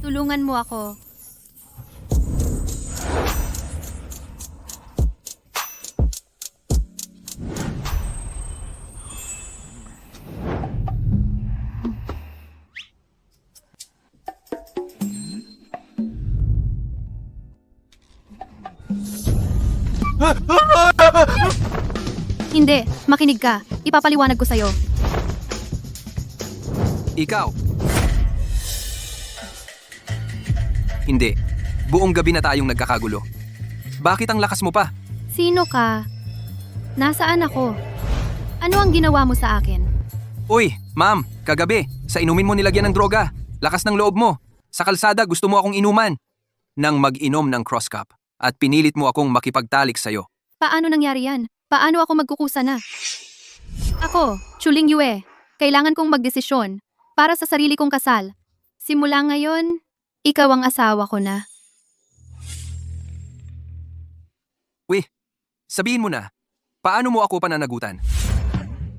Tulungan mo ako. Hindi, makinig ka. Ipapaliwanag ko sa'yo. Ikaw. Hindi. Buong gabi na tayong nagkakagulo. Bakit ang lakas mo pa? Sino ka? Nasaan ako? Ano ang ginawa mo sa akin? Uy, ma'am, kagabi, sa inumin mo nilagyan ng droga. Lakas ng loob mo. Sa kalsada gusto mo akong inuman. Nang mag-inom ng cross cup at pinilit mo akong makipagtalik sa'yo. Paano nangyari yan? Paano ako magkukusa na? Ako, Chuling Yue. Kailangan kong magdesisyon para sa sarili kong kasal. Simula ngayon, ikaw ang asawa ko na. Uy, sabihin mo na, paano mo ako pananagutan?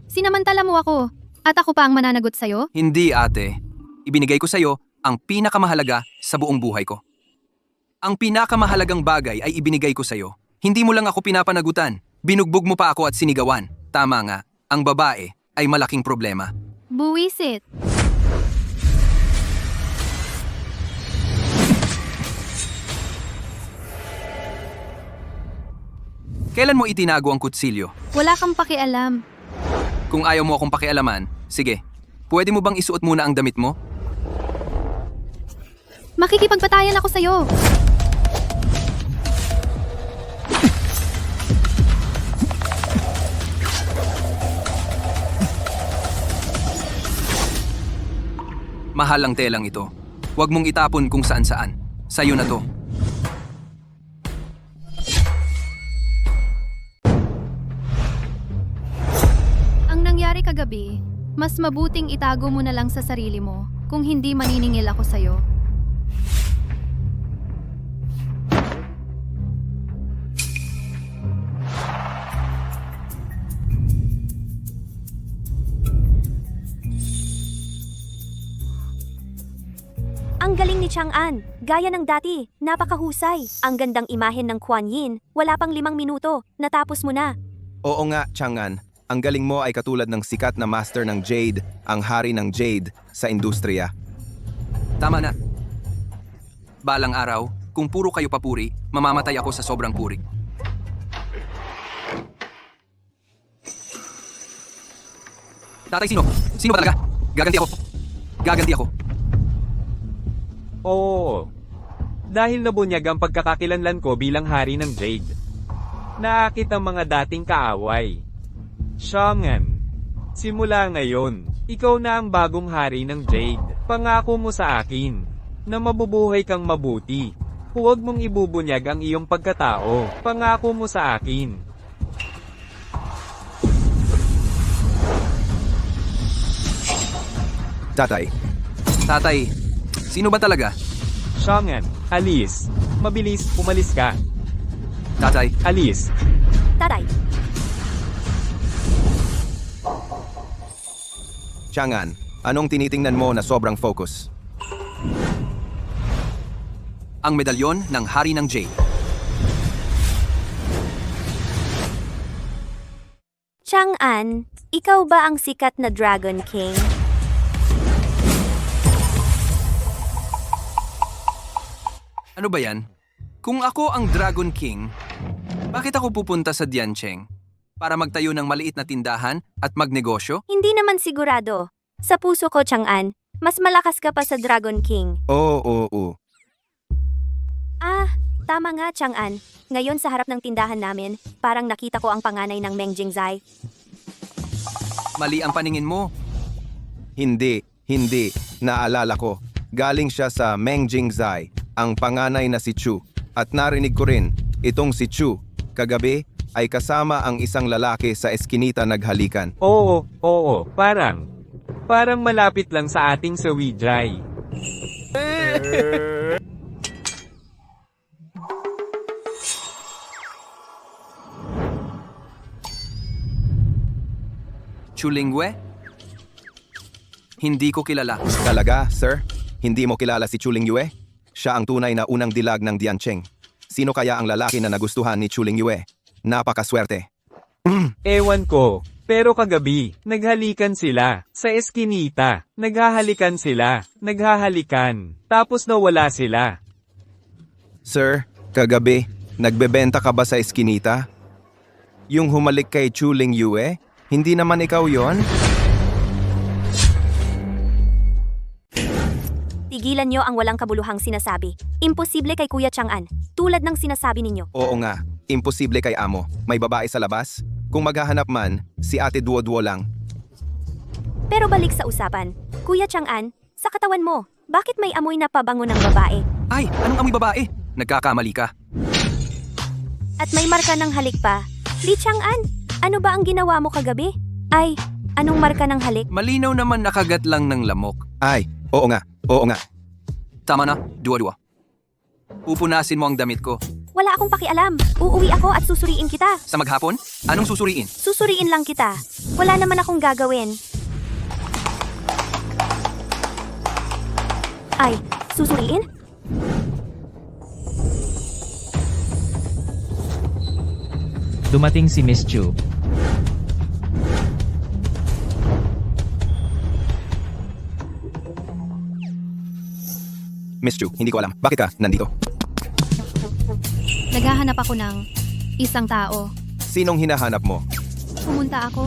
Sinamantala mo ako at ako pa ang mananagot sa'yo? Hindi ate, ibinigay ko sa'yo ang pinakamahalaga sa buong buhay ko. Ang pinakamahalagang bagay ay ibinigay ko sa'yo. Hindi mo lang ako pinapanagutan. Binugbog mo pa ako at sinigawan. Tama nga, ang babae ay malaking problema. Buwisit. Kailan mo itinago ang kutsilyo? Wala kang pakialam. Kung ayaw mo akong pakialaman, sige, pwede mo bang isuot muna ang damit mo? Makikipagpatayan ako sa'yo. Mahal ang telang ito. Huwag mong itapon kung saan-saan. Sa'yo na to. Ang nangyari kagabi, mas mabuting itago mo na lang sa sarili mo kung hindi maniningil ako sa'yo. Ang galing ni Chang'an, gaya ng dati, napakahusay. Ang gandang imahen ng Kuan Yin, wala pang 5 minuto, natapos mo na. Oo nga, Chang'an. Ang galing mo ay katulad ng sikat na master ng Jade, ang hari ng Jade sa industriya. Tama na. Balang araw, kung puro kayo papuri, mamamatay ako sa sobrang puri. Tatay, sino? Sino ba talaga? Gaganti ako. Gaganti ako. Oo. Dahil nabunyag ang pagkakakilanlan ko bilang hari ng Jade. Naakit ang mga dating kaaway. Chang'an, simula ngayon, ikaw na ang bagong hari ng Jade. Pangako mo sa akin na mabubuhay kang mabuti. Huwag mong ibubunyag ang iyong pagkatao. Pangako mo sa akin. Tatay, Tatay, sino ba talaga? Chang'an, alis. Mabilis, umalis ka. Tatay, Alis. Tatay, Chang'an, anong tinitingnan mo na sobrang focus? ang medalyon ng Hari ng Jade. Chang'an, ikaw ba ang sikat na Dragon King? Ano ba yan? Kung ako ang Dragon King, bakit ako pupunta sa Diancheng? Para magtayo ng maliit na tindahan at magnegosyo? Hindi naman sigurado. Sa puso ko, Chang'an, mas malakas ka pa sa Dragon King. Oo. Ah, tama nga, Chang'an. Ngayon sa harap ng tindahan namin, parang nakita ko ang panganay ng Meng Jingzai. Mali ang paningin mo. Hindi. Naalala ko. Galing siya sa Meng Jingzai, ang panganay na si Chu. At narinig ko rin, itong si Chu, kagabi, ay kasama ang isang lalaki sa eskinita naghalikan. Oo, parang malapit lang sa ating Sawijay. Chulingwe? Hindi ko kilala. Talaga, sir? Hindi mo kilala si Chuling Yue? Siya ang tunay na unang dilag ng Diancheng. Sino kaya ang lalaki na nagustuhan ni Chu Lingyue? Napakaswerte. Ewan ko. Pero kagabi, naghalikan sila. Sa eskinita, naghahalikan sila. Naghahalikan. Tapos nawala sila. Sir, kagabi, nagbebenta ka ba sa eskinita? Yung humalik kay Chu Lingyue? Hindi naman ikaw yon? Tigilan nyo ang walang kabuluhang sinasabi. Imposible kay Kuya Chang'an, tulad ng sinasabi ninyo. Oo nga, imposible kay amo. May babae sa labas? Kung maghahanap man, si Ate Duo-Duo lang. Pero balik sa usapan. Kuya Chang'an, sa katawan mo, bakit may amoy na pabango ng babae? Ay, anong amoy babae? Nagkakamali ka. At may marka ng halik pa. Li Chang'an, ano ba ang ginawa mo kagabi? Ay, anong marka ng halik? Malinaw naman nakagat lang ng lamok. Ay, oo nga, oo nga. Tama na, dua-dua. Pupunasin mo ang damit ko. Wala akong pakialam. Uuwi ako at susuriin kita. Sa maghapon? Anong susuriin? Susuriin lang kita. Wala naman akong gagawin. Ay, susuriin? Dumating si Miss Chu. Miss Chu, hindi ko alam. Bakit ka nandito? Naghahanap ako ng isang tao. Sinong hinahanap mo? Pumunta ako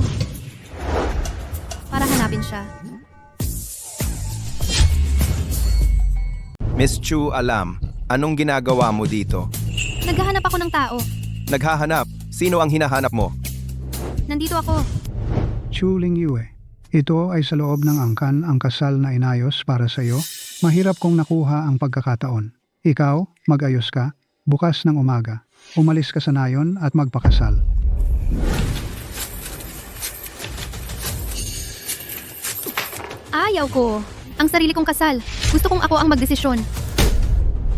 para hanapin siya. Miss Chu, alam. Anong ginagawa mo dito? Naghahanap ako ng tao. Naghahanap. Sino ang hinahanap mo? Nandito ako. Chu Lingyue, ito ay sa loob ng angkan ang kasal na inayos para sa iyo. Mahirap kong nakuha ang pagkakataon. Ikaw, mag-ayos ka, bukas ng umaga. Umalis ka sa nayon at magpakasal. Ayaw ko. Ang sarili kong kasal. Gusto kong ako ang magdesisyon.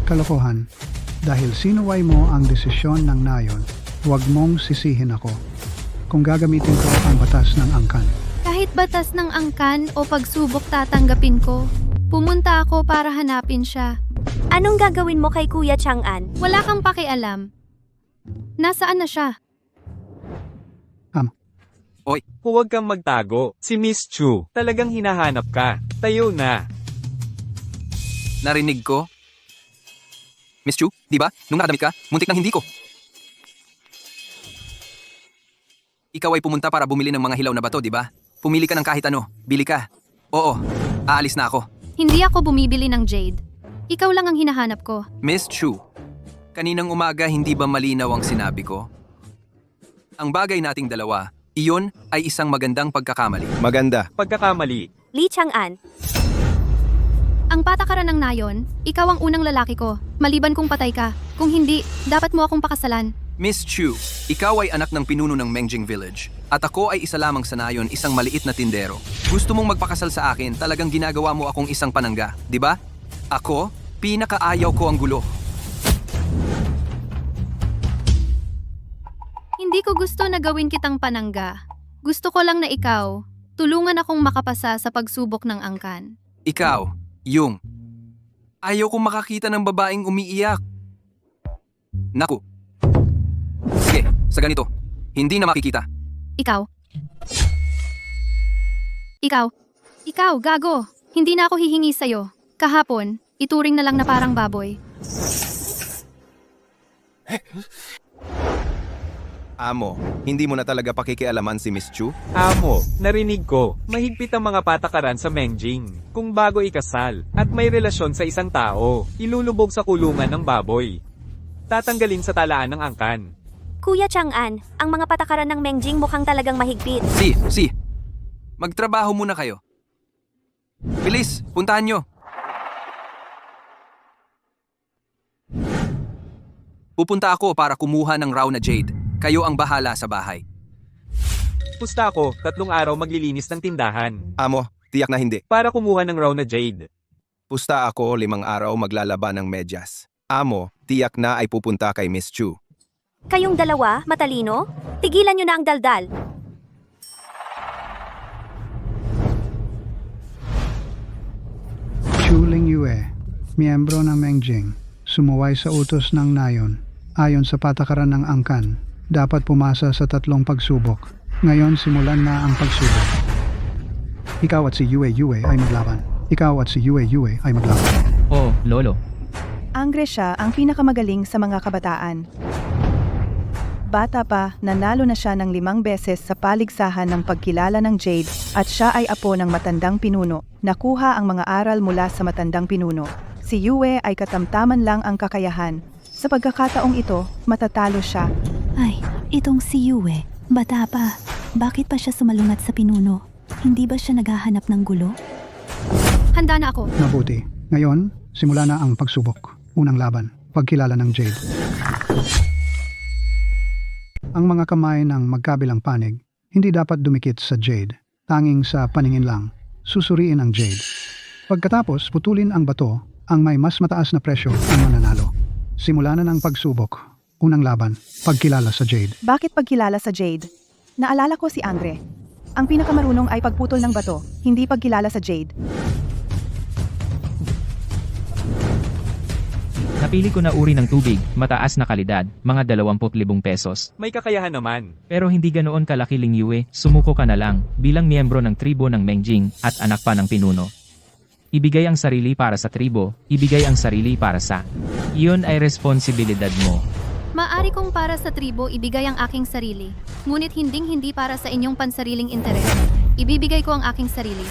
Kalokohan, dahil sinuway mo ang desisyon ng nayon, huwag mong sisihin ako. Kung gagamitin ko ang batas ng angkan. Kahit batas ng angkan o pagsubok tatanggapin ko. Pumunta ako para hanapin siya. Anong gagawin mo kay Kuya Chang'an? Wala kang pakialam. Nasaan na siya? Huwag kang magtago. Si Miss Chu, talagang hinahanap ka. Tayo na. Narinig ko? Miss Chu, di ba? Nung nakadamit ka, muntik nang hindi ko. Ikaw ay pumunta para bumili ng mga hilaw na bato, di ba? Pumili ka ng kahit ano. Bili ka. Oo, aalis na ako. Hindi ako bumibili ng jade. Ikaw lang ang hinahanap ko. Miss Chu, kaninang umaga hindi ba malinaw ang sinabi ko? Ang bagay nating dalawa, iyon ay isang magandang pagkakamali. Maganda. Pagkakamali. Li Chang'an, Ang patakaran ng nayon, ikaw ang unang lalaki ko. Maliban kung patay ka. Kung hindi, dapat mo akong pakasalan. Miss Chu, ikaw ay anak ng pinuno ng Mengjing Village. At ako ay isa lamang sa nayon, isang maliit na tindero. Gusto mong magpakasal sa akin, talagang ginagawa mo akong isang panangga, di ba? Ako, pinakaayaw ko ang gulo. Hindi ko gusto na gawin kitang panangga. Gusto ko lang na ikaw, tulungan akong makapasa sa pagsubok ng angkan. Ikaw, Yung. Ayaw kong makakita ng babaeng umiiyak. Naku. Sige, sa ganito. Hindi na makikita. Ikaw. Ikaw, gago. Hindi na ako hihingi sa'yo. Kahapon, ituring na lang na parang baboy. Amo, hindi mo na talaga pakikialaman si Miss Chu? Amo, narinig ko, mahigpit ang mga patakaran sa Mengjing. Kung bago ikasal, at may relasyon sa isang tao, ilulubog sa kulungan ng baboy. Tatanggalin sa talaan ng angkan. Kuya Chang'an, ang mga patakaran ng Mengjing mukhang talagang mahigpit. Si. Magtrabaho muna kayo. Bilis, puntahan nyo. Pupunta ako para kumuha ng raw na jade. Kayo ang bahala sa bahay. Pusta ako, 3 araw maglilinis ng tindahan. Amo, tiyak na hindi. Para kumuha ng raw na jade. Pusta ako 5 araw maglalaba ng medyas. Amo, tiyak na ay pupunta kay Miss Chu. Kayong dalawa, matalino? Tigilan nyo na ang daldal. Chu Lingyue, miyembro ng Mengjing, sumuway sa utos ng Nayon. Ayon sa patakaran ng angkan, dapat pumasa sa 3 pagsubok. Ngayon simulan na ang pagsubok. Ikaw at si Yue ay maglaban. Ikaw at si Yue ay maglaban. Oh, Lolo. Angre siya ang pinakamagaling sa mga kabataan. Bata pa, nanalo na siya ng 5 beses sa paligsahan ng pagkilala ng Jade at siya ay apo ng matandang pinuno. Nakuha ang mga aral mula sa matandang pinuno. Si Yue ay katamtaman lang ang kakayahan. Sa pagkakataong ito, matatalo siya. Ay, itong si Yue, bata pa. Bakit pa siya sumalungat sa pinuno? Hindi ba siya naghahanap ng gulo? Handa na ako. Mabuti. Ngayon, simula na ang pagsubok. Unang laban, pagkilala ng Jade. Ang mga kamay ng magkabilang panig, hindi dapat dumikit sa Jade. Tanging sa paningin lang, susuriin ang Jade. Pagkatapos, putulin ang bato, ang may mas mataas na presyo ang mananalo. Simula na ng pagsubok. Unang laban, pagkilala sa Jade. Bakit pagkilala sa Jade? Naalala ko si Angre. Ang pinakamarunong ay pagputol ng bato, hindi pagkilala sa Jade. Napili ko na uri ng tubig, mataas na kalidad, mga 20,000 pesos. May kakayahan naman. Pero hindi ganoon kalaki Ling Yue, sumuko ka na lang, bilang miyembro ng tribo ng Mengjing, at anak pa ng pinuno. Ibigay ang sarili para sa tribo, ibigay ang sarili para sa. Iyon ay responsibilidad mo. Maari kong para sa tribo ibigay ang aking sarili, ngunit hindi para sa inyong pansariling interes. Ibibigay ko ang aking sarili.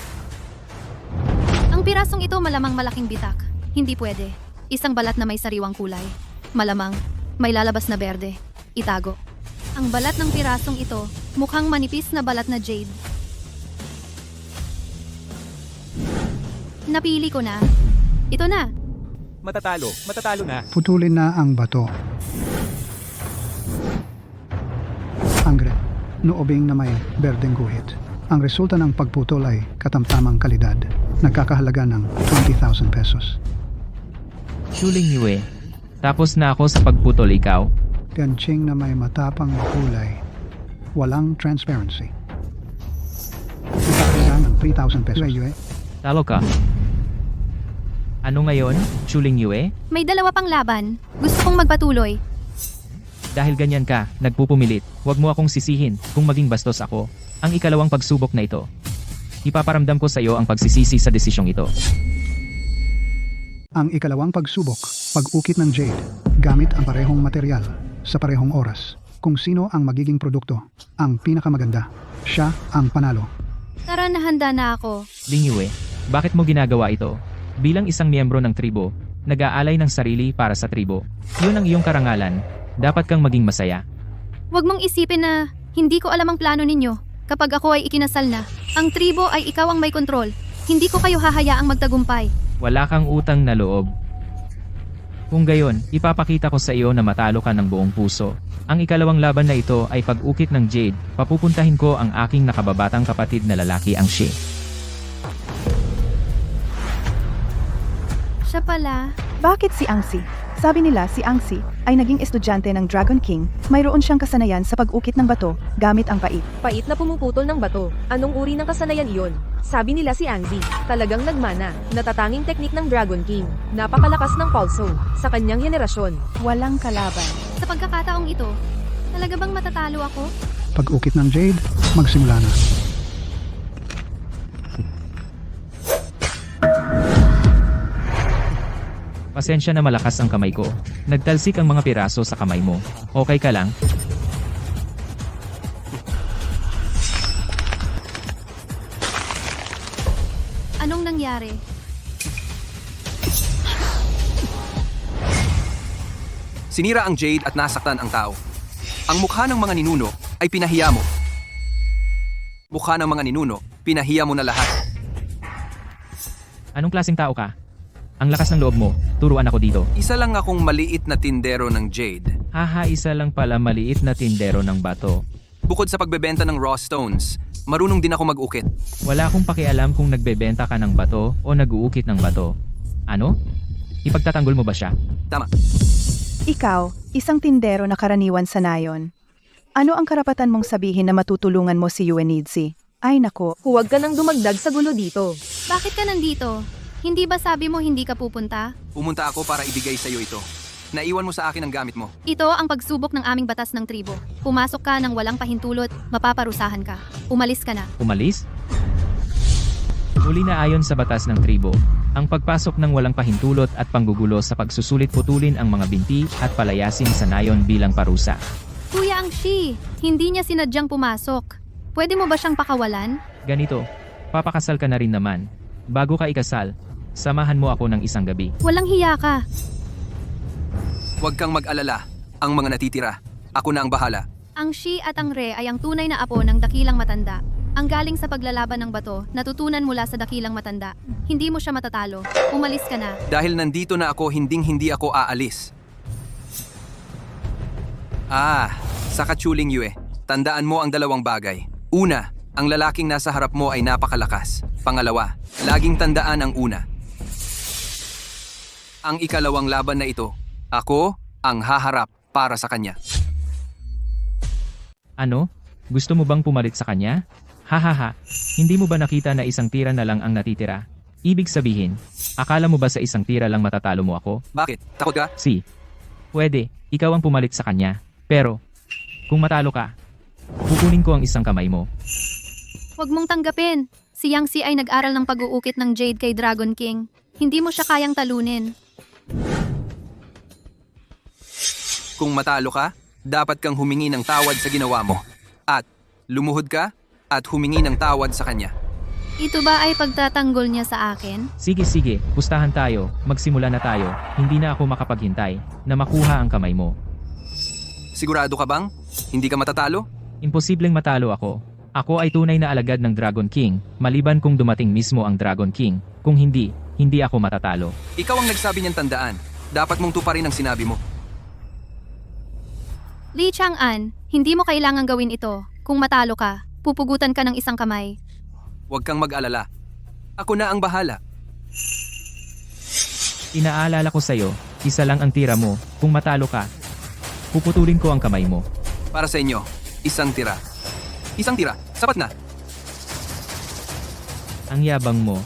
Ang pirasong ito malamang malaking bitak. Hindi pwede. Isang balat na may sariwang kulay. Malamang, may lalabas na berde. Itago. Ang balat ng pirasong ito, mukhang manipis na balat na jade. Napili ko na. Ito na. Matatalo na. Putulin na ang bato. Angre, noobing na may berdeng guhit. Ang resulta ng pagputol ay katamtamang kalidad. Nagkakahalaga ng 20,000 pesos. Ling Yue. Tapos na ako sa pagputol ikaw. Ganching na may matapang na kulay. Walang transparency. Nagkakahalaga ng 3,000 pesos. Yue. Talo ka. Ano ngayon, Ling Yue? May 2 pang laban. Gusto kong magpatuloy. Dahil ganyan ka, nagpupumilit, huwag mo akong sisihin kung maging bastos ako. Ang ikalawang pagsubok na ito. Ipaparamdam ko sa iyo ang pagsisisi sa desisyong ito. Ang ikalawang pagsubok, pag-ukit ng Jade, gamit ang parehong material, sa parehong oras. Kung sino ang magiging produkto, ang pinakamaganda, siya ang panalo. Tara na, handa na ako. Ling Yue, bakit mo ginagawa ito? Bilang isang miyembro ng tribo, nag-aalay ng sarili para sa tribo. Yun ang iyong karangalan. Dapat kang maging masaya. Huwag mong isipin na hindi ko alam ang plano ninyo. Kapag ako ay ikinasal na, ang tribo ay ikaw ang may kontrol. Hindi ko kayo hahayaang magtagumpay. Wala kang utang na loob. Kung gayon, ipapakita ko sa iyo na matalo ka ng buong puso. Ang ikalawang laban na ito ay pag-ukit ng Jade. Papupuntahin ko ang aking nakababatang kapatid na lalaki ang Shi. Siya pala. Bakit si Angsi? Sabi nila si Angsi ay naging estudyante ng Dragon King. Mayroon siyang kasanayan sa pag-ukit ng bato gamit ang pait. Pait na pumuputol ng bato. Anong uri ng kasanayan iyon? Sabi nila si Angzi, talagang nagmana. Natatanging teknik ng Dragon King. Napakalakas ng pulso sa kanyang henerasyon. Walang kalaban. Sa pagkakataong ito, talaga bang matatalo ako? Pag-ukit ng Jade, magsimula na. Pasensya na malakas ang kamay ko. Nagtalsik ang mga piraso sa kamay mo. Okay ka lang? Anong nangyari? Sinira ang Jade at nasaktan ang tao. Ang mukha ng mga ninuno ay pinahiya mo. Mukha ng mga ninuno, pinahiya mo na lahat. Anong klaseng tao ka? Ang lakas ng loob mo. Turuan ako dito. Isa lang akong maliit na tindero ng Jade. Haha, isa lang pala maliit na tindero ng bato. Bukod sa pagbebenta ng raw stones, marunong din ako mag-ukit. Wala akong pakialam kung nagbebenta ka ng bato o nag-uukit ng bato. Ano? Ipagtatanggol mo ba siya? Tama. Ikaw, isang tindero na karaniwan sa nayon. Ano ang karapatan mong sabihin na matutulungan mo si Yuenidzi? Ay nako, Huwag ka nang dumagdag sa gulo dito. Bakit ka nandito? Hindi ba sabi mo hindi ka pupunta? Pumunta ako para ibigay sa'yo ito. Naiwan mo sa akin ang gamit mo. Ito ang pagsubok ng aming batas ng tribo. Pumasok ka ng walang pahintulot, mapaparusahan ka. Umalis ka na. Umalis? Muli na ayon sa batas ng tribo, ang pagpasok ng walang pahintulot at panggugulo sa pagsusulit putulin ang mga binti at palayasin sa nayon bilang parusa. Kuya ang Shi, hindi niya sinadyang pumasok. Pwede mo ba siyang pakawalan? Ganito, papakasal ka na rin naman. Bago ka ikasal, samahan mo ako ng isang gabi. Walang hiya ka. Huwag kang mag-alala. Ang mga natitira, ako na ang bahala. Ang Shi at ang Re ay ang tunay na apo ng dakilang matanda. Ang galing sa paglalaban ng bato, natutunan mula sa dakilang matanda. Hindi mo siya matatalo. Umalis ka na. Dahil nandito na ako, hindi ako aalis. Sa Chuling Yue, tandaan mo ang dalawang bagay. Una, ang lalaking nasa harap mo ay napakalakas. Pangalawa, laging tandaan ang una. Ang ikalawang laban na ito, ako ang haharap para sa kanya. Ano? Gusto mo bang pumalit sa kanya? Hahaha, hindi mo ba nakita na isang tira na lang ang natitira? Ibig sabihin, akala mo ba sa isang tira lang matatalo mo ako? Bakit? Takot ka? Si. Pwede, ikaw ang pumalit sa kanya. Pero, kung matalo ka, kukunin ko ang isang kamay mo. Huwag mong tanggapin. Si Yang Si ay nag-aral ng pag-uukit ng Jade kay Dragon King. Hindi mo siya kayang talunin. Kung matalo ka, dapat kang humingi ng tawad sa ginawa mo. At lumuhod ka at humingi ng tawad sa kanya. Ito ba ay pagtatanggol niya sa akin? Sige, pustahan tayo, magsimula na tayo, hindi na ako makapaghintay, na makuha ang kamay mo. Sigurado ka bang? Hindi ka matatalo? Imposibleng matalo ako. Ako ay tunay na alagad ng Dragon King, maliban kung dumating mismo ang Dragon King. Kung hindi, hindi ako matatalo. Ikaw ang nagsabi niyang tandaan. Dapat mong tuparin ang sinabi mo. Li Chang'an, hindi mo kailangang gawin ito. Kung matalo ka, pupugutan ka ng isang kamay. Huwag kang mag-alala. Ako na ang bahala. Inaalala ko sa'yo, isa lang ang tira mo, kung matalo ka, puputulin ko ang kamay mo. Para sa inyo, isang tira. Isang tira, sapat na. Ang yabang mo.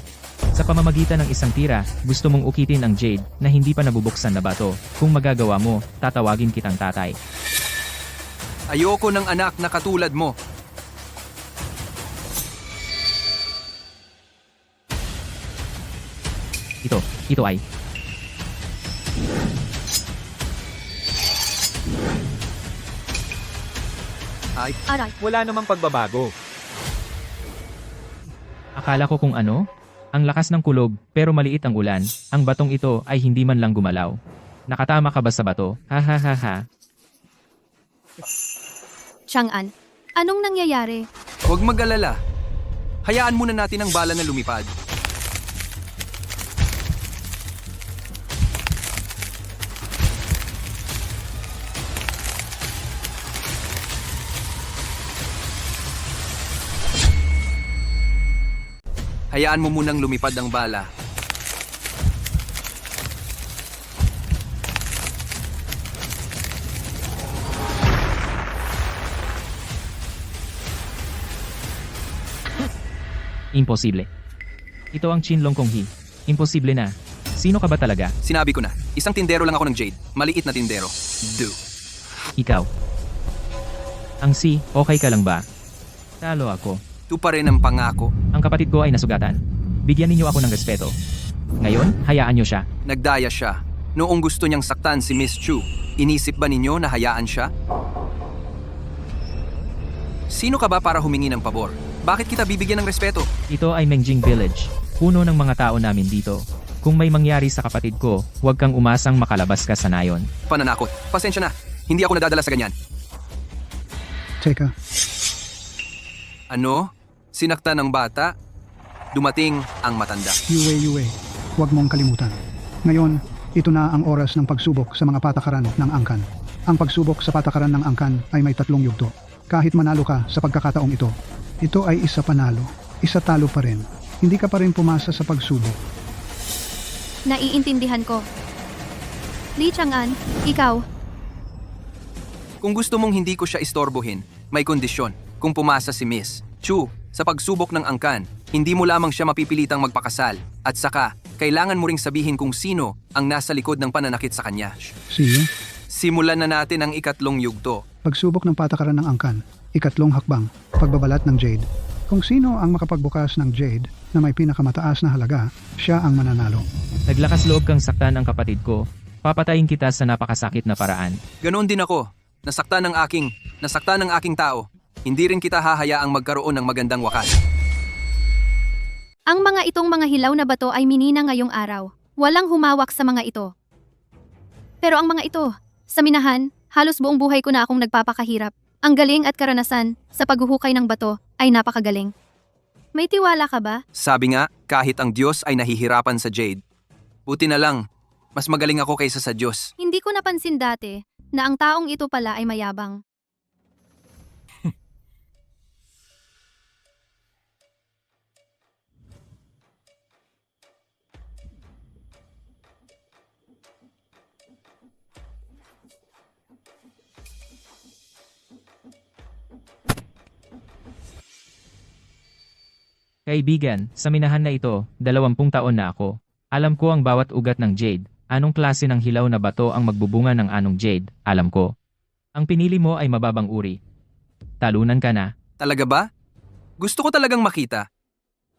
Sa pamamagitan ng isang tira, gusto mong ukitin ang Jade na hindi pa nabubuksan na bato. Kung magagawa mo, tatawagin kitang tatay. Ayoko ng anak na katulad mo. Ito ay. Aray, Wala namang pagbabago. Akala ko kung ano? Ang lakas ng kulob, pero maliit ang ulan. Ang batong ito ay hindi man lang gumalaw. Nakatama ka ba sa bato? Ha. Chang'an, anong nangyayari? Huwag mag-alala. Hayaan muna natin ang bala na lumipad. Hayaan mo munang lumipad ang bala. Imposible. Ito ang Chinlong Kong Hee. Imposible na. Sino ka ba talaga? Sinabi ko na, isang tindero lang ako ng Jade. Maliit na tindero. Ikaw. Ang Si, okay ka lang ba? Talo ako. Tuparin ang pangako. Ang kapatid ko ay nasugatan. Bigyan ninyo ako ng respeto. Ngayon, hayaan nyo siya. Nagdaya siya. Noong gusto niyang saktan si Miss Chu, inisip ba ninyo na hayaan siya? Sino ka ba para humingi ng pabor? Bakit kita bibigyan ng respeto? Ito ay Mengjing Village. Puno ng mga tao namin dito. Kung may mangyari sa kapatid ko, huwag kang umasang makalabas ka sa nayon. Pananakot. Pasensya na. Hindi ako nadadala sa ganyan. Teka, Ano? Sinaktan ng bata? Dumating ang matanda. Yue, huwag mong kalimutan. Ngayon, ito na ang oras ng pagsubok sa mga patakaran ng angkan. Ang pagsubok sa patakaran ng angkan ay may 3 yugto. Kahit manalo ka sa pagkakataong ito ay isa panalo, isa talo pa rin. Hindi ka pa rin pumasa sa pagsubok. Naiintindihan ko. Li Chang'an, ikaw, Kung gusto mong hindi ko siya istorbohin, may kondisyon. Kung pumasa si Miss Chu sa pagsubok ng angkan, hindi mo lamang siya mapipilitang magpakasal. At saka, kailangan mo ring sabihin kung sino ang nasa likod ng pananakit sa kanya. See you. Simulan na natin ang ikatlong yugto. Pagsubok ng patakaran ng angkan. Ikatlong hakbang. Pagbabalat ng Jade. Kung sino ang makapagbukas ng Jade na may pinakamataas na halaga, siya ang mananalo. Naglakas loob kang saktan ang kapatid ko. Papatayin kita sa napakasakit na paraan. Ganoon din ako. Nasaktan ng aking tao. Hindi rin kita hahayaang magkaroon ng magandang wakas. Ang mga itong mga hilaw na bato ay minina ngayong araw. Walang humawak sa mga ito. Pero ang mga ito, sa minahan, halos buong buhay ko na akong nagpapakahirap. Ang galing at karanasan sa paghuhukay ng bato ay napakagaling. May tiwala ka ba? Sabi nga, kahit ang Diyos ay nahihirapan sa Jade. Buti na lang, mas magaling ako kaysa sa Diyos. Hindi ko napansin dati na ang taong ito pala ay mayabang. Kaibigan, sa minahan na ito, 20 taon na ako. Alam ko ang bawat ugat ng Jade. Anong klase ng hilaw na bato ang magbubunga ng anong Jade, alam ko. Ang pinili mo ay mababang uri. Talunan ka na. Talaga ba? Gusto ko talagang makita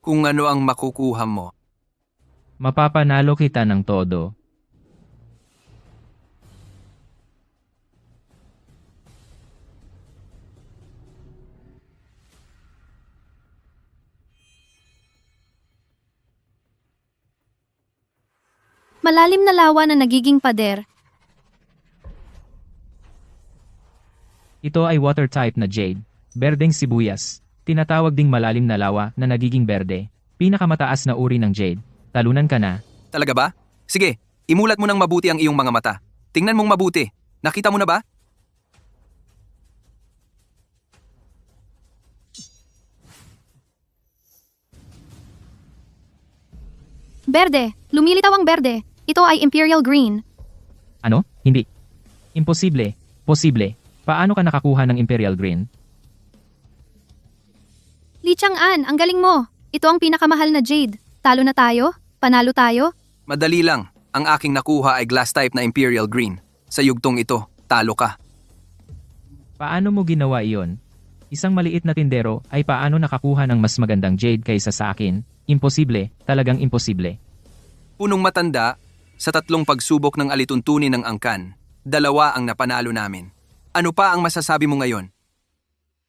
kung ano ang makukuha mo. Mapapanalo kita ng todo. Malalim na lawa na nagiging pader. Ito ay water type na Jade. Berdeng sibuyas. Tinatawag ding malalim na lawa na nagiging berde. Pinakamataas na uri ng Jade. Talunan ka na. Talaga ba? Sige, imulat mo ng mabuti ang iyong mga mata. Tingnan mong mabuti. Nakita mo na ba? Berde, lumilitaw ang berde. Ito ay Imperial Green. Ano? Hindi. Imposible. Posible. Paano ka nakakuha ng Imperial Green? Li Chang'an, ang galing mo. Ito ang pinakamahal na jade. Talo na tayo? Panalo tayo? Madali lang. Ang aking nakuha ay glass type na Imperial Green. Sa yugtong ito, talo ka. Paano mo ginawa iyon? Isang maliit na tindero ay paano nakakuha ng mas magandang jade kaysa sa akin? Imposible. Talagang imposible. Punong matanda, sa 3 pagsubok ng alituntunin ng angkan, 2 ang napanalo namin. Ano pa ang masasabi mo ngayon?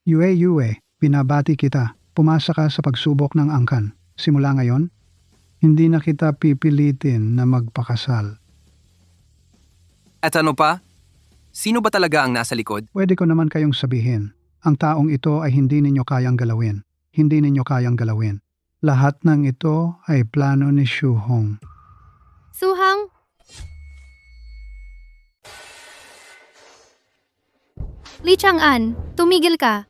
Yue, binabati kita. Pumasa ka sa pagsubok ng angkan. Simula ngayon, hindi na kita pipilitin na magpakasal. At ano pa? Sino ba talaga ang nasa likod? Pwede ko naman kayong sabihin, ang taong ito ay hindi ninyo kayang galawin. Hindi ninyo kayang galawin. Lahat ng ito ay plano ni Shu Hong. Suhang? Li Chang'an, tumigil ka.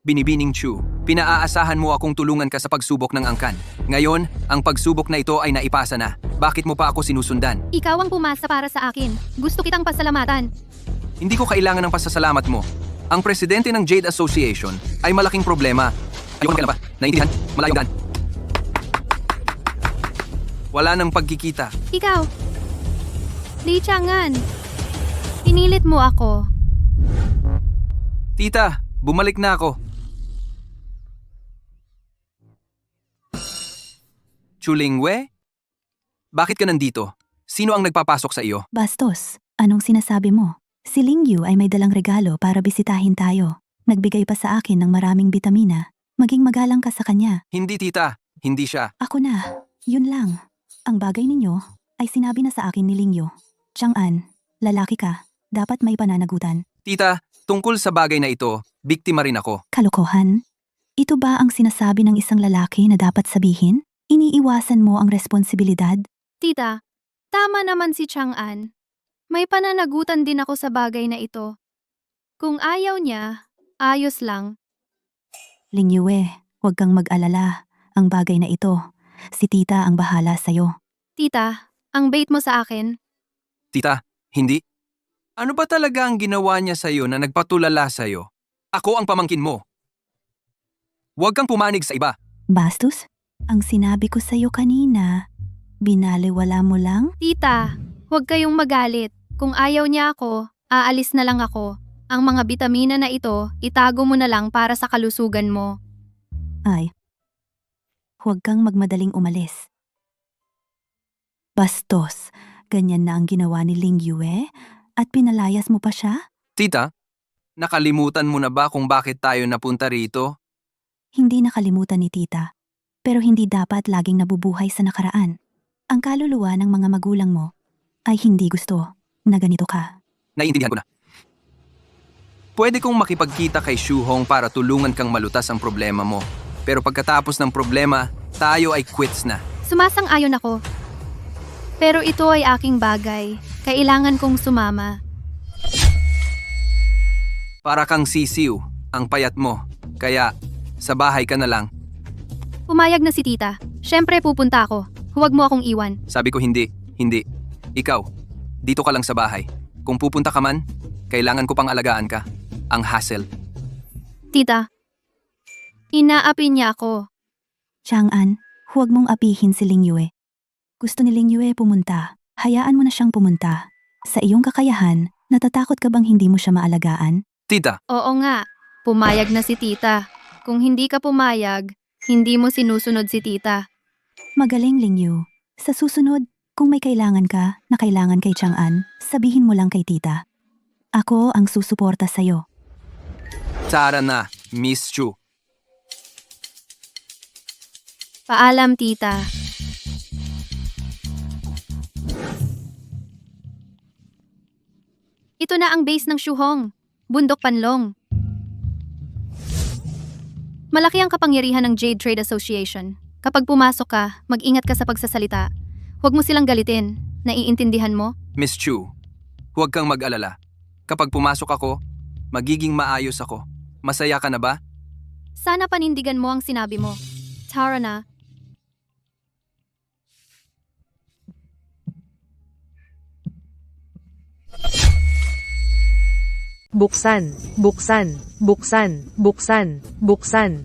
Binibining Chu, pinaaasahan mo akong tulungan ka sa pagsubok ng angkan. Ngayon, ang pagsubok na ito ay naipasa na. Bakit mo pa ako sinusundan? Ikaw ang pumasa para sa akin. Gusto kitang pasalamatan. Hindi ko kailangan ng pasasalamat mo. Ang presidente ng Jade Association ay malaking problema. Ayun ka na ba? Naintindihan? Malayong daan. Wala nang pagkikita. Ikaw. Li Chang'an, pinilit mo ako. Tita, bumalik na ako. Chulingwe? Bakit ka nandito? Sino ang nagpapasok sa iyo? Bastos, anong sinasabi mo? Si Lingyu ay may dalang regalo para bisitahin tayo. Nagbigay pa sa akin ng maraming bitamina. Maging magalang ka sa kanya. Hindi tita, hindi siya. Ako na, yun lang. Ang bagay ninyo ay sinabi na sa akin ni Lingyu. Chang'an, lalaki ka. Dapat may pananagutan. Tita, tungkol sa bagay na ito, biktima rin ako. Kalokohan? Ito ba ang sinasabi ng isang lalaki na dapat sabihin? Iniiwasan mo ang responsibilidad? Tita, tama naman si Chang'an. May pananagutan din ako sa bagay na ito. Kung ayaw niya, ayos lang. Lingyue, huwag kang mag-alala. Ang bagay na ito, si tita ang bahala sa'yo. Tita, ang bait mo sa akin. Tita, hindi. Ano ba talaga ang ginawa niya sa'yo na nagpatulala sa'yo? Ako ang pamangkin mo. Huwag kang pumanig sa iba. Bastos? Ang sinabi ko sa'yo kanina, binaliwala mo lang? Tita, huwag kayong magalit. Kung ayaw niya ako, aalis na lang ako. Ang mga bitamina na ito, itago mo na lang para sa kalusugan mo. Ay, huwag kang magmadaling umalis. Bastos, ganyan na ang ginawa ni Ling Yue at pinalayas mo pa siya? Tita, nakalimutan mo na ba kung bakit tayo napunta rito? Hindi nakalimutan ni tita. Pero hindi dapat laging nabubuhay sa nakaraan. Ang kaluluwa ng mga magulang mo ay hindi gusto na ganito ka. Naiintindihan ko na. Pwede kong makipagkita kay Shu Hong para tulungan kang malutas ang problema mo. Pero pagkatapos ng problema, tayo ay quits na. Sumasang-ayon ako. Pero ito ay aking bagay. Kailangan kong sumama. Para kang sisiw, ang payat mo. Kaya, sa bahay ka na lang. Pumayag na si tita. Siyempre pupunta ako. Huwag mo akong iwan. Sabi ko hindi. Ikaw, dito ka lang sa bahay. Kung pupunta ka man, kailangan ko pang alagaan ka. Ang hassle. Tita, inaapi niya ako. Chang'an, huwag mong apihin si Ling Yue. Gusto ni Ling Yue pumunta. Hayaan mo na siyang pumunta. Sa iyong kakayahan, natatakot ka bang hindi mo siya maalagaan? Tita, Oo nga, pumayag na si tita. Kung hindi ka pumayag, hindi mo sinusunod si tita. Magaling, Ling Yu. Sa susunod, kung may kailangan ka na kailangan kay Chang'an, sabihin mo lang kay tita. Ako ang susuporta sa'yo. Tara na, Miss Chu. Paalam, tita. Ito na ang base ng Shuhong. Bundok Panlong. Malaki ang kapangyarihan ng Jade Trade Association. Kapag pumasok ka, mag-ingat ka sa pagsasalita. Huwag mo silang galitin. Naiintindihan mo? Miss Chu, huwag kang mag-alala. Kapag pumasok ako, magiging maayos ako. Masaya ka na ba? Sana panindigan mo ang sinabi mo. Tara na. Buksan, buksan, buksan, buksan, buksan.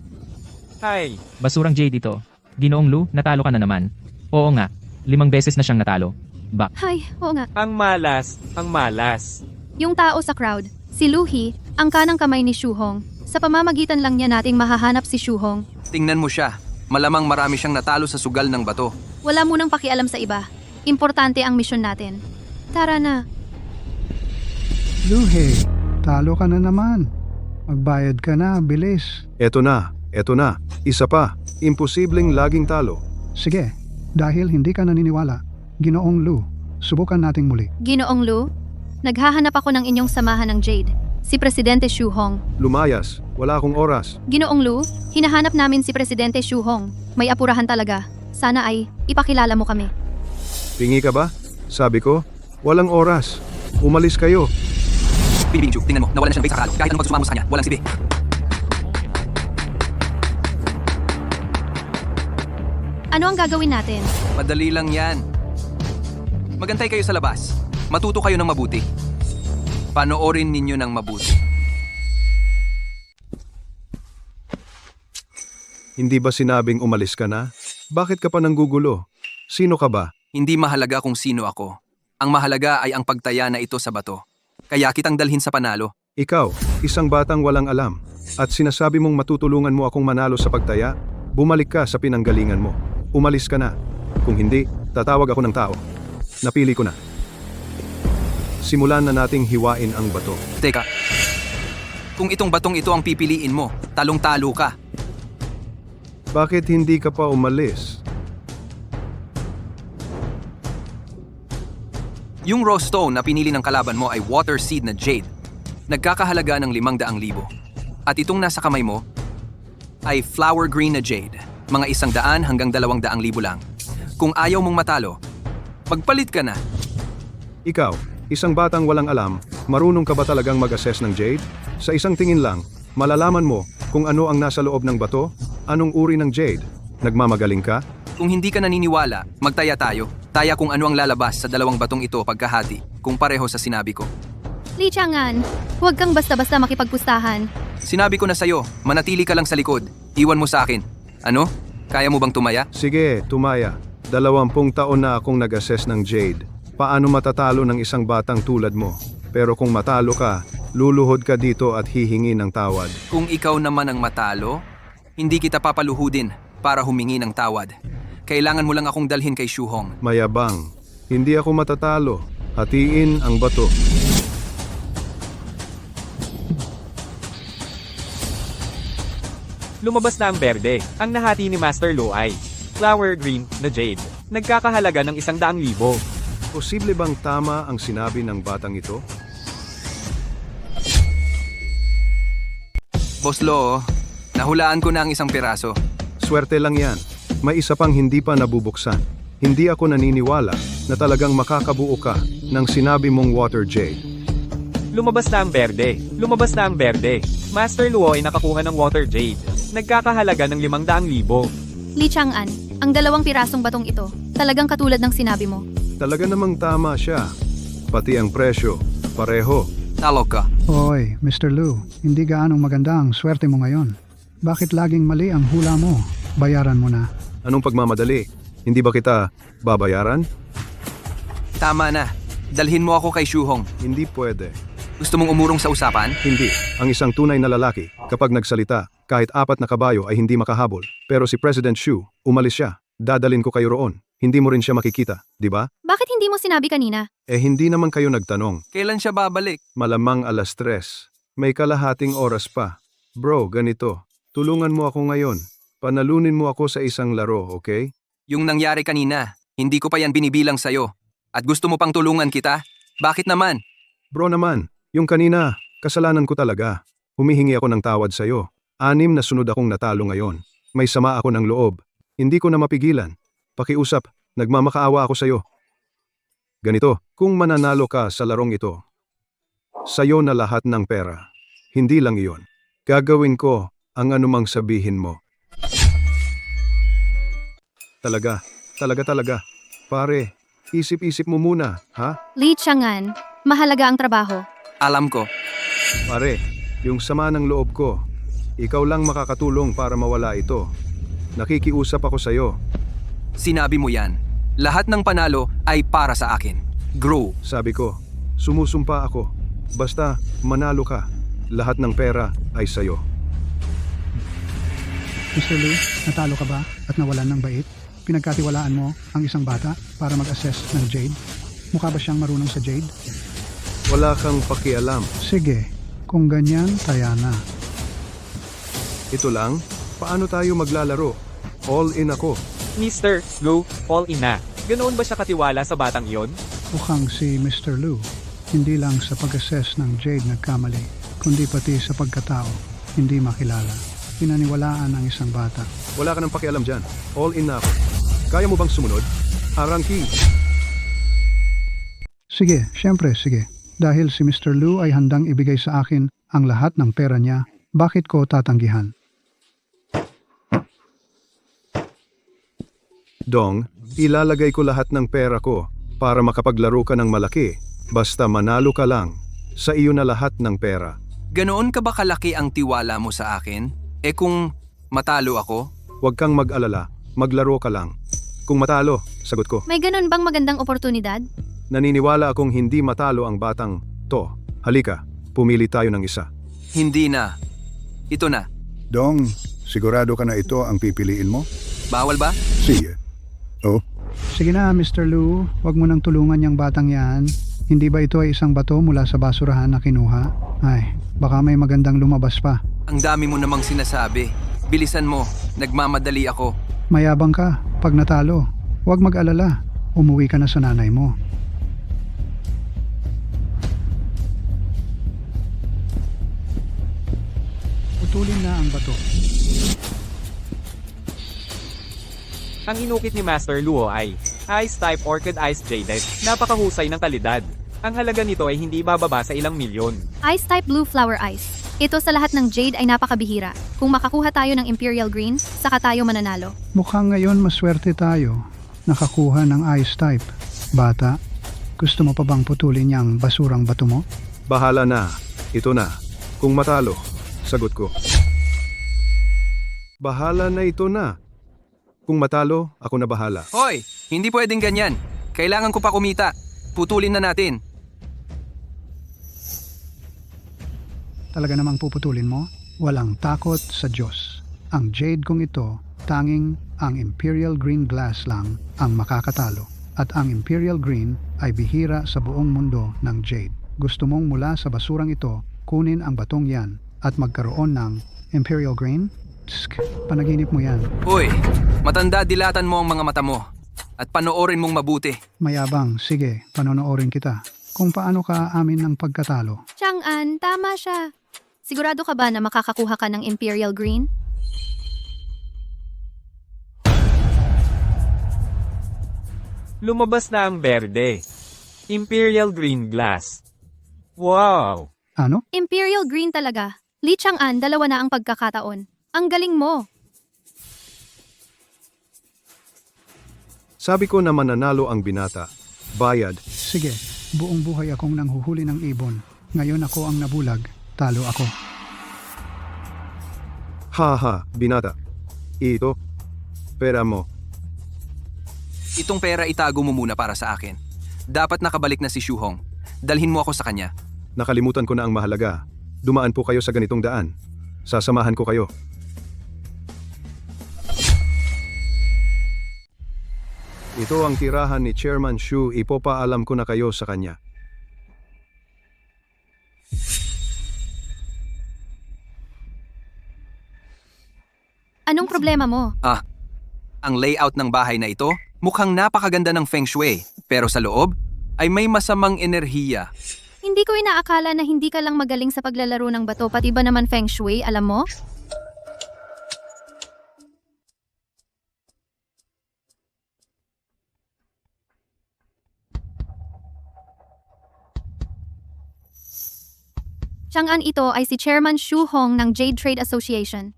Hay, Basurang Jade ito. Ginoong Lu, natalo ka na naman. Oo nga, 5 beses na siyang natalo. Hay, oo nga. ang malas, ang malas. Yung tao sa crowd, si Luhi, ang kanang kamay ni Shuhong. Sa pamamagitan lang niya nating mahahanap si Shuhong. Tingnan mo siya. Malamang marami siyang natalo sa sugal ng bato. Wala munang pakialam sa iba. Importante ang misyon natin. Tara na. Luhe, talo ka na naman. Magbayad ka na, bilis. Eto na. Isa pa. Imposibleng laging talo. Sige, dahil hindi ka naniniwala, Ginoong Lu, subukan nating muli. Ginoong Lu, naghahanap ako ng inyong samahan ng Jade. Si Presidente Shuhong. Lumayas. Wala akong oras. Ginoong Lu, hinahanap namin si Presidente Shuhong. May apurahan talaga. Sana ay ipakilala mo kami. Pingi ka ba? Sabi ko, walang oras. Umalis kayo. Bing Chu, tingnan mo, nawalan siyang base sa kakalo. Kahit anong pagsumamo sa kanya, walang sibi. Ano ang gagawin natin? Madali lang yan. Magantay kayo sa labas. Matuto kayo ng mabuti. Panoorin ninyo ng mabuti. Hindi ba sinabing umalis ka na? Bakit ka pa nanggugulo? Sino ka ba? Hindi mahalaga kung sino ako. Ang mahalaga ay ang pagtaya na ito sa bato. Kaya kitang dalhin sa panalo. Ikaw, isang batang walang alam. At sinasabi mong matutulungan mo akong manalo sa pagtaya? Bumalik ka sa pinanggalingan mo. Umalis ka na. Kung hindi, tatawag ako ng tao. Napili ko na. Simulan na nating hiwain ang bato. Teka, kung itong batong ito ang pipiliin mo, talong-talo ka. Bakit hindi ka pa umalis? Yung raw stone na pinili ng kalaban mo ay water seed na jade. Nagkakahalaga ng 500,000. At itong nasa kamay mo ay flower green na jade. Mga 100 hanggang 200,000 lang. Kung ayaw mong matalo, magpalit ka na. Ikaw, isang batang walang alam, marunong ka ba talagang mag-assess ng jade? Sa isang tingin lang, malalaman mo kung ano ang nasa loob ng bato, anong uri ng jade. Nagmamagaling ka? Kung hindi ka naniniwala, magtaya tayo. Taya kung ano ang lalabas sa 2 batong ito pagkahati, kung pareho sa sinabi ko. Li Chang'an, huwag kang basta-basta makipagpustahan. Sinabi ko na sa'yo, manatili ka lang sa likod. Iwan mo sa akin. Ano? Kaya mo bang tumaya? Sige, tumaya. 20 taon na akong nag-assess ng Jade. Paano matatalo ng isang batang tulad mo? Pero kung matalo ka, luluhod ka dito at hihingi ng tawad. Kung ikaw naman ang matalo, hindi kita papaluhudin para humingi ng tawad. Kailangan mo lang akong dalhin kay Shuhong. Mayabang. Hindi ako matatalo. Hatiin ang bato. Lumabas na ang berde, ang nahati ni Master Lu ay flower green na jade. Nagkakahalaga ng 100,000. Posible bang tama ang sinabi ng batang ito? Boss Lo, nahulaan ko na ang isang piraso. Swerte lang yan. May isa pang hindi pa nabubuksan. Hindi ako naniniwala na talagang makakabuo ka ng sinabi mong water jade. Lumabas na ang berde. Lumabas na ang berde. Master Luo ay nakakuha ng water jade. Nagkakahalaga ng 500,000. Li Chang'an, ang 2 pirasong batong ito, talagang katulad ng sinabi mo. Talaga namang tama siya. Pati ang presyo, pareho. Talo ka. Hoy, Mr. Lu, hindi gaanong maganda ang swerte mo ngayon. Bakit laging mali ang hula mo? Bayaran mo na. Anong pagmamadali? Hindi ba kita babayaran? Tama na. Dalhin mo ako kay Shuhong. Hindi pwede. Gusto mong umurong sa usapan? Hindi. Ang isang tunay na lalaki, kapag nagsalita, kahit 4 na kabayo ay hindi makahabol. Pero si President Shu, umalis siya. Dadalin ko kayo roon. Hindi mo rin siya makikita, di ba? Bakit hindi mo sinabi kanina? Hindi naman kayo nagtanong. Kailan siya babalik? Malamang 3:00. May kalahating oras pa. Bro, ganito. Tulungan mo ako ngayon. Panalunin mo ako sa isang laro, okay? Yung nangyari kanina, hindi ko pa yan binibilang sa'yo. At gusto mo pang tulungan kita? Bakit naman? Bro naman, yung kanina, kasalanan ko talaga. Humihingi ako ng tawad sa'yo. 6 na sunod akong natalo ngayon. May sama ako ng loob. Hindi ko na mapigilan. Pakiusap, nagmamakaawa ako sa'yo. Ganito, kung mananalo ka sa larong ito, sa'yo na lahat ng pera. Hindi lang iyon. Gagawin ko ang anumang sabihin mo. Talaga. Pare, isip-isip mo muna, ha? Li Chang'an, mahalaga ang trabaho. Alam ko. Pare, yung sama ng loob ko, ikaw lang makakatulong para mawala ito. Nakikiusap ako sa'yo. Sinabi mo yan. Lahat ng panalo ay para sa akin. Grow. Sabi ko, sumusumpa ako. Basta manalo ka, lahat ng pera ay sa'yo. Mr. Lu, natalo ka ba at nawalan ng bait? Pinagkatiwalaan mo ang isang bata para mag-assess ng Jade? Mukha ba siyang marunong sa Jade? Wala kang pakialam. Sige, kung ganyan, taya na. Ito lang, paano tayo maglalaro? All in ako. Mr. Lu, all in na. Ganoon ba siya katiwala sa batang iyon? Mukhang si Mr. Lu, hindi lang sa pag-assess ng Jade nagkamali, kundi pati sa pagkatao, hindi makilala. Pinaniwalaan ang isang bata. Wala ka ng pakialam dyan. All in na ako. Kaya mo bang sumunod? Arangki. Sige, syempre, sige. Dahil si Mr. Lu ay handang ibigay sa akin ang lahat ng pera niya, bakit ko tatanggihan? Dong, ilalagay ko lahat ng pera ko para makapaglaro ka ng malaki. Basta manalo ka lang. Sa iyo na lahat ng pera. Ganoon ka ba kalaki ang tiwala mo sa akin? Kung matalo ako? Huwag kang mag-alala. Maglaro ka lang. Kung matalo, sagot ko. May ganun bang magandang oportunidad? Naniniwala akong hindi matalo ang batang to. Halika, pumili tayo ng isa. Hindi na. Ito na. Dong, sigurado ka na ito ang pipiliin mo? Bawal ba? Sige. Oh, Sige na, Mr. Lu, wag mo nang tulungan yung batang yan. Hindi ba ito ay isang bato mula sa basurahan na kinuha? Ay, baka may magandang lumabas pa. Ang dami mo namang sinasabi. Bilisan mo. Nagmamadali ako. Mayabang ka, pag natalo. Huwag mag-alala, umuwi ka na sa nanay mo. Putulin na ang bato. Ang inukit ni Master Luo ay Ice Type Orchid Ice Jaded. Napakahusay ng kalidad. Ang halaga nito ay hindi bababa sa ilang milyon. Ice type blue flower ice. Ito sa lahat ng Jade ay napakabihira. Kung makakuha tayo ng Imperial Green, saka tayo mananalo. Mukhang ngayon maswerte tayo. Nakakuha ng ice type. Bata, gusto mo pa bang putulin yung basurang bato mo? Bahala na. Ito na. Kung matalo, sagot ko. Bahala na ito na. Kung matalo, ako na bahala. Hoy, hindi pwedeng ganyan. Kailangan ko pa kumita. Putulin na natin. Talaga namang puputulin mo? Walang takot sa Diyos. Ang jade kong ito, tanging ang Imperial Green Glass lang ang makakatalo. At ang Imperial Green ay bihira sa buong mundo ng jade. Gusto mong mula sa basurang ito, kunin ang batong yan at magkaroon ng Imperial Green? Tsk, panaginip mo yan. Hoy, matanda, dilatan mo ang mga mata mo. At panoorin mong mabuti. Mayabang, sige, panonoorin kita. Kung paano ka amin ng pagkatalo. Chang'an, tama siya. Sigurado ka ba na makakakuha ka ng Imperial Green? Lumabas na ang berde. Imperial Green Glass. Wow! Ano? Imperial Green talaga. Li Chang'an, dalawa na ang pagkakataon. Ang galing mo. Sabi ko na mananalo ang binata. Bayad. Sige, buong buhay akong nanghuhuli ng ibon. Ngayon ako ang nabulag, talo ako. Haha, binata. Ito. Pera mo. Itong pera itago mo muna para sa akin. Dapat nakabalik na si Shuhong. Dalhin mo ako sa kanya. Nakalimutan ko na ang mahalaga. Dumaan po kayo sa ganitong daan. Sasamahan ko kayo. Ito ang tirahan ni Chairman Shu. Ipopaalam ko na kayo sa kanya. Anong problema mo? Ang layout ng bahay na ito, mukhang napakaganda ng feng shui. Pero sa loob, ay may masamang enerhiya. Hindi ko inaakala na hindi ka lang magaling sa paglalaro ng bato, pati ba naman feng shui, alam mo? Chang'an, ito ay si Chairman Shu Hong ng Jade Trade Association.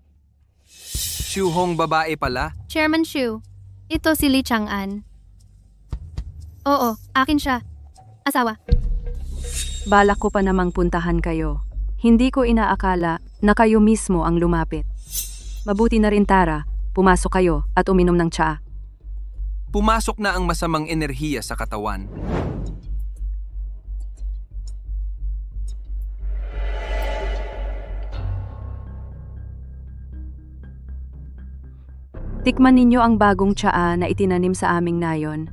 Shuhong babae pala? Chairman Shu, ito si Li Chang'an. Oo, akin siya. Asawa. Balak ko pa namang puntahan kayo. Hindi ko inaakala na kayo mismo ang lumapit. Mabuti na rin, Tara, pumasok kayo at uminom ng tsaa. Pumasok na ang masamang enerhiya sa katawan. Tikman ninyo ang bagong tsaa na itinanim sa aming nayon.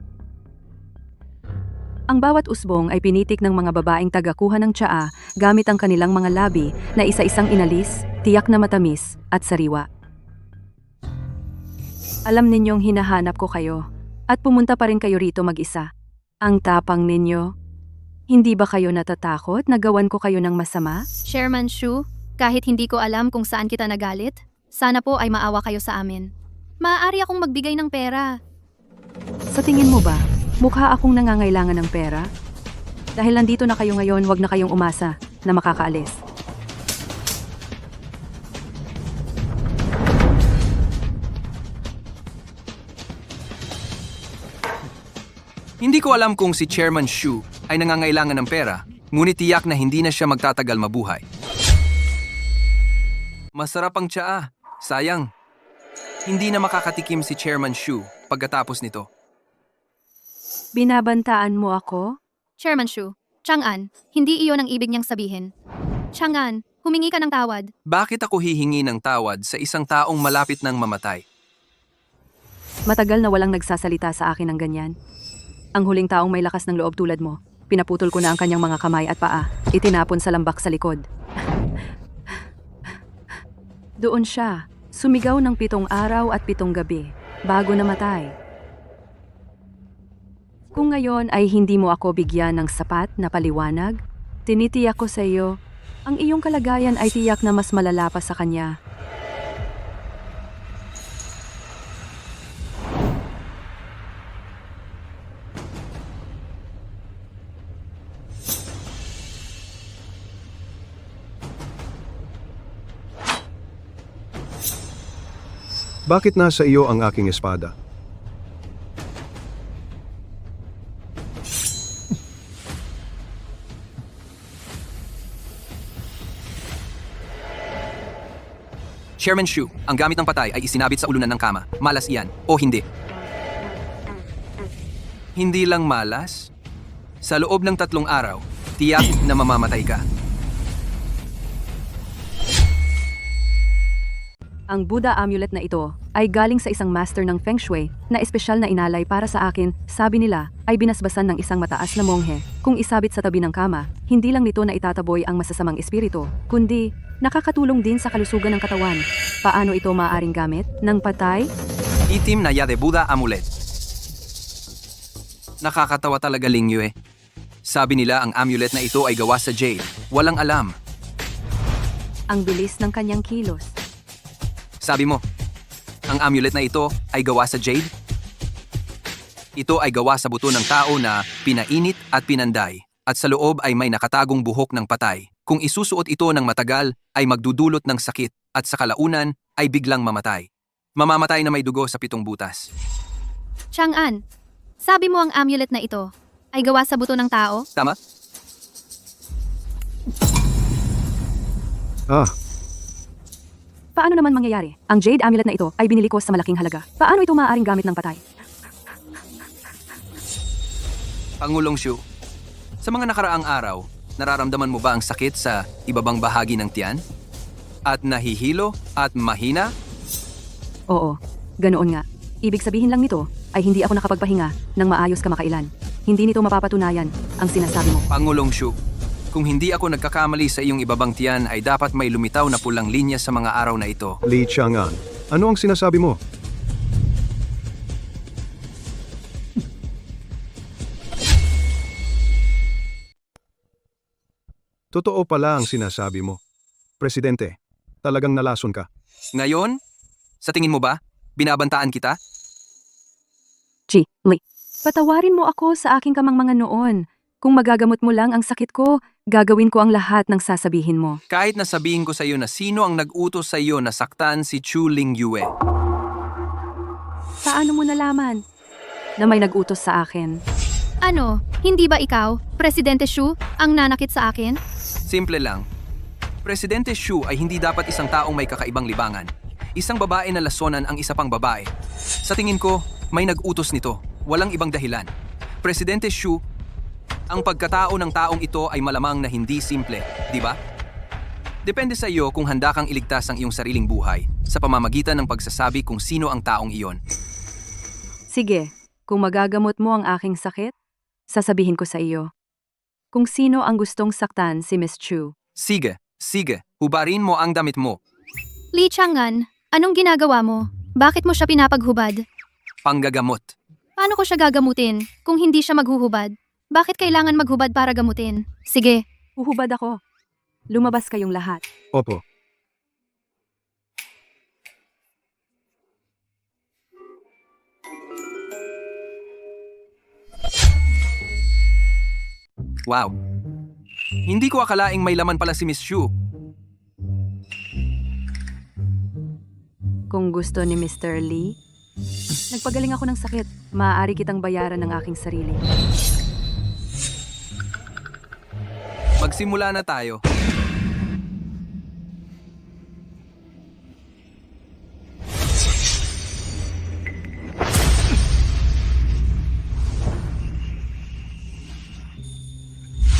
Ang bawat usbong ay pinitik ng mga babaeng tagakuha ng tsaa gamit ang kanilang mga labi na isa-isang inalis, tiyak na matamis, at sariwa. Alam ninyong hinahanap ko kayo, at pumunta pa rin kayo rito mag-isa. Ang tapang ninyo. Hindi ba kayo natatakot na gawan ko kayo ng masama? Chairman Shu, kahit hindi ko alam kung saan kita nagalit, sana po ay maawa kayo sa amin. Maaari akong magbigay ng pera. Sa tingin mo ba, mukha akong nangangailangan ng pera? Dahil nandito na kayo ngayon, wag na kayong umasa na makakaalis. Hindi ko alam kung si Chairman Shu ay nangangailangan ng pera, ngunit tiyak na hindi na siya magtatagal mabuhay. Masarap ang tsaa. Sayang. Hindi na makakatikim si Chairman Shu pagkatapos nito. Binabantaan mo ako? Chairman Shu, Chang'an, hindi iyon ang ibig niyang sabihin. Chang'an, humingi ka ng tawad. Bakit ako hihingi ng tawad sa isang taong malapit ng mamatay? Matagal na walang nagsasalita sa akin ng ganyan. Ang huling taong may lakas ng loob tulad mo, pinaputol ko na ang kanyang mga kamay at paa, itinapon sa lambak sa likod. Doon siya, sumigaw ng 7 araw at 7 gabi, bago namatay. Kung ngayon ay hindi mo ako bigyan ng sapat na paliwanag, tinitiyak ko sa iyo, ang iyong kalagayan ay tiyak na mas malala pa sa kanya. Bakit nasa iyo ang aking espada? Chairman Shu, ang gamit ng patay ay isinabit sa ulunan ng kama. Malas iyan, o hindi? Hindi lang malas. Sa loob ng 3 araw, tiyak na mamamatay ka. Ang Buddha amulet na ito ay galing sa isang master ng Feng Shui na espesyal na inalay para sa akin, sabi nila, ay binasbasan ng isang mataas na monghe. Kung isabit sa tabi ng kama, hindi lang nito na itataboy ang masasamang espiritu, kundi nakakatulong din sa kalusugan ng katawan. Paano ito maaaring gamit? Ng patay? Itim na Yade Buddha Amulet. Nakakatawa talaga, Ling Yue. Sabi nila ang amulet na ito ay gawa sa jade. Walang alam. Ang bilis ng kanyang kilos. Sabi mo, ang amulet na ito ay gawa sa jade? Ito ay gawa sa buto ng tao na pinainit at pinanday, at sa loob ay may nakatagong buhok ng patay. Kung isusuot ito ng matagal, ay magdudulot ng sakit, at sa kalaunan ay biglang mamatay. Mamamatay na may dugo sa 7 butas. Chang'an, sabi mo ang amulet na ito ay gawa sa buto ng tao? Tama? Paano naman mangyayari? Ang jade amulet na ito ay binili ko sa malaking halaga. Paano ito maaaring gamit ng patay? Pangulong Shu, sa mga nakaraang araw, nararamdaman mo ba ang sakit sa ibabang bahagi ng tiyan? At nahihilo at mahina? Oo, ganoon nga. Ibig sabihin lang nito ay hindi ako nakapagpahinga ng maayos kamakailan. Hindi nito mapapatunayan ang sinasabi mo. Pangulong Shu, kung hindi ako nagkakamali sa iyong ibabang tiyan ay dapat may lumitaw na pulang linya sa mga araw na ito. Li Chang'an, ano ang sinasabi mo? Totoo pala ang sinasabi mo. Presidente, talagang nalason ka. Ngayon, sa tingin mo ba, binabantaan kita? Li, patawarin mo ako sa aking kamangmangan noon. Kung magagamot mo lang ang sakit ko, gagawin ko ang lahat ng sasabihin mo. Kahit nasabihin ko sa iyo na sino ang nag-utos sa iyo na saktan si Chu Ling Yue. Paano mo nalaman na may nag-utos sa akin? Ano, hindi ba ikaw, Presidente Shu, ang nanakit sa akin? Simple lang. Presidente Shu ay hindi dapat isang taong may kakaibang libangan. Isang babae na lasonan ang isa pang babae. Sa tingin ko, may nag-utos nito. Walang ibang dahilan. Presidente Shu, ang pagkatao ng taong ito ay malamang na hindi simple, di ba? Depende sa iyo kung handa kang iligtas ang iyong sariling buhay sa pamamagitan ng pagsasabi kung sino ang taong iyon. Sige, kung magagamot mo ang aking sakit, sasabihin ko sa iyo. Kung sino ang gustong saktan si Miss Chu. Sige, hubarin mo ang damit mo. Li Chang'an, anong ginagawa mo? Bakit mo siya pinapaghubad? Panggagamot. Paano ko siya gagamutin kung hindi siya maghuhubad? Bakit kailangan maghubad para gamutin? Sige, Uhubad ako. Lumabas kayong lahat. Opo. Wow. Hindi ko akalaing may laman pala si Miss Shu. Kung gusto ni Mr. Lee, nagpagaling ako ng sakit. Maaari kitang bayaran ng aking sarili. Magsimula na tayo.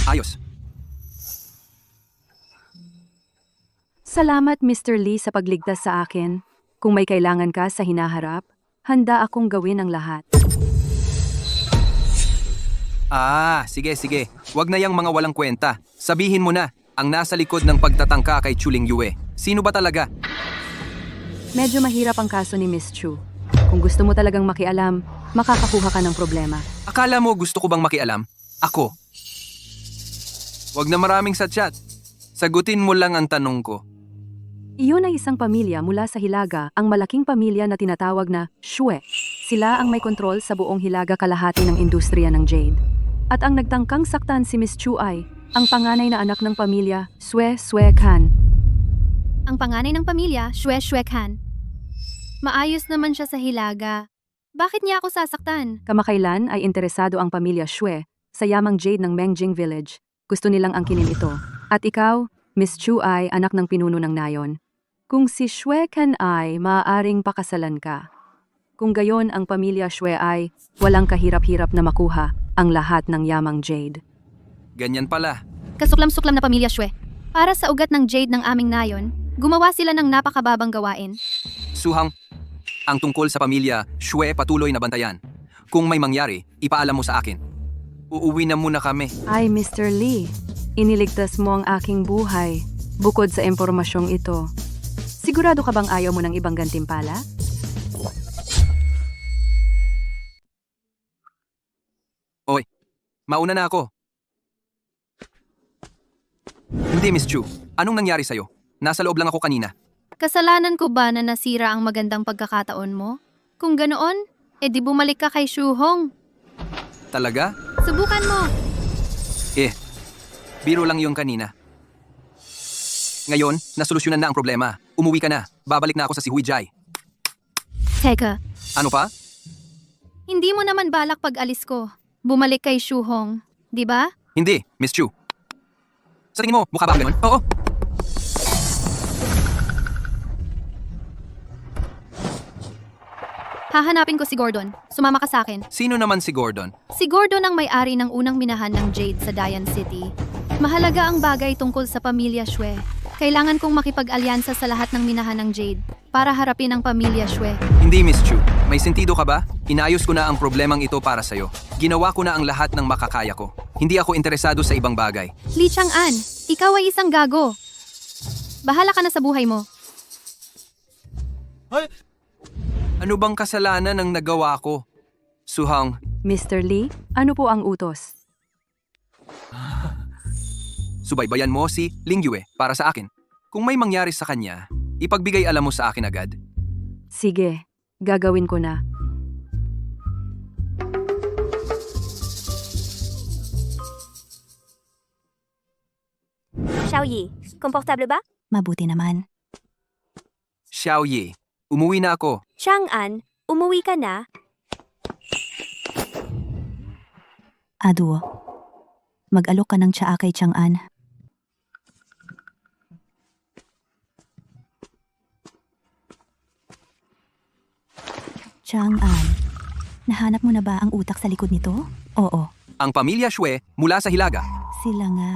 Ayos. Salamat Mr. Lee sa pagligtas sa akin. Kung may kailangan ka sa hinaharap, handa akong gawin ang lahat. Sige. Huwag na yang mga walang kwenta. Sabihin mo na, ang nasa likod ng pagtatangka kay Chu Ling Yue. Sino ba talaga? Medyo mahirap ang kaso ni Miss Chu. Kung gusto mo talagang makialam, makakakuha ka ng problema. Akala mo gusto ko bang makialam? Ako. Huwag na maraming sa chat. Sagutin mo lang ang tanong ko. Iyon ay isang pamilya mula sa Hilaga, ang malaking pamilya na tinatawag na Shue. Sila ang may kontrol sa buong Hilaga kalahati ng industriya ng jade. At ang nagtangkang saktan si Miss Chu ay ang panganay na anak ng pamilya, Sue Khan. Ang panganay ng pamilya, Shue Khan. Maayos naman siya sa Hilaga. Bakit niya ako sasaktan? Kamakailan ay interesado ang pamilya Shue sa yamang jade ng Mengjing Village. Gusto nilang angkinin ito. At ikaw, Miss Chu ay anak ng pinuno ng nayon. Kung si Shue Kan ay maaaring pakasalan ka. Kung gayon ang pamilya Shue ay walang kahirap-hirap na makuha ang lahat ng yamang Jade. Ganyan pala. Kasuklam-suklam na pamilya Shwe. Para sa ugat ng Jade ng aming nayon, gumawa sila ng napakababang gawain. Suhang, ang tungkol sa pamilya, Shue patuloy na bantayan. Kung may mangyari, ipaalam mo sa akin. Uuwi na muna kami. Ay, Mr. Lee, iniligtas mo ang aking buhay. Bukod sa impormasyong ito, sigurado ka bang ayaw mo ng ibang gantimpala? Oy, mauna na ako. Hindi, Miss Chu. Anong nangyari sa'yo? Nasa loob lang ako kanina. Kasalanan ko ba na nasira ang magandang pagkakataon mo? Kung ganoon, edi bumalik ka kay Shuhong. Talaga? Subukan mo. Biro lang yung kanina. Ngayon, nasolusyonan na ang problema. Umuwi ka na. Babalik na ako sa si Huijay. Teka, Ano pa? hindi mo naman balak pag-alis ko. Bumalik kay Shuhong, di ba? Hindi, Miss Chu. Sa tingin mo, mukha ba ako ganun? Oo. Hahanapin ko si Gordon. Sumama ka sa akin. Sino naman si Gordon? Si Gordon ang may-ari ng unang minahan ng Jade sa Dayan City. Mahalaga ang bagay tungkol sa pamilya Shwe. Kailangan kong makipag-alyansa sa lahat ng minahan ng Jade para harapin ang pamilya Shwe. Hindi, Miss Chu. May sentido ka ba? Inayos ko na ang problemang ito para sa'yo. Ginawa ko na ang lahat ng makakaya ko. Hindi ako interesado sa ibang bagay. Lee Chang'an, ikaw ay isang gago. Bahala ka na sa buhay mo. Ano bang kasalanan ang nagawa ko? Suhang, Mr. Lee, ano po ang utos? subaybayan mo si Ling Yue para sa akin. Kung may mangyari sa kanya, ipagbigay alam mo sa akin agad. Sige, gagawin ko na. Xiaoyi, komportable ba? Mabuti naman. Xiao Yi, umuwi na ako. Chang'an, umuwi ka na? Adu, mag-alok ka ng tsaa kay Chang'an. Chang'an, nahanap mo na ba ang utak sa likod nito? Oo, Ang pamilya Shue mula sa Hilaga. sila nga.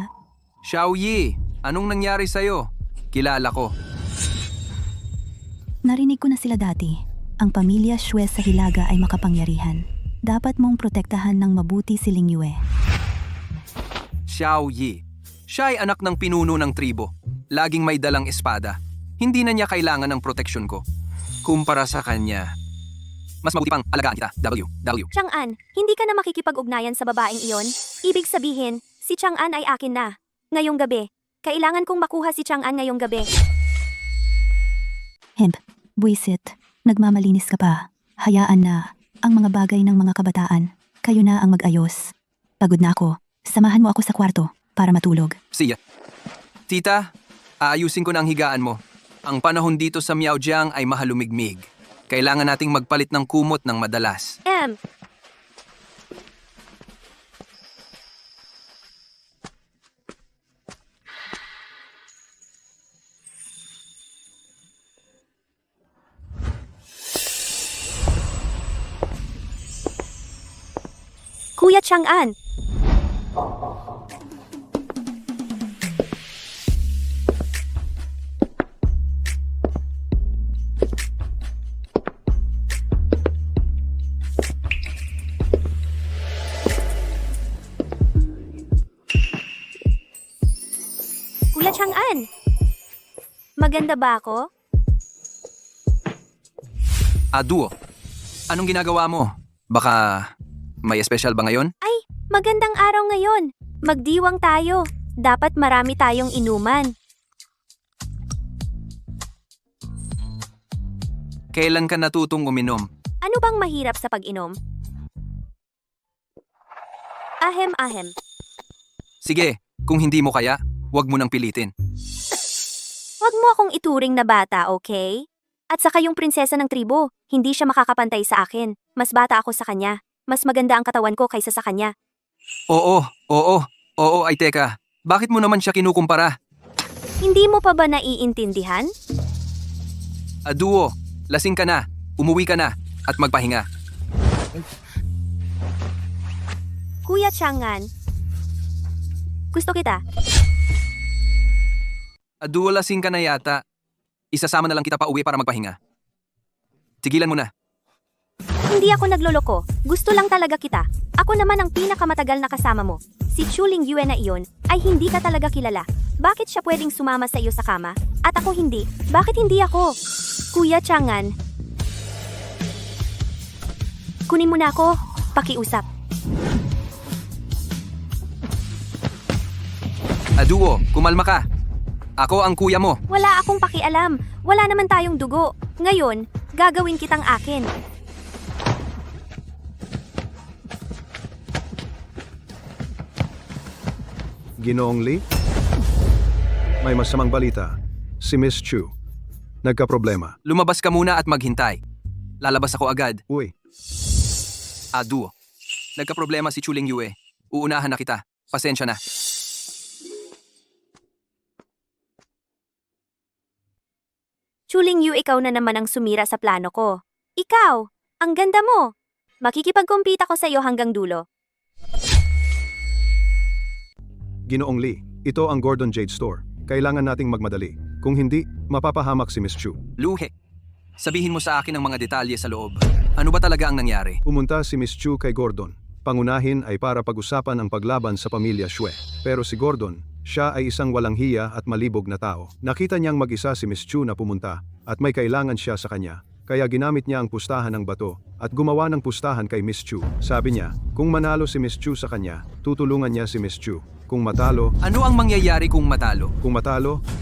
Xiao Yi, anong nangyari sa'yo? Kilala ko. Narinig ko na sila dati. Ang pamilya Shwe sa Hilaga ay makapangyarihan. Dapat mong protektahan ng mabuti si Ling Yue. Xiao Yi. Siya ay anak ng pinuno ng tribo. Laging may dalang espada. Hindi na niya kailangan ng proteksyon ko. Kumpara sa kanya, mas mabuti pang alagaan kita. W. Chang'an, hindi ka na makikipag-ugnayan sa babaeng iyon? Ibig sabihin, si Chang'an ay akin na. Ngayong gabi. Kailangan kong makuha si Chang'an ngayong gabi. Hemp, buisit, nagmamalinis ka pa. Hayaan na, ang mga bagay ng mga kabataan. Kayo na ang mag-ayos. Pagod na ako. Samahan mo ako sa kwarto para matulog. Siya. Tita, aayusin ko na ang higaan mo. Ang panahon dito sa Miaojiang ay mahalumigmig. Kailangan nating magpalit ng kumot ng madalas. Kuya Chang'an, Kuya Chang'an, maganda ba ako? Duo, anong ginagawa mo? Baka may espesyal ba ngayon? Magandang araw ngayon. Magdiwang tayo. Dapat marami tayong inuman. Kailan ka natutong uminom? Ano bang mahirap sa pag-inom? Ahem. Sige, kung hindi mo kaya, huwag mo nang pilitin. Huwag mo akong ituring na bata, okay? At saka yung prinsesa ng tribo, hindi siya makakapantay sa akin. Mas bata ako sa kanya. Mas maganda ang katawan ko kaysa sa kanya. Oo, ay teka. Bakit mo naman siya kinukumpara? Hindi mo pa ba naiintindihan? Duo, lasing ka na, umuwi ka na, at magpahinga. Kuya Chang'an, gusto kita. Duo, lasing ka na yata. Isasama na lang kita pa uwi para magpahinga. Tigilan mo na. Hindi ako nagloloko. Gusto lang talaga kita. Ako naman ang pinakamatagal na kasama mo. Si Chuling Yue na iyon ay hindi ka talaga kilala. Bakit siya pwedeng sumama sa iyo sa kama? At ako hindi. Bakit hindi ako? Kuya Chang'an. Kunin mo na ako. Pakiusap. Duo, kumalma ka. Ako ang kuya mo. Wala akong pakialam. Wala naman tayong dugo. Ngayon, gagawin kitang akin. Ginoong Lee? May masamang balita. Si Miss Chu. Nagkaproblema. Lumabas ka muna at maghintay. Lalabas ako agad. Uy, Duo. Nagkaproblema si Chuling Yue. Uunahan na kita. Pasensya na. Chuling Yu, ikaw na naman ang sumira sa plano ko. Ikaw, ang ganda mo. Makikipagkumpita ko sa iyo hanggang dulo. Ginoong Lee, ito ang Gordon Jade Store. Kailangan nating magmadali. Kung hindi, mapapahamak si Miss Chu. Luhe. Sabihin mo sa akin ang mga detalye sa loob. Ano ba talaga ang nangyari? Pumunta si Miss Chu kay Gordon. Pangunahin ay para pag-usapan ang paglaban sa pamilya Xue. Pero si Gordon, siya ay isang walang hiya at malibog na tao. Nakita niyang mag-isa si Miss Chu na pumunta at may kailangan siya sa kanya. Kaya ginamit niya ang pustahan ng bato at gumawa ng pustahan kay Miss Chu. Sabi niya, kung manalo si Miss Chu sa kanya, tutulungan niya si Miss Chu. Kung matalo, Ano ang mangyayari kung matalo?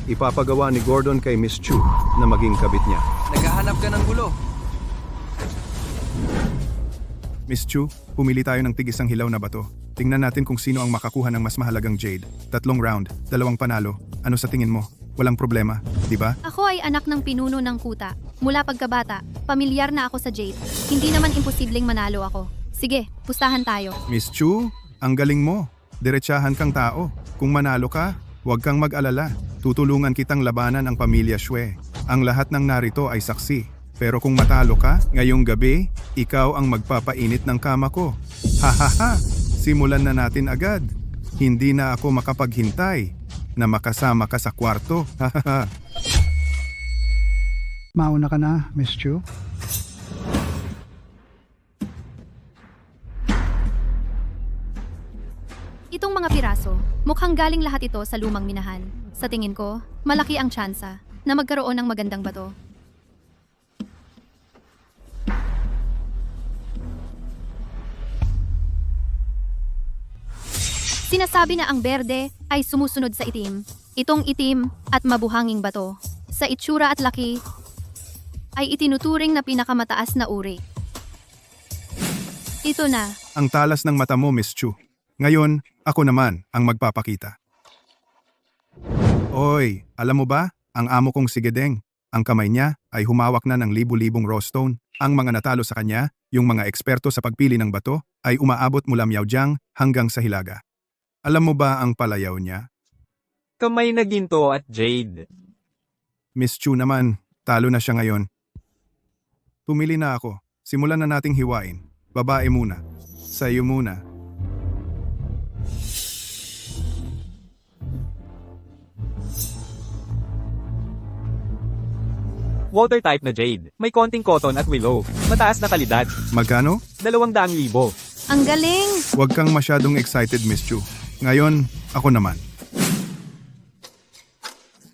ipapagawa ni Gordon kay Miss Chu na maging kabit niya. Naghahanap ka ng gulo. Miss Chu, pumili tayo ng tig-isang hilaw na bato. Tingnan natin kung sino ang makakuha ng mas mahalagang jade. 3 round, 2 panalo. Ano sa tingin mo? Walang problema, di ba? Ako ay anak ng pinuno ng kuta. Mula pagkabata, pamilyar na ako sa Jade. Hindi naman imposibleng manalo ako. Sige, pustahan tayo. Miss Chu, ang galing mo. Diretsahan kang tao. Kung manalo ka, huwag kang mag-alala. Tutulungan kitang labanan ang pamilya Xue. Ang lahat ng narito ay saksi. Pero kung matalo ka, ngayong gabi, ikaw ang magpapainit ng kama ko. Ha ha ha! Simulan na natin agad. Hindi na ako makapaghintay na makasama ka sa kwarto. Ha ha ha! Mauna ka na, Miss Chu. Itong mga piraso, mukhang galing lahat ito sa lumang minahan. Sa tingin ko, malaki ang tsansa na magkaroon ng magandang bato. Sinasabi na ang berde ay sumusunod sa itim. Itong itim at mabuhanging bato, sa itsura at laki, ay itinuturing na pinakamataas na uri. Ito na. Ang talas ng mata mo, Miss Chu. Ngayon, ako naman ang magpapakita. Oy, alam mo ba? Ang amo kong si Gedeng, ang kamay niya ay humawak na ng libu-libong raw stone. Ang mga natalo sa kanya, yung mga eksperto sa pagpili ng bato, ay umaabot mula Miaojiang hanggang sa Hilaga. Alam mo ba ang palayaw niya? Kamay na ginto at jade. Miss Chu naman, talo na siya ngayon. Pumili na ako. Simulan na nating hiwain. Babae muna. Sa iyo muna. Water type na jade. May konting cotton at willow. Mataas na kalidad. Magkano? 200,000. Ang galing! Huwag kang masyadong excited, Miss Chu. Ngayon, ako naman.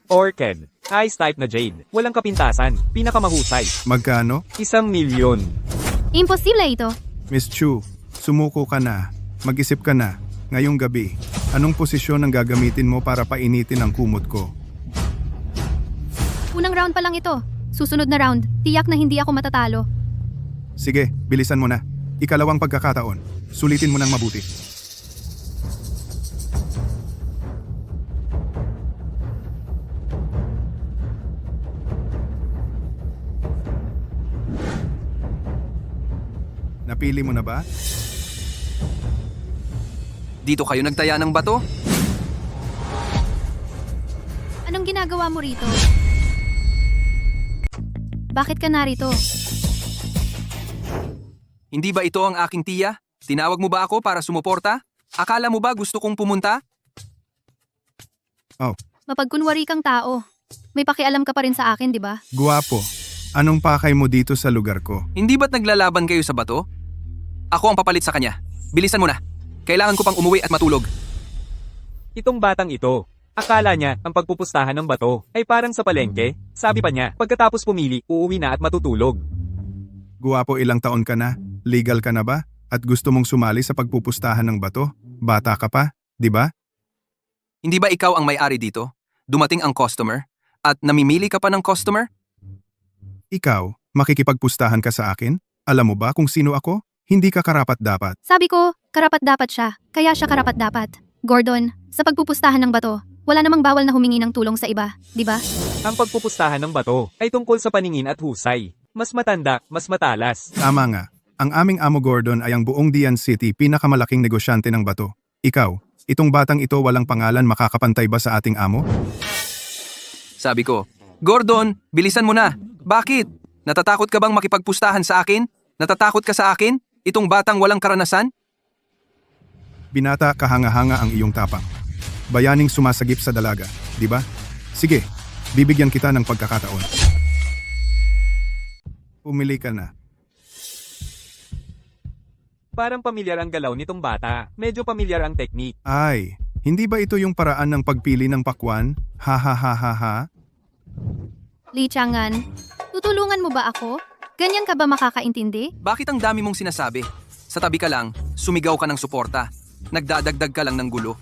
Orchid. Ice type na jade. Walang kapintasan. Pinakamahusay. Magkano? 1,000,000. Imposible ito. Miss Chu, sumuko ka na. Mag-isip ka na. Ngayong gabi, anong posisyon ang gagamitin mo para painitin ang kumot ko? Unang round pa lang ito. Susunod na round, tiyak na hindi ako matatalo. Sige, bilisan mo na. Ikalawang pagkakataon. Sulitin mo ng mabuti. Napili mo na ba? Dito kayo nagtaya ng bato? Anong ginagawa mo rito? Bakit ka narito? Hindi ba ito ang aking tiya? Tinawag mo ba ako para sumuporta? Akala mo ba gusto kong pumunta? Mapagkunwari kang tao. May pakialam ka pa rin sa akin, di ba? Guwapo, anong pakay mo dito sa lugar ko? Hindi ba't naglalaban kayo sa bato? Ako ang papalit sa kanya. Bilisan mo na. Kailangan ko pang umuwi at matulog. Itong batang ito, akala niya ang pagpupustahan ng bato ay parang sa palengke. Sabi pa niya, pagkatapos pumili, uuwi na at matutulog. Guwapo, ilang taon ka na? Legal ka na ba? At gusto mong sumali sa pagpupustahan ng bato? Bata ka pa, di ba? Hindi ba ikaw ang may-ari dito? Dumating ang customer? At namimili ka pa ng customer? Ikaw, makikipagpustahan ka sa akin? Alam mo ba kung sino ako? Hindi ka karapat-dapat. Sabi ko, karapat-dapat siya. Kaya siya karapat-dapat. Gordon, sa pagpupustahan ng bato, wala namang bawal na humingi ng tulong sa iba, di ba? Ang pagpupustahan ng bato ay tungkol sa paningin at husay. Mas matanda, mas matalas. Tama nga. Ang aming amo Gordon ay ang buong Dian City pinakamalaking negosyante ng bato. Ikaw, itong batang ito walang pangalan, makakapantay ba sa ating amo? Sabi ko, Gordon, bilisan mo na. Bakit? Natatakot ka bang makipagpustahan sa akin? Natatakot ka sa akin? Itong batang walang karanasan? Binata, kahanga-hanga ang iyong tapang. Bayaning sumasagip sa dalaga, di ba? Sige, bibigyan kita ng pagkakataon. Pumili ka na. Parang pamilyar ang galaw nitong bata. Medyo pamilyar ang teknik. Ay, hindi ba ito yung paraan ng pagpili ng pakwan? Ha ha ha ha ha? Li Changan, tutulungan mo ba ako? Ganyan ka ba makakaintindi? Bakit ang dami mong sinasabi? Sa tabi ka lang, sumigaw ka ng suporta. Nagdadagdag ka lang ng gulo.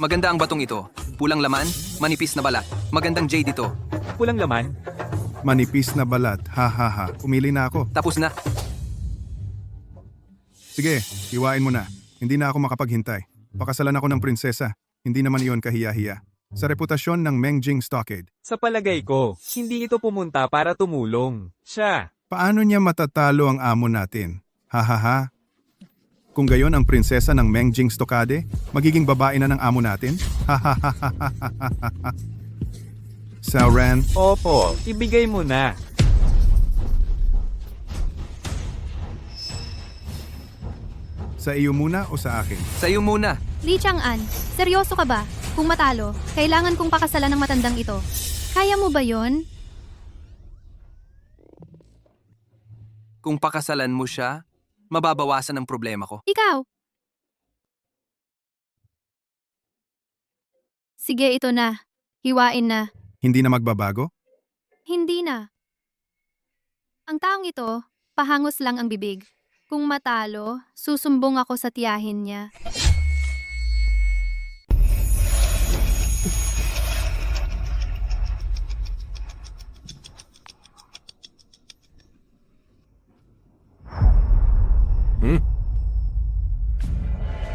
Maganda ang batong ito. Pulang laman, manipis na balat. Magandang jade ito. Pulang laman. Manipis na balat. Ha ha ha. Umili na ako. Tapos na. Sige, iwain mo na. Hindi na ako makapaghintay. Pakasalan ako ng prinsesa. Hindi naman iyon kahiya-hiya. Sa reputasyon ng Mengjing Stockade. Sa palagay ko, hindi ito pumunta para tumulong. Siya. Paano niya matatalo ang amo natin? Ha ha ha. Kung gayon ang prinsesa ng Mengjing Stockade, magiging babae na ng amo natin? Ha ha ha ha ha ha ha ha. Sauran, Opo, ibigay mo na. sa iyo muna o sa akin? Sa iyo muna. Li Chang'an, seryoso ka ba? Kung matalo, kailangan kong pakasalan ng matandang ito. Kaya mo ba yon? Kung pakasalan mo siya, mababawasan ang problema ko. Ikaw! Sige, ito na. Hiwain na. Hindi na magbabago? Hindi na. Ang taong ito, pahangos lang ang bibig. Kung matalo, susumbong ako sa tiyahin niya.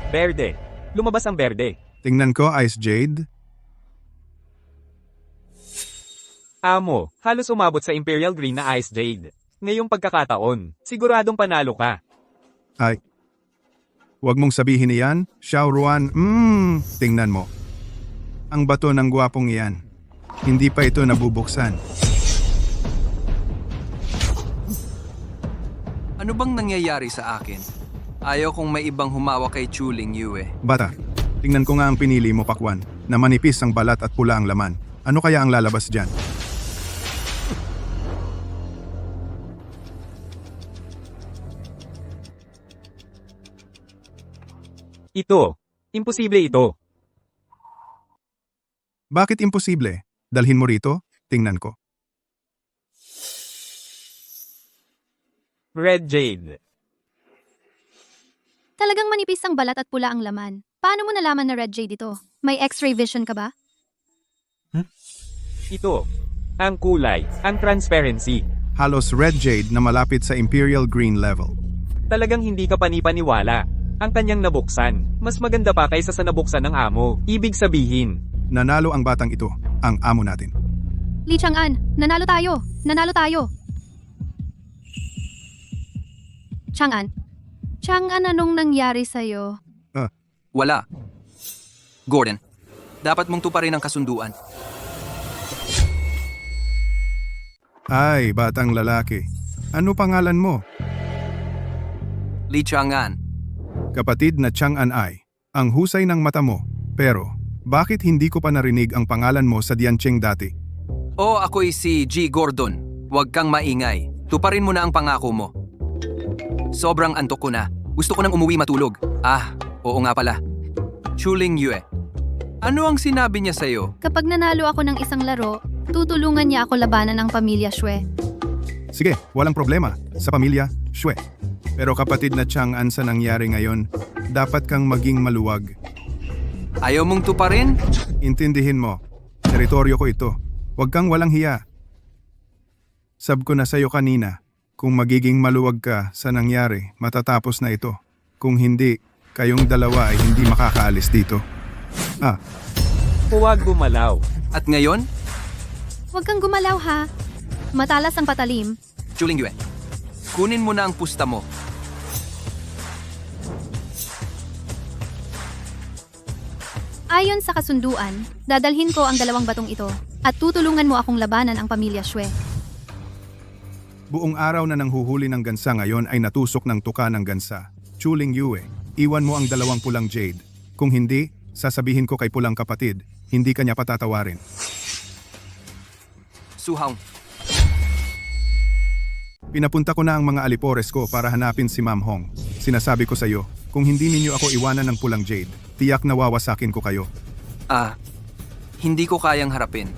Berde. Lumabas ang berde. Tingnan ko, Ice Jade. Amo, halos umabot sa Imperial Green na Ice Jade. Ngayong pagkakataon, siguradong panalo ka. Ay. Huwag mong sabihin iyan, Xiao Ruan. Tingnan mo. Ang bato ng gwapong iyan. Hindi pa ito nabubuksan. Ano bang nangyayari sa akin? Ayaw kong may ibang humawak kay Chuling Yue. Bata, tingnan ko nga ang pinili mo, pakwan, na manipis ang balat at pula ang laman. Ano kaya ang lalabas dyan? Ito. Imposible ito. Bakit imposible? Dalhin mo rito? Tingnan ko. Red Jade. Talagang manipis ang balat at pula ang laman. Paano mo nalaman na red jade ito? May x-ray vision ka ba? Ito. Ang kulay. Ang transparency. Halos red jade na malapit sa Imperial Green level. Talagang hindi ka panipaniwala. Ang kanyang nabuksan. Mas maganda pa kaysa sa nabuksan ng amo. Ibig sabihin. Nanalo ang batang ito, ang amo natin. Li Chang'an, nanalo tayo! Nanalo tayo! Chang'an, anong nangyari sa'yo? Wala. Gordon, Dapat mong tuparin ang kasunduan. Ay, batang lalaki. Ano pangalan mo? Li Chang'an. Kapatid na Chang'an ay. Ang husay ng mata mo. Pero, bakit hindi ko pa narinig ang pangalan mo sa Diancheng dati? Ako'y si G. Gordon. Huwag kang maingay. Tuparin mo na ang pangako mo. Sobrang antok ko na. Gusto ko nang umuwi matulog. Oo nga pala. Chuling Yue. Ano ang sinabi niya sa'yo? Kapag nanalo ako ng isang laro, tutulungan niya ako labanan ng pamilya Shue. Sige, walang problema. Sa pamilya, Shue. Pero kapatid na Chang'an sa nangyari ngayon, dapat kang maging maluwag. Ayaw mong tuparin? Intindihin mo. Teritoryo ko ito. Huwag kang walang hiya. Sab ko na sa'yo kanina. Kung magiging maluwag ka sa nangyari, matatapos na ito. Kung hindi, kayong dalawa ay hindi makakaalis dito. Huwag gumalaw. At ngayon? Huwag kang gumalaw ha. Matalas ang patalim. Chuling Yue. Kunin mo na ang pusta mo. Ayon sa kasunduan, dadalhin ko ang 2 batong ito at tutulungan mo akong labanan ang pamilya Shue. Buong araw na nang huhuli ng gansa ngayon ay natusok ng tuka ng gansa. Chuling Yue, iwan mo ang 2 pulang jade. Kung hindi, sasabihin ko kay pulang kapatid, hindi kanya patatawarin. Suhang. Pinapunta ko na ang mga alipores ko para hanapin si Ma'am Hong. Sinasabi ko sa iyo, kung hindi ninyo ako iwanan ng pulang jade, tiyak na wawasakin ko kayo. Hindi ko kayang harapin.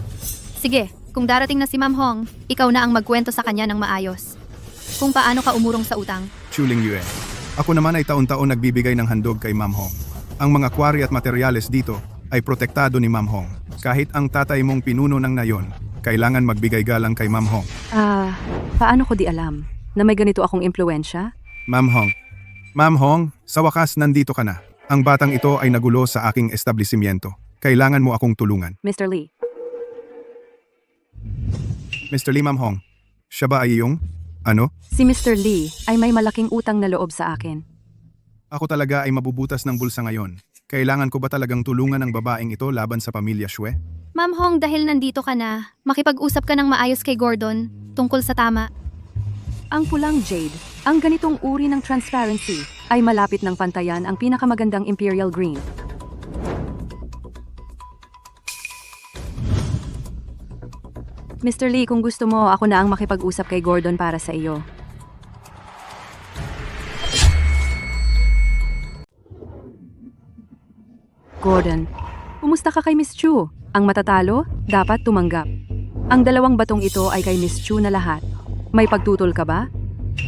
Sige, kung darating na si Ma'am Hong, ikaw na ang magkwento sa kanya ng maayos. Kung paano ka umurong sa utang. Chuling Yue, ako naman ay taon-taon nagbibigay ng handog kay Ma'am Hong. Ang mga kwari at materyales dito ay protektado ni Ma'am Hong. Kahit ang tatay mong pinuno ng nayon, kailangan magbigay galang kay Ma'am Hong. Paano ko di alam na may ganito akong impluensya? Ma'am Hong, sa wakas nandito ka na. Ang batang ito ay nagulo sa aking establishmento. Kailangan mo akong tulungan. Mr. Lee, Mr. Lee, Ma'am Hong, siya ba ay iyong, ano? si Mr. Lee ay may malaking utang na loob sa akin. Ako talaga ay mabubutas ng bulsa ngayon. Kailangan ko ba talagang tulungan ang babaeng ito laban sa pamilya Shue? Ma'am Hong, dahil nandito ka na, makipag-usap ka ng maayos kay Gordon tungkol sa tama. Ang pulang jade, ang ganitong uri ng transparency, ay malapit ng pantayan ang pinakamagandang Imperial Green. Mr. Lee, kung gusto mo, ako na ang makipag-usap kay Gordon para sa iyo. Gordon, kumusta ka kay Miss Chu? Ang matatalo, dapat tumanggap. Ang 2 batong ito ay kay Miss Chu na lahat. May pagtutol ka ba?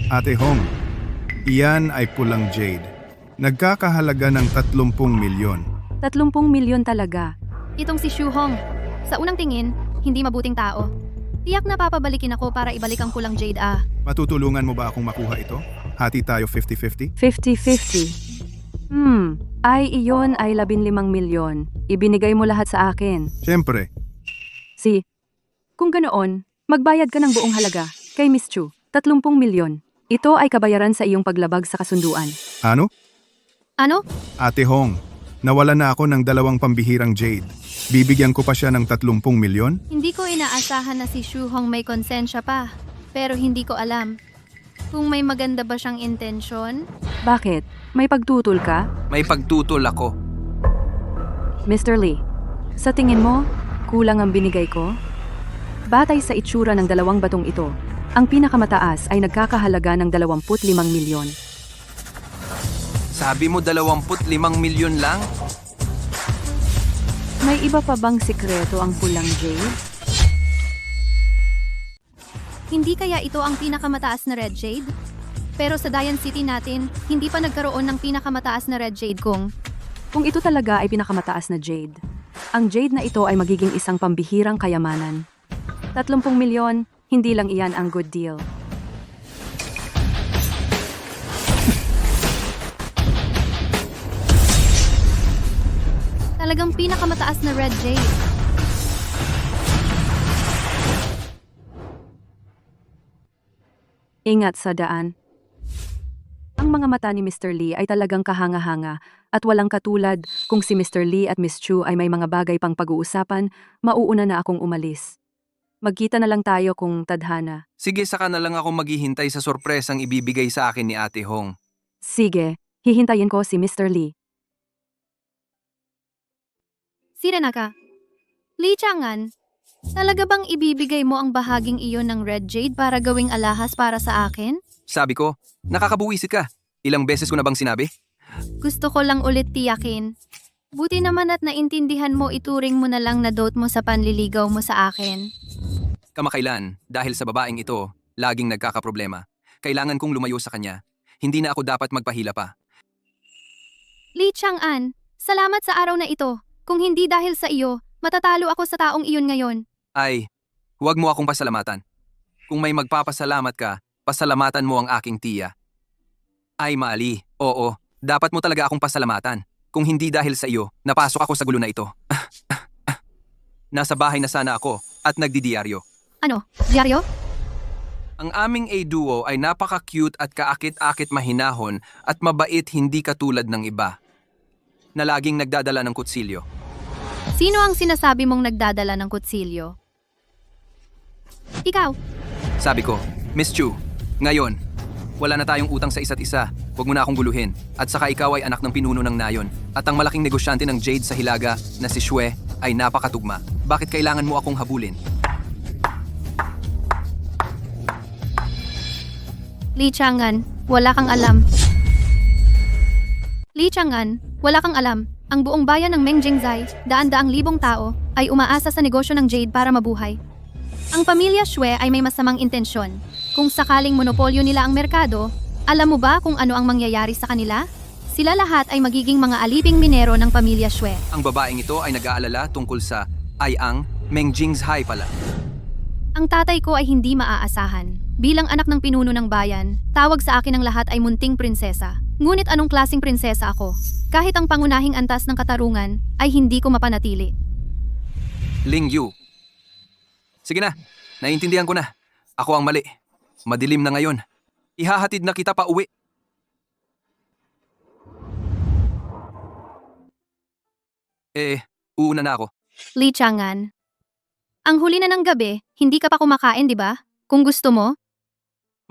Ate Hong, iyan ay pulang jade. Nagkakahalaga ng 30 milyon. 30 milyon talaga. Itong si Shu Hong, sa unang tingin, hindi mabuting tao. Tiyak na papabalikin ako para ibalik ang pulang jade Matutulungan mo ba akong makuha ito? Hati tayo 50-50? 50-50. Ay iyon ay 15 milyon. Ibinigay mo lahat sa akin. Siyempre, Kung ganoon, magbayad ka ng buong halaga kay Miss Chu, 30 milyon. Ito ay kabayaran sa iyong paglabag sa kasunduan. ano? Ano? Ate Hong, nawala na ako ng 2 pambihirang jade. Bibigyan ko pa siya ng 30 milyon? Hindi ko inaasahan na si Shu Hong may konsensya pa. Pero hindi ko alam kung may maganda ba siyang intensyon. Bakit? May pagtutol ka? May pagtutol ako. Mr. Lee, sa tingin mo, kulang ang binigay ko? Batay sa itsura ng 2 batong ito, ang pinakamataas ay nagkakahalaga ng 25 milyon. Sabi mo 25 milyon lang? May iba pa bang sikreto ang pulang jade? Hindi kaya ito ang pinakamataas na red jade? Pero sa Dayan City natin, hindi pa nagkaroon ng pinakamataas na red jade kung Kung ito talaga ay pinakamataas na jade, ang jade na ito ay magiging isang pambihirang kayamanan. 30 milyon, hindi lang iyan ang good deal. talagang pinakamataas na red jade. Ingat sa daan. Ang mga mata ni Mr. Lee ay talagang kahanga-hanga At walang katulad, kung si Mr. Lee at Miss Chu ay may mga bagay pang pag-uusapan, mauuna na akong umalis. Magkita na lang tayo kung tadhana. Sige, saka na lang ako maghihintay sa sorpresang ibibigay sa akin ni Ate Hong. Sige, hihintayin ko si Mr. Lee. Sirenaka. Lee Changan, talaga bang ibibigay mo ang bahaging iyon ng Red Jade para gawing alahas para sa akin? Sabi ko, nakakabuwisit ka. Ilang beses ko na bang sinabi? Gusto ko lang ulit tiyakin. Buti naman at naintindihan mo, ituring mo na lang na dote mo sa panliligaw mo sa akin. Kamakailan, dahil sa babaeng ito, laging nagkakaproblema. Kailangan kong lumayo sa kanya. Hindi na ako dapat magpahila pa. Lee Chang'an, salamat sa araw na ito. Kung hindi dahil sa iyo, matatalo ako sa taong iyon ngayon. Ay, huwag mo akong pasalamatan. Kung may magpapasalamat ka, pasalamatan mo ang aking tiya. Ay, Mali, oo, dapat mo talaga akong pasalamatan. Kung hindi dahil sa iyo, napasok ako sa gulo na ito. Nasa bahay na sana ako at nagdidiyaryo. Ano, dyaryo? Ang aming A-duo ay napaka-cute at kaakit-akit mahinahon at mabait, hindi katulad ng iba na laging nagdadala ng kutsilyo. Sino ang sinasabi mong nagdadala ng kutsilyo? Ikaw. Sabi ko, Miss Chu, ngayon, wala na tayong utang sa isa't isa. Huwag mo na akong guluhin. At saka ikaw ay anak ng pinuno ng nayon. At ang malaking negosyante ng Jade sa Hilaga na si Xue ay napakatugma. Bakit kailangan mo akong habulin? Lee Chang'an, wala kang alam. Lee Chang'an, wala kang alam. Ang buong bayan ng Mengjingzai, daan-daang libong tao, ay umaasa sa negosyo ng Jade para mabuhay. Ang pamilya Xue ay may masamang intensyon. Kung sakaling monopolyo nila ang merkado, alam mo ba kung ano ang mangyayari sa kanila? Sila lahat ay magiging mga aliping minero ng pamilya Xue. Ang babaeng ito ay nag-aalala tungkol sa ang Mengjingzai pala. Ang tatay ko ay hindi maaasahan. Bilang anak ng pinuno ng bayan, tawag sa akin ang lahat ay munting prinsesa. Ngunit anong klaseng prinsesa ako? Kahit ang pangunahing antas ng katarungan, ay hindi ko mapanatili. Ling Yu. Sige na, naiintindihan ko na. Ako ang mali. Madilim na ngayon. Ihahatid na kita pa uwi. Uuna na ako. Lee Chang'an. Ang huli na ng gabi, hindi ka pa kumakain, di ba? Kung gusto mo,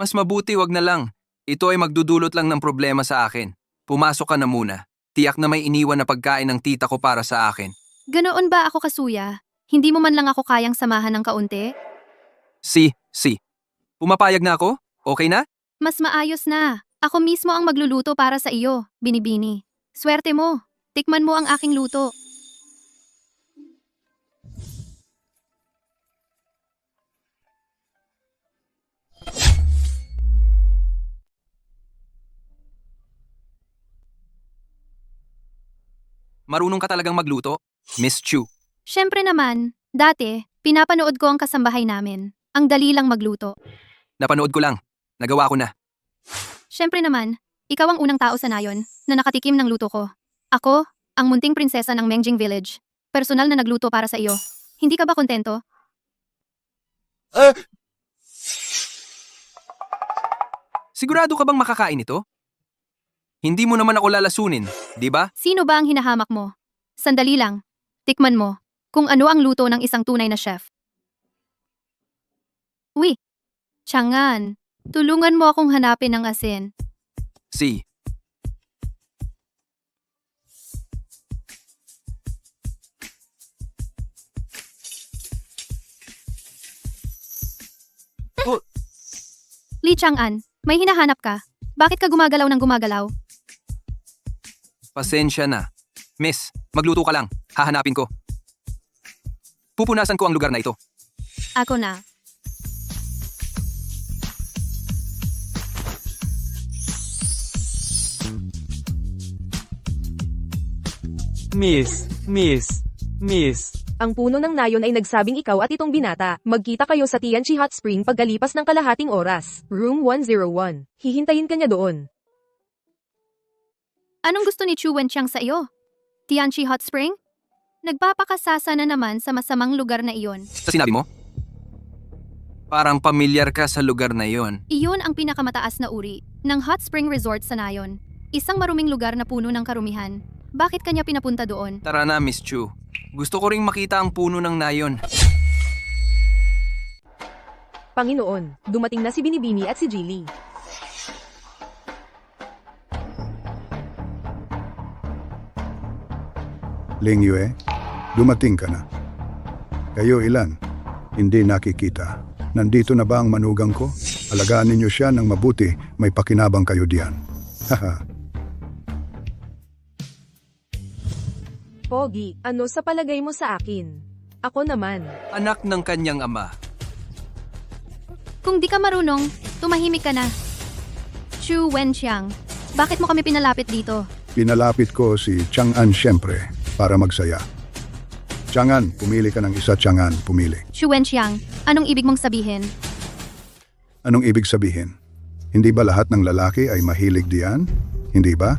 Mas mabuti wag na lang. Ito ay magdudulot lang ng problema sa akin. Pumasok ka na muna. Tiyak na may iniwan na pagkain ng tita ko para sa akin. ganoon ba ako kasuya? Hindi mo man lang ako kayang samahan ng kaunti? Si. Pumapayag na ako? Okay na? Mas maayos na. Ako mismo ang magluluto para sa iyo, Binibini. Swerte mo. Tikman mo ang aking luto. Marunong ka talagang magluto? Miss Chu. Siyempre naman, dati, pinapanood ko ang kasambahay namin. Ang dali lang magluto. Napanood ko lang. Nagawa ko na. Siyempre naman, ikaw ang unang tao sa nayon na nakatikim ng luto ko. Ako, ang munting prinsesa ng Mengjing Village. Personal na nagluto para sa iyo. Hindi ka ba kontento? Sigurado ka bang makakain ito? Hindi mo naman ako lalasunin, di ba? Sino ba ang hinahamak mo? Sandali lang. Tikman mo kung ano ang luto ng isang tunay na chef. Uy, Chang'an, tulungan mo akong hanapin ang asin. Si. Lee Chang'an, may hinahanap ka? Bakit ka gumagalaw ng gumagalaw? Pasensya na. Miss, magluto ka lang. Hahanapin ko. Pupunasan ko ang lugar na ito. Ako na. Miss. Ang puno ng nayon ay nagsabing ikaw at itong binata. Magkita kayo sa Tianchi Hot Spring pagkalipas ng kalahating oras. Room 101. Hihintayin ka niya doon. Anong gusto ni Chu Wenqiang sa iyo? Tianchi Hot Spring? Nagpapakasasa na naman sa masamang lugar na iyon. Sa sinabi mo? Parang pamilyar ka sa lugar na iyon. Iyon ang pinakamataas na uri ng hot spring resort sa nayon. Isang maruming lugar na puno ng karumihan. Bakit kanya pinapunta doon? Tara na, Miss Chu. Gusto ko ring makita ang puno ng nayon. Panginoon, dumating na si Binibini at si Jilly. Ling Yue, dumating ka na. Kayo ilan? Hindi nakikita. Nandito na ba ang manugang ko? Alagaan ninyo siya ng mabuti, may pakinabang kayo diyan. Haha. Pogi, ano sa palagay mo sa akin? Ako naman. Anak ng kanyang ama. Kung di ka marunong, tumahimik ka na. Chu Wenxiang, bakit mo kami pinalapit dito? Pinalapit ko si Chang'an siyempre para magsaya. Chang'an, pumili ka ng isa. Chang'an, pumili. Chu Wenxiang, anong ibig mong sabihin? Anong ibig sabihin? Hindi ba lahat ng lalaki ay mahilig diyan? Hindi ba?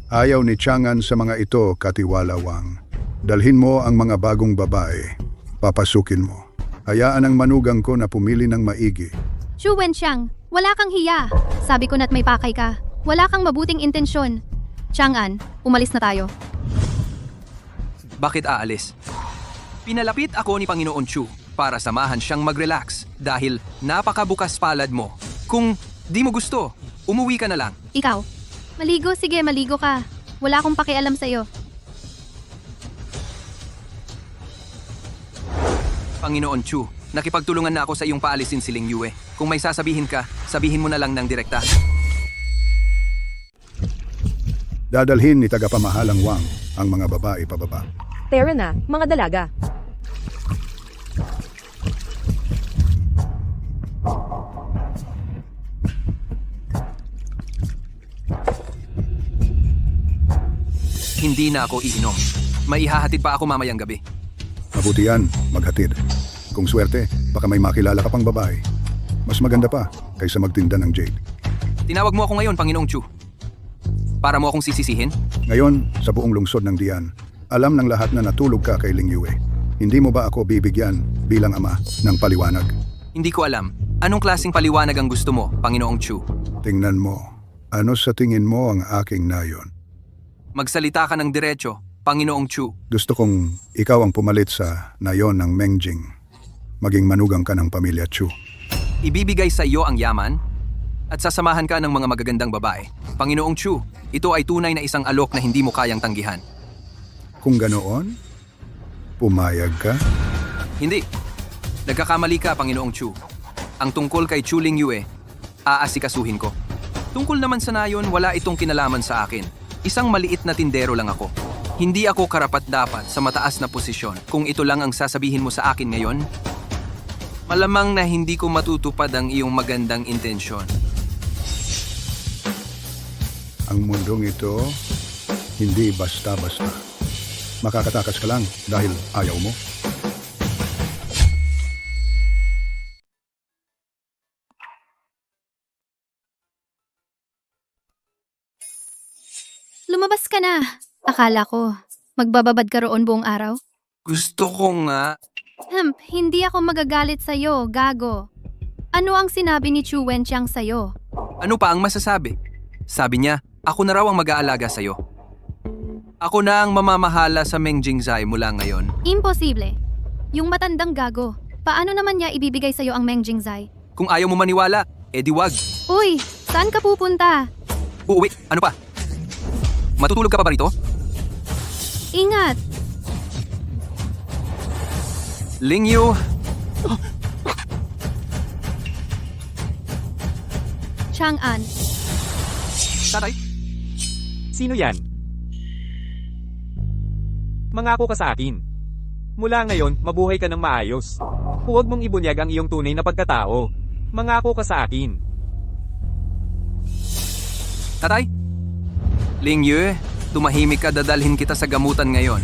Ayaw ni Chang'an sa mga ito, katiwalawang. Dalhin mo ang mga bagong babae. Papasukin mo. Hayaan ang manugang ko na pumili ng maigi. Chu Wenxiang, wala kang hiya. Sabi ko na't may pakay ka. Wala kang mabuting intensyon. Chang'an, umalis na tayo. Bakit aalis? Pinalapit ako ni Panginoon Chu para samahan siyang mag-relax dahil napakabukas palad mo. Kung di mo gusto, umuwi ka na lang. Ikaw, maligo, sige, maligo ka. Wala akong pakialam sa'yo. Panginoon Chu, nakipagtulungan na ako sa iyong paalisin si Ling Yue. Kung may sasabihin ka, sabihin mo na lang ng direkta. Dadalhin ni tagapamahalang Wang ang mga babae pababa. Tara na, mga dalaga. Hindi na ako iinom. May ihahatid pa ako mamayang gabi. Mabuti yan, maghatid. Kung swerte, baka may makilala ka pang babae. Mas maganda pa kaysa magtinda ng jade. Tinawag mo ako ngayon, Panginoong Chu. Para mo akong sisisihin? Ngayon, sa buong lungsod ng Dian, alam ng lahat na natulog ka kay Ling Yue. Hindi mo ba ako bibigyan bilang ama ng paliwanag? Hindi ko alam. Anong klaseng paliwanag ang gusto mo, Panginoong Chu? Tingnan mo. Ano sa tingin mo ang aking nayon? Magsalita ka ng diretso, Panginoong Chu. Gusto kong ikaw ang pumalit sa nayon ng Mengjing. Maging manugang ka ng pamilya Chu. Ibibigay sa iyo ang yaman at sasamahan ka ng mga magagandang babae. Panginoong Chu, ito ay tunay na isang alok na hindi mo kayang tanggihan. Kung ganoon, pumayag ka? Hindi. Nagkakamali ka, Panginoong Chu. Ang tungkol kay Chu Ling Yue, aasikasuhin ko. Tungkol naman sa nayon, wala itong kinalaman sa akin. Isang maliit na tindero lang ako. Hindi ako karapat-dapat sa mataas na posisyon. Kung ito lang ang sasabihin mo sa akin ngayon, malamang na hindi ko matutupad ang iyong magandang intensyon. Ang mundong ito, hindi basta-basta. Makakatakas ka lang dahil ayaw mo. Lumabas ka na. Akala ko, magbababad ka roon buong araw? Gusto ko nga. Hindi ako magagalit sa'yo, gago. Ano ang sinabi ni Chu Wenxiang sa'yo? Ano pa ang masasabi? Sabi niya, ako na raw ang mag-aalaga sa'yo. Ako na ang mamamahala sa Mengjing Zai mula ngayon. Imposible. Yung matandang gago, paano naman niya ibibigay sa'yo ang Mengjing Zai? Kung ayaw mo maniwala, edi wag. Uy, saan ka pupunta? Uuwi, ano pa? Matutulog ka pa ba rito? Ingat! Ling Yu, Chang'an, tatay, Sino yan? Mangako ka sa akin. Mula ngayon, mabuhay ka ng maayos. Huwag mong ibunyag ang iyong tunay na pagkatao. Mangako ka sa akin. tatay. Ling Yu, tumahimik ka, dadalhin kita sa gamutan ngayon.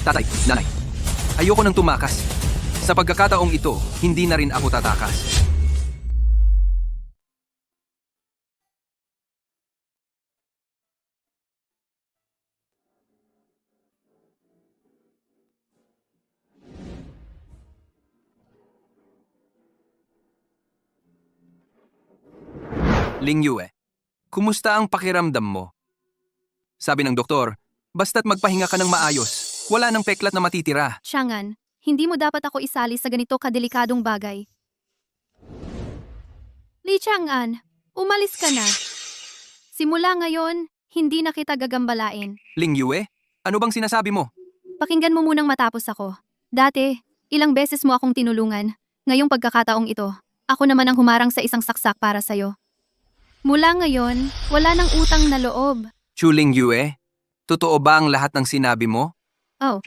Tatay, nanay, ayoko nang tumakas. Sa pagkakataong ito, hindi na rin ako tatakas. Ling Yue, kumusta ang pakiramdam mo? Sabi ng doktor, basta't magpahinga ka ng maayos, wala nang peklat na matitira. Chang'an, hindi mo dapat ako isali sa ganito kadelikadong bagay. Li Chang'an, umalis ka na. Simula ngayon, hindi na kita gagambalain. Ling Yue, ano bang sinasabi mo? Pakinggan mo munang matapos ako. Dati, ilang beses mo akong tinulungan. Ngayong pagkakataong ito, ako naman ang humarang sa isang saksak para sa'yo. Mula ngayon, wala nang utang na loob. Ling Yue, totoo ba ang lahat ng sinabi mo? Oh.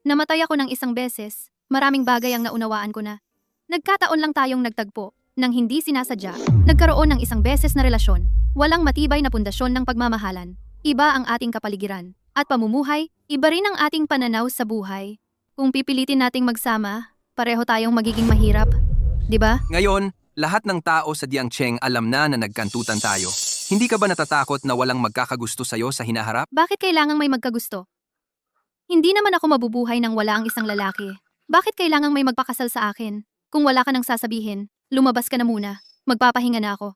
Namatay ako ng isang beses. Maraming bagay ang naunawaan ko na. Nagkataon lang tayong nagtagpo. Nang hindi sinasadya, nagkaroon ng isang beses na relasyon. Walang matibay na pundasyon ng pagmamahalan. Iba ang ating kapaligiran. At pamumuhay, iba rin ang ating pananaw sa buhay. Kung pipilitin nating magsama, pareho tayong magiging mahirap. Diba? Ngayon, lahat ng tao sa Diancheng alam na nagkantutan tayo. Hindi ka ba natatakot na walang magkakagusto sa'yo sa hinaharap? Bakit kailangang may magkagusto? Hindi naman ako mabubuhay nang wala ang isang lalaki. Bakit kailangang may magpakasal sa akin? Kung wala ka nang sasabihin, lumabas ka na muna. Magpapahinga na ako.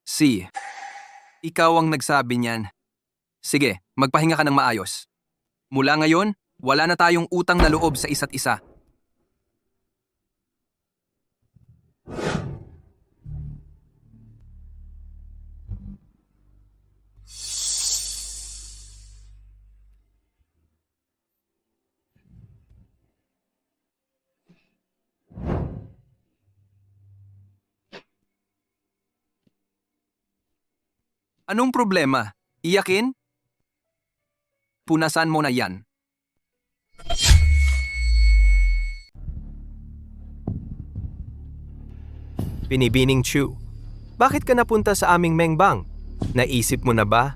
Si, ikaw ang nagsabi niyan. Sige, magpahinga ka ng maayos. Mula ngayon, wala na tayong utang na loob sa isa't isa. Anong problema? Iyakin? Punasan mo na yan. Binibining Chu, bakit ka napunta sa aming Mengbang? Naisip mo na ba?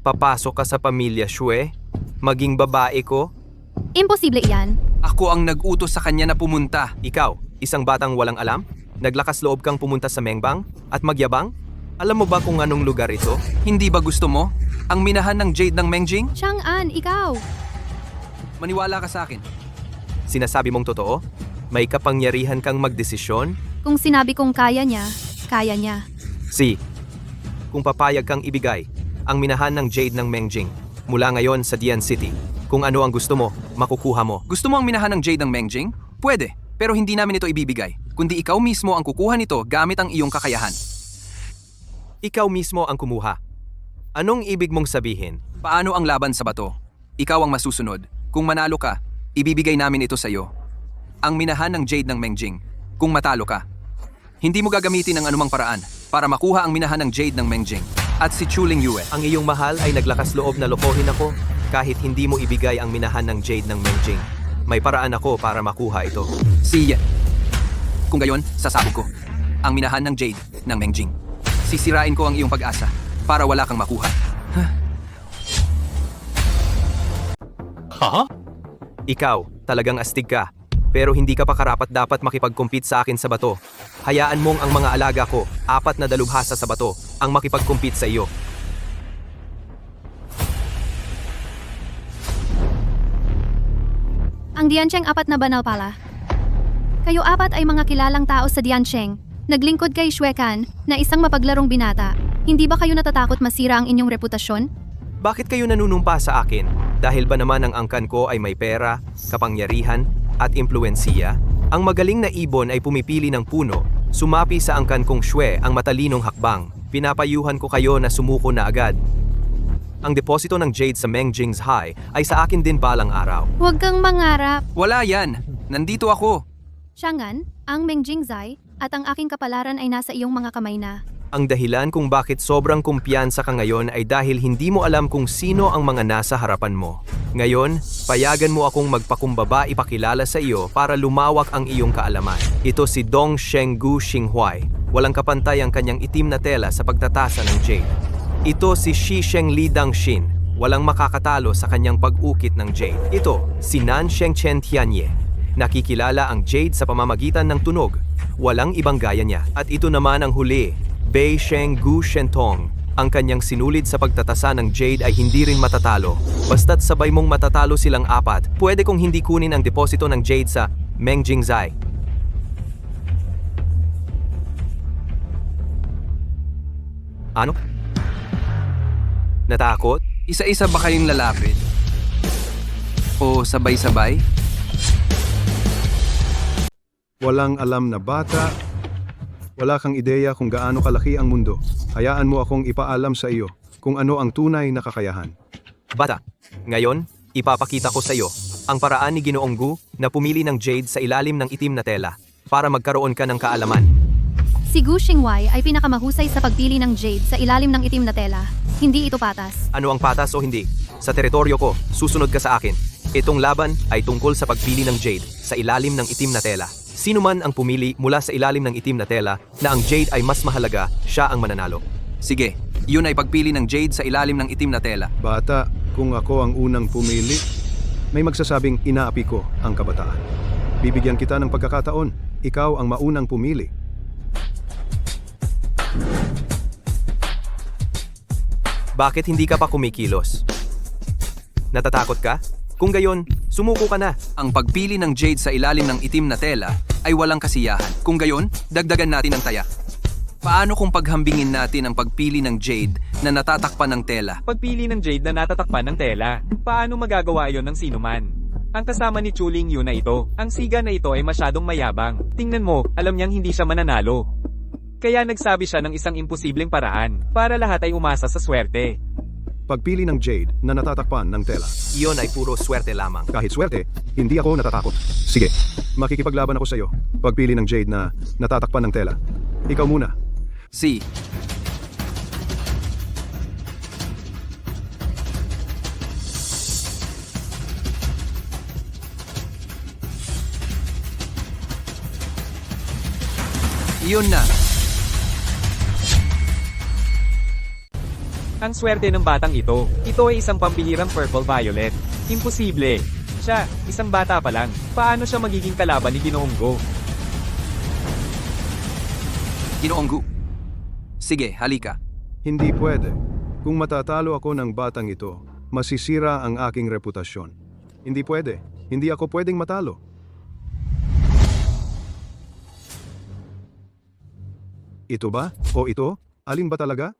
Papasok ka sa pamilya Xue? Maging babae ko? Imposible iyan. Ako ang nag-utos sa kanya na pumunta. Ikaw, isang batang walang alam? Naglakas loob kang pumunta sa Mengbang? At magyabang? Alam mo ba kung anong lugar ito? Hindi ba gusto mo? Ang minahan ng Jade ng Mengjing? Chang'an, ikaw! Maniwala ka sa akin. Sinasabi mong totoo? May kapangyarihan kang magdesisyon? Kung sinabi kong kaya niya, kaya niya. Si, kung papayag kang ibigay ang minahan ng Jade ng Mengjing mula ngayon sa Dian City, kung ano ang gusto mo, makukuha mo. Gusto mo ang minahan ng Jade ng Mengjing? Pwede, pero hindi namin ito ibibigay. Kundi ikaw mismo ang kukuha nito gamit ang iyong kakayahan. Ikaw mismo ang kumuha. Anong ibig mong sabihin? Paano ang laban sa bato? Ikaw ang masusunod. Kung manalo ka, ibibigay namin ito sa iyo. Ang minahan ng Jade ng Mengjing. Kung matalo ka, hindi mo gagamitin ang anumang paraan para makuha ang minahan ng Jade ng Mengjing. At si Ling Yue. Ang iyong mahal ay naglakas loob na lokohin ako kahit hindi mo ibigay ang minahan ng Jade ng Mengjing. May paraan ako para makuha ito. Si Ye. Kung gayon, sasabog ko ang minahan ng Jade ng Mengjing. Sisirain ko ang iyong pag-asa para wala kang makuha. Ikaw, talagang astig ka. Pero hindi ka pa karapat-dapat makipag-compete sa akin sa bato. Hayaan mong ang mga alaga ko, 4 na dalubhasa sa bato, ang makipag-compete sa iyo. Ang Diancheng 4 na banal pala. Kayo 4 ay mga kilalang tao sa Diancheng. Naglingkod kay Xue Kan na isang mapaglarong binata. Hindi ba kayo natatakot masira ang inyong reputasyon? Bakit kayo nanunumpa sa akin? Dahil ba naman ang angkan ko ay may pera, kapangyarihan, at impluwensiya? Ang magaling na ibon ay pumipili ng puno. Sumapi sa angkan kong Xue ang matalinong hakbang. Pinapayuhan ko kayo na sumuko na agad. Ang deposito ng Jade sa Mengjing's High ay sa akin din balang araw. Huwag kang mangarap. Wala yan. Nandito ako. Chang'an, ang Mengjing Zai, at ang aking kapalaran ay nasa iyong mga kamay na. Ang dahilan kung bakit sobrang kumpiyansa ka ngayon ay dahil hindi mo alam kung sino ang mga nasa harapan mo. Ngayon, payagan mo akong magpakumbaba ipakilala sa iyo para lumawak ang iyong kaalaman. Ito si Dong Shenggu Xinghuai. Walang kapantay ang kanyang itim na tela sa pagtatasa ng Jade. Ito si Shi Sheng Li Dangshin. Walang makakatalo sa kanyang pag-ukit ng Jade. Ito si Nan Sheng Chen Tianye. Nakikilala ang Jade sa pamamagitan ng tunog. Walang ibang gaya niya. At ito naman ang huli, Bei Sheng Gu Shentong. Ang kanyang sinulid sa pagtatasa ng Jade ay hindi rin matatalo. Basta't sabay mong matatalo silang 4, pwede kong hindi kunin ang deposito ng Jade sa Mengjing Zai. Ano? Natakot? Isa-isa ba kayong lalapit? O sabay-sabay? Walang alam na bata. Wala kang ideya kung gaano kalaki ang mundo. Hayaan mo akong ipaalam sa iyo kung ano ang tunay na kakayahan. Bata, ngayon, ipapakita ko sa iyo ang paraan ni Ginoong Gu na pumili ng jade sa ilalim ng itim na tela para magkaroon ka ng kaalaman. Si Gu Xingwei ay pinakamahusay sa pagpili ng jade sa ilalim ng itim na tela. Hindi ito patas. Ano ang patas o hindi? Sa teritoryo ko, susunod ka sa akin. Itong laban ay tungkol sa pagpili ng jade sa ilalim ng itim na tela. Sino man ang pumili mula sa ilalim ng itim na tela na ang jade ay mas mahalaga, siya ang mananalo. Sige, yun ay pagpili ng jade sa ilalim ng itim na tela. Bata, kung ako ang unang pumili, may magsasabing inaapi ko ang kabataan. Bibigyan kita ng pagkakataon. Ikaw ang maunang pumili. Bakit hindi ka pa kumikilos? Natatakot ka? Kung gayon, sumuko ka na. Ang pagpili ng jade sa ilalim ng itim na tela ay walang kasiyahan. Kung gayon, dagdagan natin ang taya. Paano kung paghambingin natin ang pagpili ng jade na natatakpan ng tela? Pagpili ng jade na natatakpan ng tela, paano magagawa yon ng sinuman? Ang kasama ni Chuling Yu na ito, ang siga na ito ay masyadong mayabang. Tingnan mo, alam niyang hindi siya mananalo. Kaya nagsabi siya ng isang imposibleng paraan para lahat ay umasa sa swerte. Pagpili ng jade na natatakpan ng tela. Iyon ay puro swerte lamang. Kahit swerte, hindi ako natatakot. Sige, makikipaglaban ako sa iyo. Pagpili ng jade na natatakpan ng tela. Ikaw muna. Si. Iyon na. Ang swerte ng batang ito. Ito ay isang pambihirang purple violet. Imposible. Siya, isang bata pa lang. Paano siya magiging kalaban ni Ginoong Gu? Ginoong Gu. Sige, halika. Hindi pwede. Kung matatalo ako ng batang ito, masisira ang aking reputasyon. Hindi pwede. Hindi ako pwedeng matalo. Ito ba? O ito? Alin ba talaga?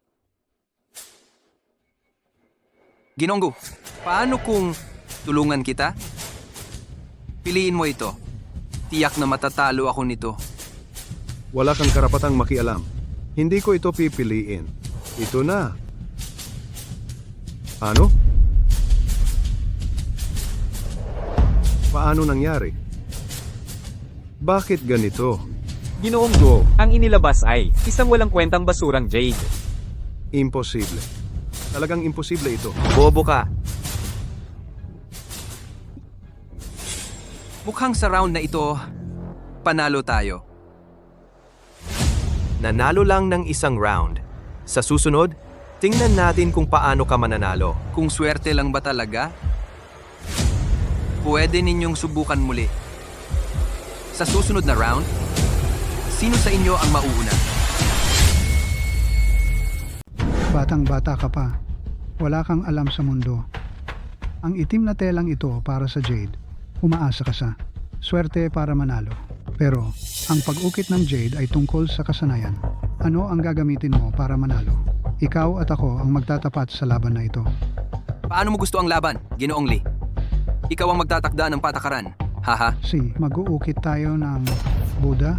Ginoong Gu, paano kung tulungan kita? Piliin mo ito. Tiyak na matatalo ako nito. Wala kang karapatang makialam. Hindi ko ito pipiliin. Ito na. Ano? Paano nangyari? Bakit ganito? Ginoong Gu, ang inilabas ay isang walang kwentang basurang jade. Imposible. Talagang imposible ito. Bobo ka. Mukhang sa round na ito, panalo tayo. Nanalo lang ng isang round. Sa susunod, tingnan natin kung paano ka mananalo. Kung swerte lang ba talaga? Pwede ninyong subukan muli. Sa susunod na round, sino sa inyo ang mauuna? Batang-bata ka pa. Wala kang alam sa mundo. Ang itim na telang ito para sa jade. Umaasa ka sa swerte para manalo. Pero, ang pag-ukit ng jade ay tungkol sa kasanayan. Ano ang gagamitin mo para manalo? Ikaw at ako ang magtatapat sa laban na ito. Paano mo gusto ang laban, Ginoong Lee? Ikaw ang magtatakda ng patakaran. Haha. Mag-uukit tayo ng Buddha.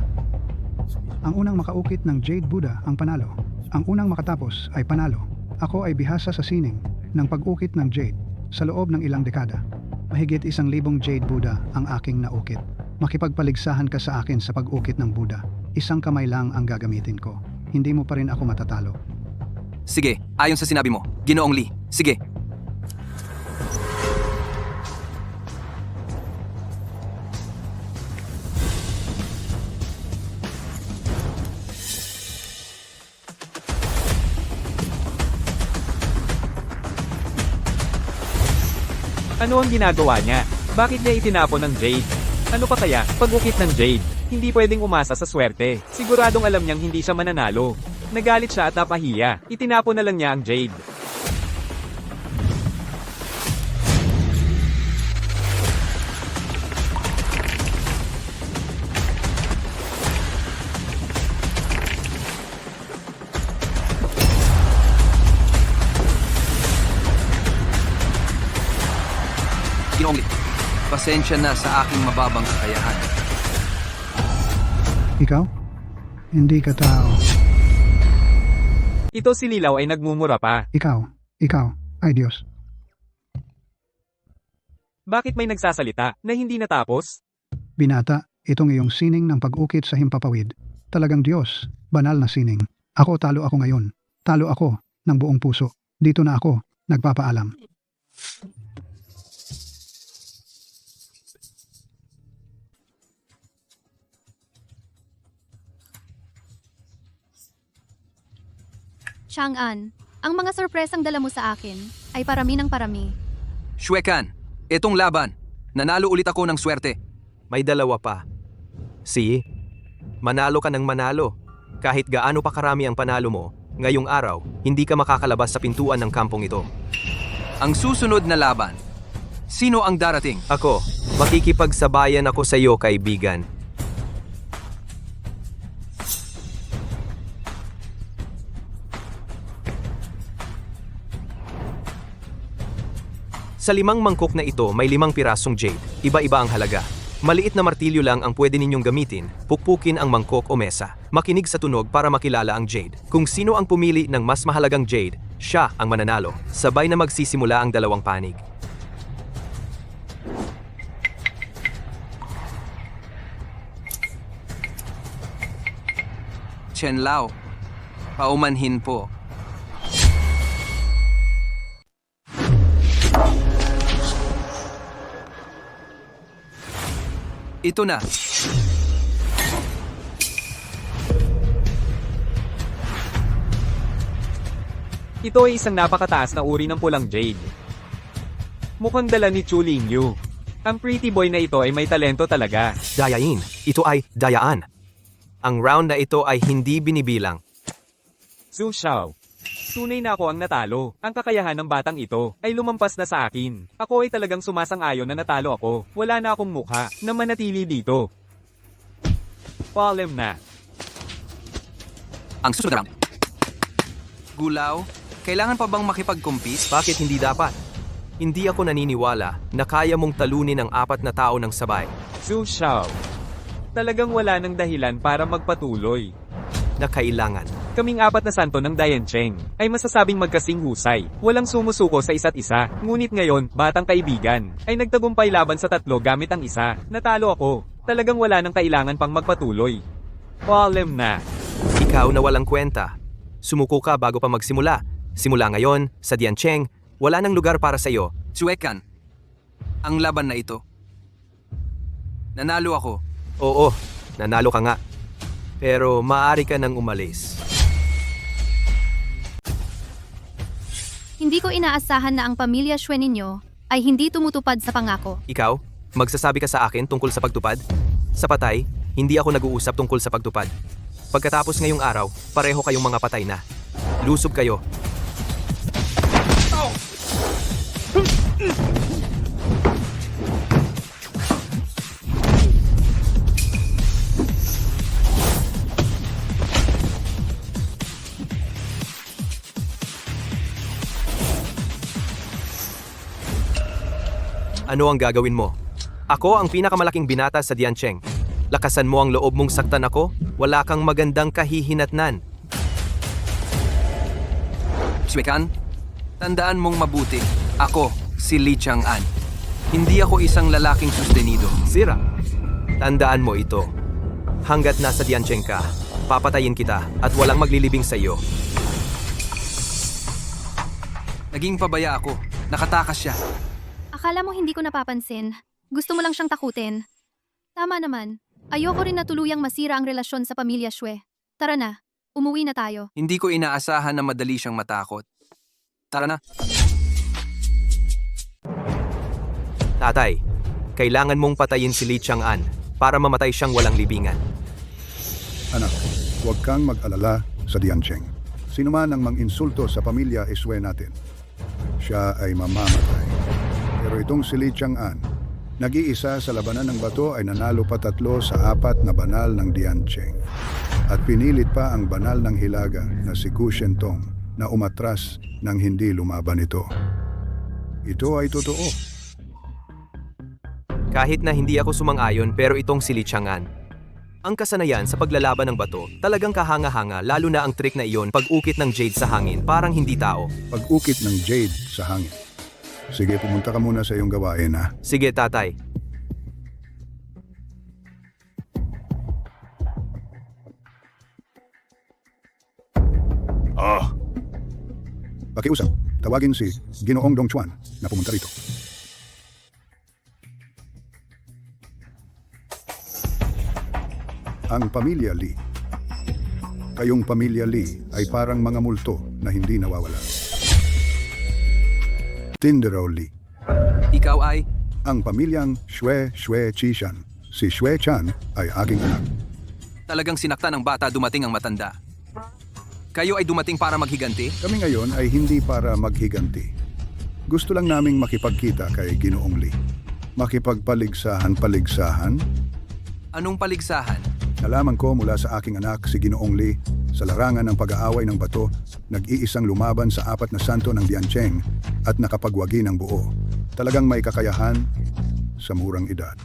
Ang unang makaukit ng Jade Buddha ang panalo. Ang unang makatapos ay panalo. Ako ay bihasa sa sining ng pag-ukit ng Jade sa loob ng ilang dekada. Mahigit 1,000 Jade Buddha ang aking naukit. Makipagpaligsahan ka sa akin sa pag-ukit ng Buddha. Isang kamay lang ang gagamitin ko. Hindi mo pa rin ako matatalo. Sige, ayon sa sinabi mo, Ginoong Lee. Sige. Ano ang ginagawa niya? Bakit niya itinapon ng jade? Ano pa kaya, pag-ukit ng jade? Hindi pwedeng umasa sa swerte. Siguradong alam niyang hindi siya mananalo. Nagalit siya at napahiya. Itinapon na lang niya ang jade. Pasensya na sa aking mababang kakayahan. Ikaw? Hindi ka tao. Ito si Lilaw ay nagmumura pa. Ikaw ay Diyos. Bakit may nagsasalita na hindi natapos? Binata, itong iyong sining ng pag-ukit sa himpapawid. Talagang Diyos, banal na sining. Talo ako ngayon. Talo ako ng buong puso. Dito na ako, nagpapaalam. Chang'an, ang mga sorpresang dala mo sa akin ay parami ng parami. Xuecan, itong laban. Nanalo ulit ako ng swerte. May dalawa pa. Si, manalo ka ng manalo. Kahit gaano pa karami ang panalo mo, ngayong araw, hindi ka makakalabas sa pintuan ng kampong ito. Ang susunod na laban. Sino ang darating? Ako, makikipagsabayan ako sa iyo, kaibigan. Sa 5 mangkok na ito may 5 pirasong jade. Iba-iba ang halaga. Maliit na martilyo lang ang pwede ninyong gamitin, pukpukin ang mangkok o mesa. Makinig sa tunog para makilala ang jade. Kung sino ang pumili ng mas mahalagang jade, siya ang mananalo. Sabay na magsisimula ang dalawang panig. Chen Lao, paumanhin po. Ito na. Ito ay isang napakataas na uri ng pulang jade. Mukhang dala ni Chu Lingyu. Ang pretty boy na ito ay may talento talaga. Dayain, ito ay dayaan. Ang round na ito ay hindi binibilang. Su Xiao. Tunay na ako ang natalo. Ang kakayahan ng batang ito ay lumampas na sa akin. Ako ay talagang sumasang-ayon na natalo ako. Wala na akong mukha na manatili dito. Paalam na. Ang susunod. Gulaw, kailangan pa bang makipag-compete? Bakit hindi dapat? Hindi ako naniniwala na kaya mong talunin ang 4 na tao ng sabay. Su Xiao. Talagang wala ng dahilan para magpatuloy. Na kailangan. Kaming 4 na santo ng Diancheng ay masasabing magkasing husay. Walang sumusuko sa isa't isa. Ngunit ngayon, batang kaibigan, ay nagtagumpay laban sa 3 gamit ang isa. Natalo ako. Talagang wala nang kailangan pang magpatuloy. Paalam na. Ikaw na walang kwenta. Sumuko ka bago pa magsimula. Simula ngayon, sa Diancheng, wala nang lugar para sa iyo. Xuecan, ang laban na ito. Nanalo ako. Oo, nanalo ka nga. Pero maaari ka nang umalis. Hindi ko inaasahan na ang pamilya Xue ninyo ay hindi tumutupad sa pangako. Ikaw, magsasabi ka sa akin tungkol sa pagtupad? Sa patay, hindi ako nag-uusap tungkol sa pagtupad. Pagkatapos ngayong araw, pareho kayong mga patay na. Lusob kayo. Ano ang gagawin mo? Ako ang pinakamalaking binata sa Diancheng. Lakasan mo ang loob mong saktan ako, wala kang magandang kahihinatnan. Xuecan, tandaan mong mabuti. Ako, si Li Chang'an. Hindi ako isang lalaking sustenido. Sira, tandaan mo ito. Hanggat nasa Diancheng ka, papatayin kita at walang maglilibing sa iyo. Naging pabaya ako. Nakatakas siya. Akala mo hindi ko napapansin. Gusto mo lang siyang takutin. Tama naman. Ayoko rin na tuluyang masira ang relasyon sa pamilya Xue. Tara na, umuwi na tayo. Hindi ko inaasahan na madali siyang matakot. Tara na. Tatay, kailangan mong patayin si Li Chang'an para mamatay siyang walang libingan. Anak, huwag kang mag-alala sa Diancheng. Sino man ang mang-insulto sa pamilya Xue natin, siya ay mamamatay. Pero itong si Li Chang'an, nag-iisa sa labanan ng bato ay nanalo pa 3 sa 4 na banal ng Diancheng. At pinilit pa ang banal ng Hilaga na si Gu Shentong na umatras nang hindi lumaban ito. Ito ay totoo. Kahit na hindi ako sumang-ayon pero itong si Lee Chang'an. Ang kasanayan sa paglalaban ng bato, talagang kahanga-hanga lalo na ang trick na iyon pag-ukit ng jade sa hangin parang hindi tao. Pag-ukit ng jade sa hangin. Sige, pumunta ka muna sa iyong gawain ha. Sige tatay. Pakiusap, tawagin si Ginoong Dongchuan na pumunta rito. Ang pamilya Lee. Kayong pamilya Lee ay parang mga multo na hindi nawawala. Tindero Lee. Ikaw ay... Ang pamilyang Shue Chishan. Si Shue Chan ay aking anak. Talagang sinaktan ng bata dumating ang matanda. Kayo ay dumating para maghiganti? Kami ngayon ay hindi para maghiganti. Gusto lang naming makipagkita kay Ginoong Lee. Makipagpaligsahan-paligsahan. Anong paligsahan? Nalaman ko mula sa aking anak si Ginoong Lee sa larangan ng pag-aaway ng bato, nag-iisang lumaban sa 4 na santo ng Diancheng at nakapagwagi ng buo. Talagang may kakayahan sa murang edad.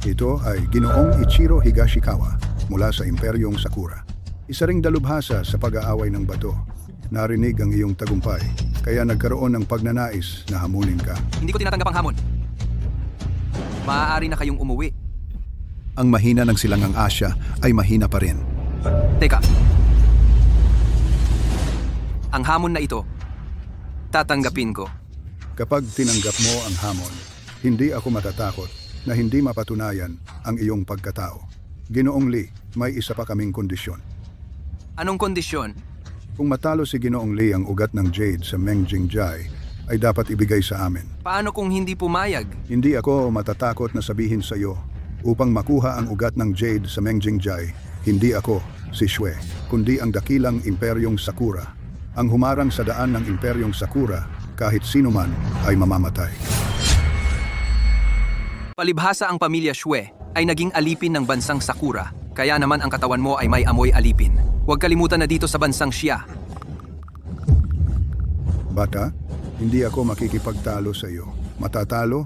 Ito ay Ginoong Ichiro Higashikawa mula sa Imperyong Sakura. Isa ring dalubhasa sa pag-aaway ng bato. Narinig ang iyong tagumpay, kaya nagkaroon ng pagnanais na hamunin ka. Hindi ko tinatanggap ang hamon. Maaari na kayong umuwi. Ang mahina ng silangang Asya ay mahina pa rin. Teka. Ang hamon na ito, tatanggapin ko. Kapag tinanggap mo ang hamon, hindi ako matatakot na hindi mapatunayan ang iyong pagkatao. Ginoong Lee, may isa pa kaming kondisyon. Anong kondisyon? Kung matalo si Ginoong Lee ang ugat ng jade sa Mengjingjai, ay dapat ibigay sa amin. Paano kung hindi pumayag? Hindi ako matatakot na sabihin sa iyo, upang makuha ang ugat ng jade sa Mengjingjai, hindi ako, si Shue, kundi ang dakilang Imperyong Sakura. Ang humarang sa daan ng Imperyong Sakura, kahit sino man ay mamamatay. Palibhasa ang pamilya Shue ay naging alipin ng bansang Sakura, kaya naman ang katawan mo ay may amoy alipin. Huwag kalimutan na dito sa bansang Xia. Bata, hindi ako makikipagtalo sa iyo. Matatalo,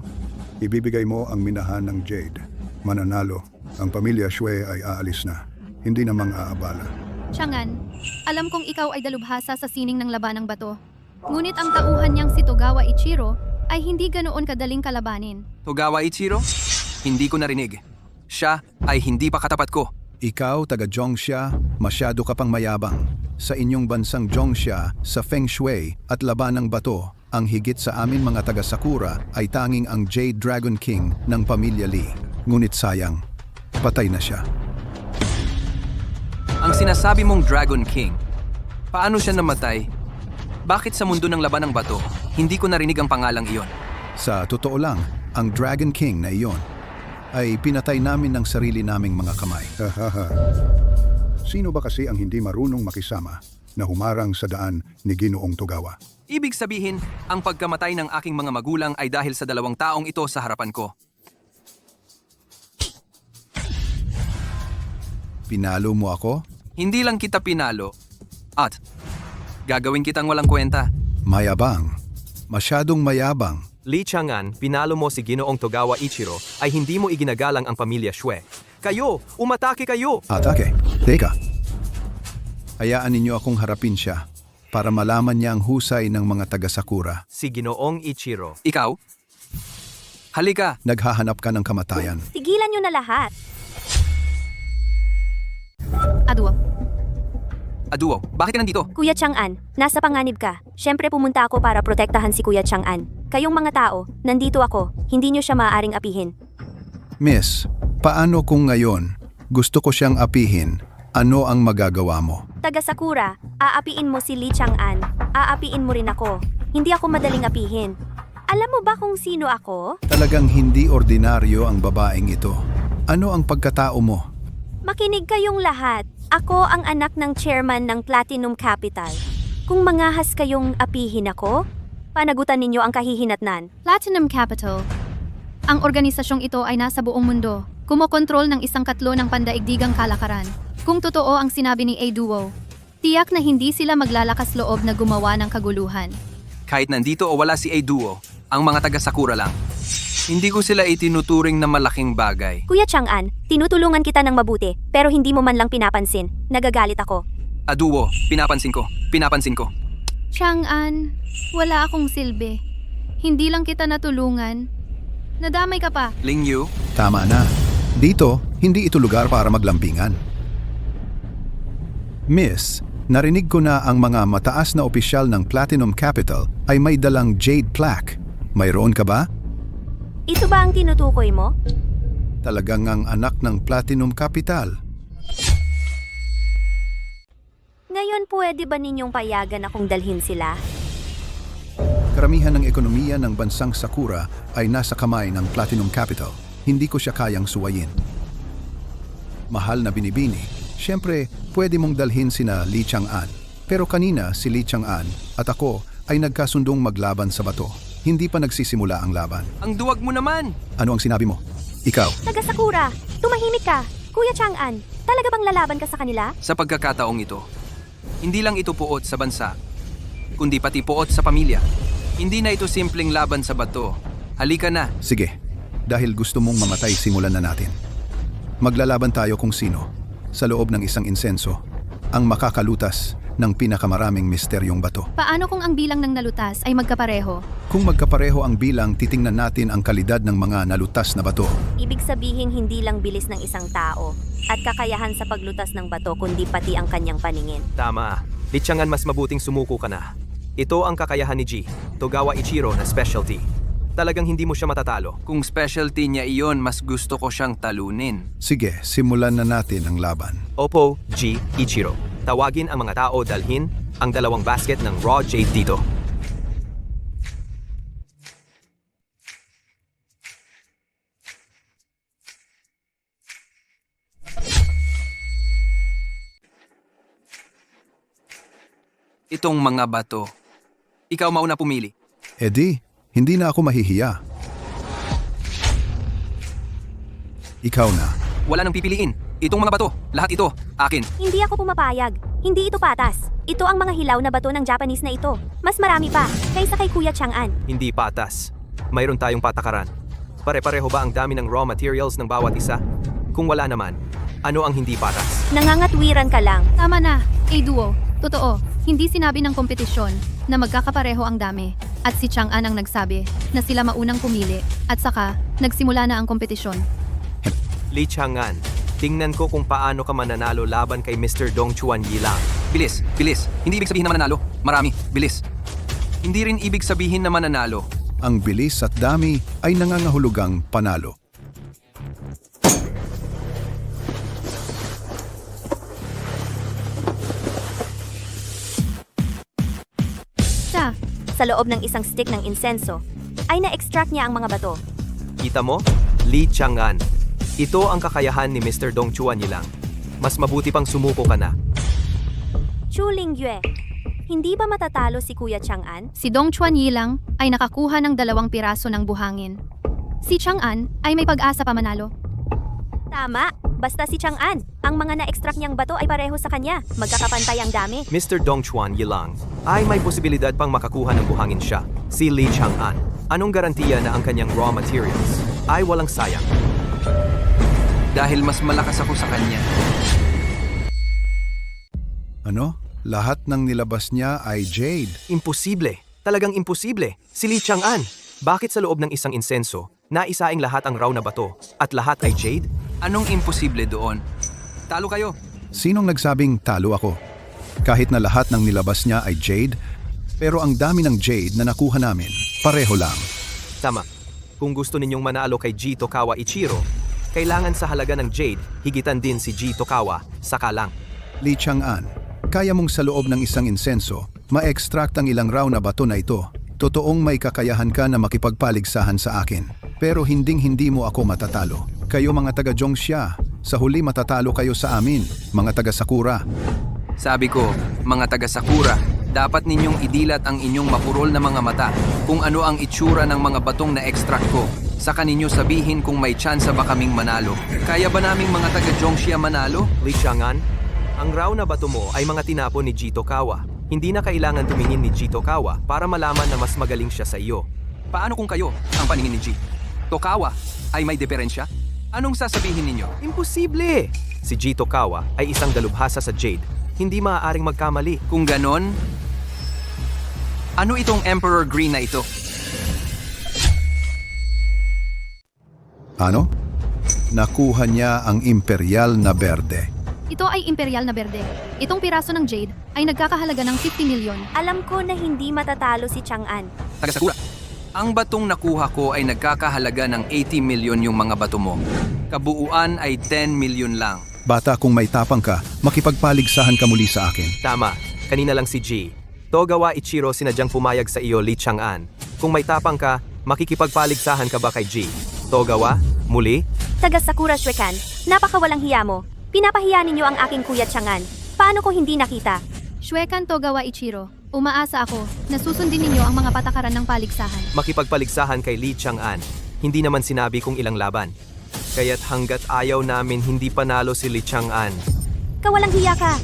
ibibigay mo ang minahan ng jade. Mananalo, ang pamilya Shue ay aalis na. Hindi namang aabala. Chang'an, alam kong ikaw ay dalubhasa sa sining ng labanang bato. Ngunit ang tauhan niyang si Togawa Ichiro ay hindi ganoon kadaling kalabanin. Togawa Ichiro? Hindi ko narinig. Siya ay hindi pa katapat ko. Ikaw, taga Zhongxia, masyado ka pang mayabang. Sa inyong bansang Zhongxia, sa Feng Shui at labanang bato, ang higit sa amin mga taga Sakura ay tanging ang Jade Dragon King ng pamilya Lee. Ngunit sayang, patay na siya. Ang sinasabi mong Dragon King, paano siya namatay? Bakit sa mundo ng labanang bato, hindi ko narinig ang pangalang iyon? Sa totoo lang, ang Dragon King na iyon ay pinatay namin ng sarili naming mga kamay. Sino ba kasi ang hindi marunong makisama na humarang sa daan ni Ginoong Togawa? Ibig sabihin, ang pagkamatay ng aking mga magulang ay dahil sa 2 taong ito sa harapan ko. Pinalo mo ako? Hindi lang kita pinalo, at gagawin kitang walang kwenta. Mayabang. Masyadong mayabang. Lee Chang'an, pinalo mo si Ginoong Togawa Ichiro ay hindi mo iginagalang ang pamilya Shue. Kayo! Umatake kayo! Atake. Teka. Hayaan ninyo akong harapin siya para malaman niya ang husay ng mga taga-Sakura. Si Ginoong Ichiro. Ikaw? Halika! Naghahanap ka ng kamatayan. Tigilan nyo na lahat. Aduo, bakit ka nandito? Kuya Chang'an, nasa panganib ka. Siyempre pumunta ako para protektahan si Kuya Chang'an. Kayong mga tao, nandito ako. Hindi nyo siya maaaring apihin. Miss, paano kung ngayon gusto ko siyang apihin? Ano ang magagawa mo? Taga Sakura, aapiin mo si Lee Chang'an. Aapiin mo rin ako. Hindi ako madaling apihin. Alam mo ba kung sino ako? Talagang hindi ordinaryo ang babaeng ito. Ano ang pagkatao mo? Makinig kayong lahat. Ako ang anak ng chairman ng Platinum Capital. Kung mangahas kayong apihin ako, panagutan ninyo ang kahihinatnan. Platinum Capital. Ang organisasyong ito ay nasa buong mundo. Kumokontrol ng 1/4 ng pandaigdigang kalakaran. Kung totoo ang sinabi ni A-Duo, tiyak na hindi sila maglalakas loob na gumawa ng kaguluhan. Kahit nandito o wala si A-Duo, ang mga taga Sakura lang. Hindi ko sila itinuturing na malaking bagay. Kuya Chang'an, tinutulungan kita ng mabuti, pero hindi mo man lang pinapansin. Nagagalit ako. Aduwo, pinapansin ko. Chang'an, wala akong silbi. Hindi lang kita natulungan. Nadamay ka pa. Lingyu, Tama na. Dito, hindi ito lugar para maglampingan. Miss, narinig ko na ang mga mataas na opisyal ng Platinum Capital ay may dalang jade plaque. Mayroon ka ba? Ito ba ang tinutukoy mo? Talagang ang anak ng Platinum Capital. Ngayon pwede ba ninyong payagan akong dalhin sila? Karamihan ng ekonomiya ng bansang Sakura ay nasa kamay ng Platinum Capital. Hindi ko siya kayang suwayin. Mahal na binibini, syempre pwede mong dalhin sina Lee Chang'an. Pero kanina si Lee Chang'an at ako ay nagkasundong maglaban sa bato. Hindi pa nagsisimula ang laban. ang duwag mo naman! Ano ang sinabi mo? Ikaw, Taga Sakura, tumahimik ka. Kuya Chang'an, talaga bang lalaban ka sa kanila? Sa pagkakataong ito, hindi lang ito puot sa bansa, kundi pati puot sa pamilya. Hindi na ito simpleng laban sa bato. Halika na. sige. Dahil gusto mong mamatay, simulan na natin. Maglalaban tayo kung sino, sa loob ng isang insenso, ang makakalutas ng pinakamaraming misteryong bato. Paano kung ang bilang ng nalutas ay magkapareho? Kung magkapareho ang bilang, titingnan natin ang kalidad ng mga nalutas na bato. Ibig sabihin hindi lang bilis ng isang tao at kakayahan sa paglutas ng bato kundi pati ang kanyang paningin. Tama. Lee Chang'an, mas mabuting sumuko ka na. Ito ang kakayahan ni G, Togawa Ichiro na specialty. Talagang hindi mo siya matatalo. Kung specialty niya iyon, mas gusto ko siyang talunin. Sige, simulan na natin ang laban. Oppo, G, Ichiro. Tawagin ang mga tao dalhin ang 2 basket ng raw jade dito. Itong mga bato. Ikaw mauna pumili. Eddie, hindi na ako mahihiya. Ikaw na. Wala nang pipiliin. Itong mga bato, lahat ito, akin. Hindi ako pumapayag. Hindi ito patas. Ito ang mga hilaw na bato ng Japanese na ito. Mas marami pa, kaysa kay Kuya Chang'an. Hindi patas. Mayroon tayong patakaran. Pare-pareho ba ang dami ng raw materials ng bawat isa? Kung wala naman, ano ang hindi patas? Nangangatwiran ka lang. Tama na, Duo. Totoo, hindi sinabi ng kompetisyon na magkakapareho ang dami. At si Chang'an ang nagsabi na sila maunang pumili at saka nagsimula na ang kompetisyon. Lee Chang'an, tingnan ko kung paano ka mananalo laban kay Mr. Dong Chuan Yilang. Bilis, bilis. Hindi ibig sabihin na mananalo. Marami, bilis. Hindi rin ibig sabihin na mananalo. Ang bilis at dami ay nangangahulugang panalo. Siya, Sa loob ng isang stick ng insenso, ay na-extract niya ang mga bato. Kita mo? Lee Chang'an. Ito ang kakayahan ni Mr. Dong Chuan Yilang. Mas mabuti pang sumuko ka na. Chu Lingyue, hindi ba matatalo si Kuya Chang'an? si Dong Chuan Yilang ay nakakuha ng 2 piraso ng buhangin. Si Chang'an ay may pag-asa pa manalo. Tama, basta si Chang'an. Ang mga na-extract niyang bato ay pareho sa kanya. Magkakapantay ang dami. Mr. Dong Chuan Yilang ay may posibilidad pang makakuha ng buhangin siya. Si Lee Chang'an, anong garantiya na ang kanyang raw materials ay walang sayang? Dahil mas malakas ako sa kanya. Ano? Lahat ng nilabas niya ay jade. Imposible. Talagang imposible. Si Lee Chang'an. Bakit sa loob ng isang insenso, naisaing lahat ang raw na bato at lahat ay jade? Anong imposible doon? Talo kayo. Sinong nagsabing talo ako? Kahit na lahat ng nilabas niya ay jade, pero ang dami ng jade na nakuha namin, pareho lang. Tama. Kung gusto ninyong manalo kay G. Togawa Ichiro, kailangan sa halaga ng jade, higitan din si G. Togawa, saka lang. Lee Chang'an, kaya mong sa loob ng isang insenso, ma-extract ang ilang raw na bato na ito. Totoong may kakayahan ka na makipagpaligsahan sa akin. Pero hinding-hindi mo ako matatalo. Kayo mga taga Zhongxia, sa huli matatalo kayo sa amin, mga taga Sakura. Sabi ko, mga taga Sakura, dapat ninyong idilat ang inyong mapurol na mga mata kung ano ang itsura ng mga batong na extract ko. Saka ninyo sabihin kung may tsansa ba kaming manalo. Kaya ba naming mga taga Zhongxia manalo? Lee Chang'an, ang raw na bato mo ay mga tinapon ni G. Togawa. Hindi na kailangan tumingin ni G. Togawa para malaman na mas magaling siya sa iyo. Paano kung kayo ang paningin ni G? Tokawa ay may diferensya? Anong sasabihin ninyo? Imposible! Si G. Tokawa ay isang dalubhasa sa Jade. Hindi maaaring magkamali. Kung ganon, ano itong Emperor Green na ito? Ano? Nakuha niya ang imperial na berde. Ito ay imperial na berde. Itong piraso ng jade ay nagkakahalaga ng 50 milyon. Alam ko na hindi matatalo si Chang'an. Taga Sakura, ang batong nakuha ko ay nagkakahalaga ng 80 milyon yung mga bato mo. Kabuuan ay 10 milyon lang. Bata, kung may tapang ka, makipagpaligsahan ka muli sa akin. Tama, kanina lang si G. Togawa Ichiro sinadyang pumayag sa iyo, Lee Chang'an. Kung may tapang ka, makikipagpaligsahan ka ba kay G? Togawa, muli? Taga Sakura Shwekan, napakawalang hiya mo. Pinapahiya ninyo ang aking kuya Chang'an. Paano ko hindi nakita? Shwekan Togawa Ichiro, umaasa ako na susundin ninyo ang mga patakaran ng paligsahan. Makipagpaligsahan kay Lee Chang'an. Hindi naman sinabi kung ilang laban. Kaya't hanggat ayaw namin hindi panalo si Lee Chang'an. Kawalang hiya ka.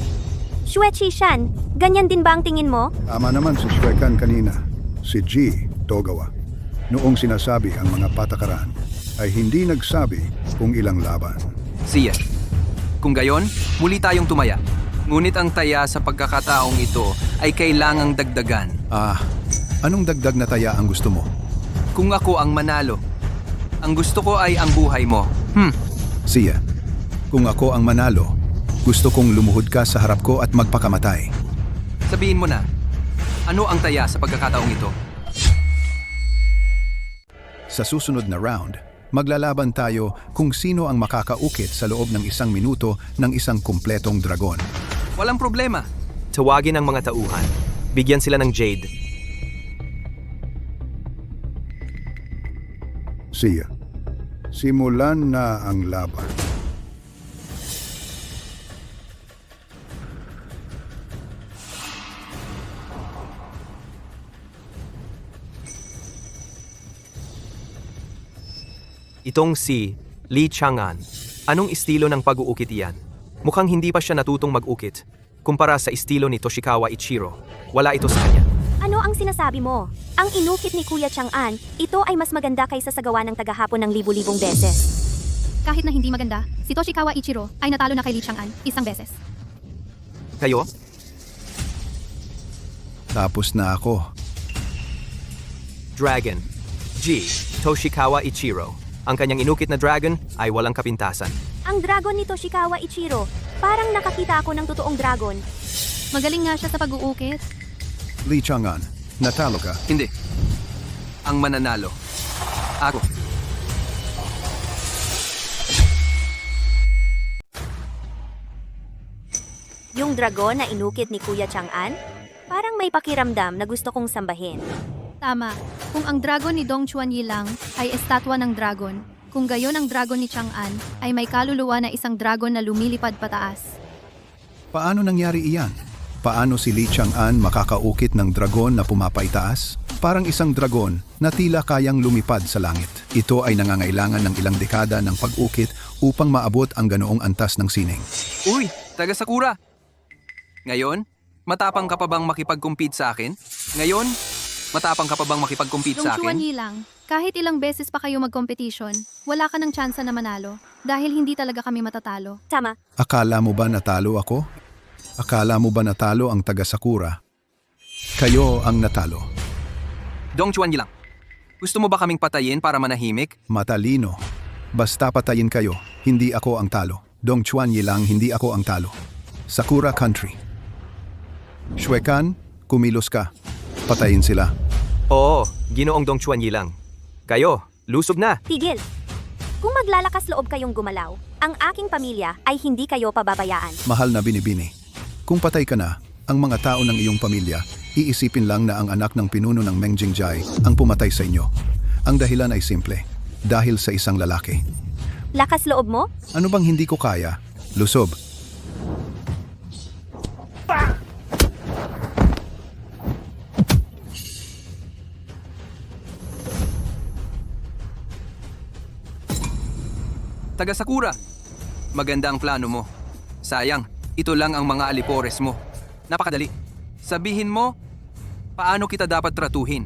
Shue Chi-shan, ganyan din ba ang tingin mo? Tama naman si Shwekan kanina, si G. Togawa. Noong sinasabi ang mga patakaran, ay hindi nagsabi kung ilang laban. Siya. Kung gayon, muli tayong tumaya. Ngunit ang taya sa pagkakataong ito ay kailangang dagdagan. Anong dagdag na taya ang gusto mo? Kung ako ang manalo, ang gusto ko ay ang buhay mo. Siya, kung ako ang manalo, gusto kong lumuhod ka sa harap ko at magpakamatay. Sabihin mo na, ano ang taya sa pagkakataong ito? Sa susunod na round, maglalaban tayo kung sino ang makakaukit sa loob ng 1 minuto ng isang kumpletong dragon. Walang problema. Tawagin ang mga tauhan. Bigyan sila ng Jade. Siya, simulan na ang laban. Itong si Lee Chang'an. Anong estilo ng pag-uukit iyan? Mukhang hindi pa siya natutong mag-ukit. Kumpara sa estilo ni Toshikawa Ichiro, wala ito sa kanya. Ano ang sinasabi mo? Ang inukit ni Kuya Chang'an, ito ay mas maganda kaysa sa gawa ng tagahapon ng libu-libong beses. Kahit na hindi maganda, si Toshikawa Ichiro ay natalo na kay Lee Chang'an 1 beses. Kayo? Tapos na ako. Dragon. G. Toshikawa Ichiro. Ang kanyang inukit na dragon ay walang kapintasan. Ang dragon ni Toshikawa Ichiro, parang nakakita ako ng totoong dragon. Magaling nga siya sa pag-uukit. Lee Chang'an, natalo ka. Hindi. Ang mananalo. Ako. Yung dragon na inukit ni Kuya Chang'an, parang may pakiramdam na gusto kong sambahin. Tama. Kung ang dragon ni Dong Chuanyi lang ay estatwa ng dragon, kung gayon ang dragon ni Chang'an ay may kaluluwa na isang dragon na lumilipad pataas. Paano nangyari iyan? Paano si Lee Chang'an makakaukit ng dragon na pumapaitaas? Parang isang dragon na tila kayang lumipad sa langit. Ito ay nangangailangan ng ilang dekada ng pag-ukit upang maabot ang ganoong antas ng sining. Uy, taga Sakura! Ngayon, matapang ka pa bang makipag-compete sa akin? Ngayon, matapang ka pa bang makipag-compete Dong sa akin? Chuanyi lang, kahit ilang beses pa kayo mag-competition, wala ka ng tsansa na manalo dahil hindi talaga kami matatalo. Tama. Akala mo ba natalo ako? Akala mo ba natalo ang taga Sakura? Kayo ang natalo. Dong Chuanyi lang. Gusto mo ba kaming patayin para manahimik? Matalino. Basta patayin kayo, hindi ako ang talo. Dong Chuanyi lang, hindi ako ang talo. Sakura Country. Shwekan, kumilos ka. Patayin sila. Oo, Ginoong Dong Chuanyi lang. Kayo, lusob na. Tigil. Kung maglalakas loob kayong gumalaw, ang aking pamilya ay hindi kayo pababayaan. Mahal na binibini. Kung patay ka na, ang mga tao ng iyong pamilya, iisipin lang na ang anak ng pinuno ng Meng Jingjai ang pumatay sa inyo. Ang dahilan ay simple, dahil sa isang lalaki. Lakas loob mo? Ano bang hindi ko kaya? Lusob. Taga Sakura! Maganda ang plano mo. Sayang, ito lang ang mga alipores mo. Napakadali. Sabihin mo, paano kita dapat tratuhin?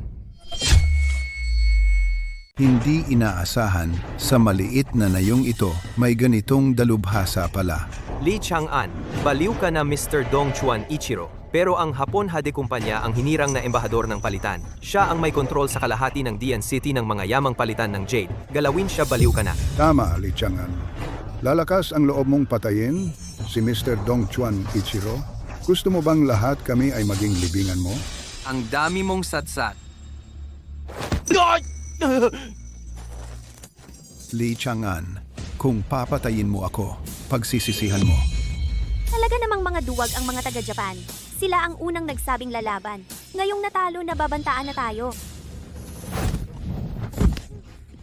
Hindi inaasahan, sa maliit na nayong ito, may ganitong dalubhasa pala. Lee Chang'an, baliw ka na Mr. Dong Chuan Ichiro. Pero ang Hapon Hade Kumpanya ang hinirang na embahador ng palitan. Siya ang may kontrol sa kalahati ng DN City ng mga yamang palitan ng Jade. Galawin siya, baliw ka na. Tama, Li Chang'an. Lalakas ang loob mong patayin si Mr. Dong Chuan Ichiro? Gusto mo bang lahat kami ay maging libingan mo? Ang dami mong satsat. Li Chang'an, kung papatayin mo ako, pagsisisihan mo. Talaga namang mga duwag ang mga taga-Japan. Sila ang unang nagsabing lalaban. Ngayong natalo, nababantaan na tayo.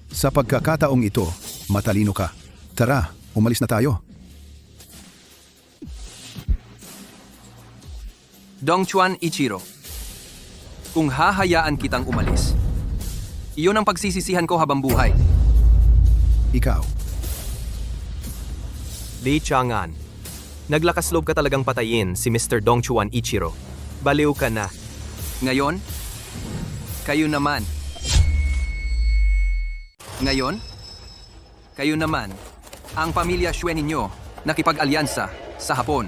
Sa pagkakataong ito, matalino ka. Tara, umalis na tayo. Dong Chuan Ichiro, kung hahayaan kitang umalis, iyon ang pagsisisihan ko habang buhay. Ikaw. Lee Chang'an, naglakas loob ka talagang patayin si Mr. Dong Chuan Ichiro. Baliw ka na. Ngayon, kayo naman. Ngayon, kayo naman, ang pamilya Xue ninyo, nakipag-alyansa sa Hapon.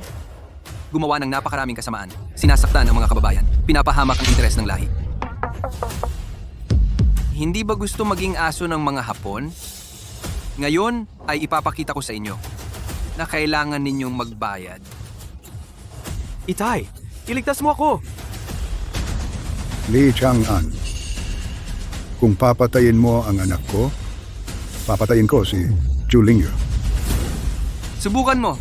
Gumawa ng napakaraming kasamaan, sinasaktan ang mga kababayan, pinapahamak ang interes ng lahi. Hindi ba gusto maging aso ng mga Hapon? Ngayon ay ipapakita ko sa inyo na kailangan ninyong magbayad. Itay, iligtas mo ako! Li Chang'an, kung papatayin mo ang anak ko, papatayin ko si Zhu Lingyu. Subukan mo.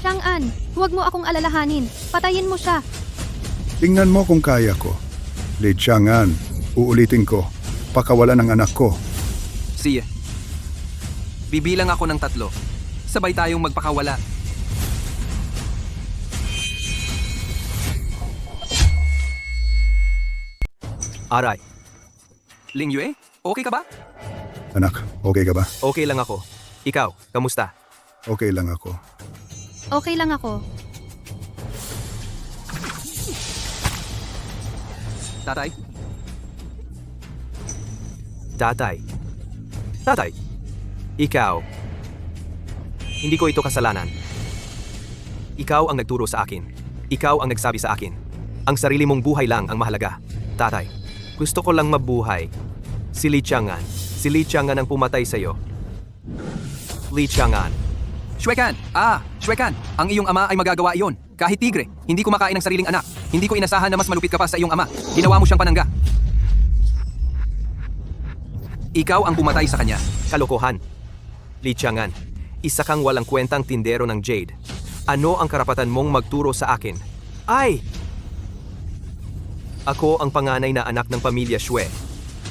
Chang'an, huwag mo akong alalahanin. Patayin mo siya. Tingnan mo kung kaya ko. Li Chang'an, uulitin ko, pakawalan ang anak ko. Sige. Bibilang ako ng 3. Sabay tayong magpakawala. Aray, Ling Yue, okay ka ba? Anak, okay ka ba? okay lang ako. Ikaw, kamusta? Okay lang ako. Okay lang ako. Tatay? Tatay. Tatay. Ikaw. Hindi ko ito kasalanan. Ikaw ang nagturo sa akin. Ikaw ang nagsabi sa akin. Ang sarili mong buhay lang ang mahalaga. Tatay, gusto ko lang mabuhay. Si Li Chang'an. Si Li Chang'an ang pumatay sa'yo. Li Chang'an. Xuekan! Xuekan! Ang iyong ama ay magagawa iyon. Kahit tigre, hindi kumakain ng sariling anak. Hindi ko inasahan na mas malupit ka pa sa iyong ama. Ginawa mo siyang panangga. Ikaw ang pumatay sa kanya. Kalokohan. Li Chang'an, isa kang walang kwentang tindero ng Jade. Ano ang karapatan mong magturo sa akin? Ay! Ako ang panganay na anak ng pamilya Xue.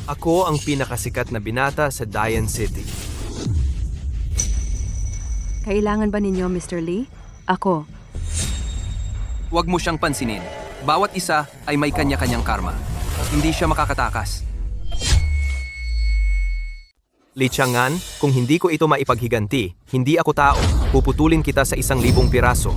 Ako ang pinakasikat na binata sa Dayan City. Kailangan ba ninyo, Mr. Lee? Ako. Huwag mo siyang pansinin. Bawat isa ay may kanya-kanyang karma. Hindi siya makakatakas. Li Chang'an, kung hindi ko ito maipaghiganti, hindi ako tao. Puputulin kita sa 1,000 piraso.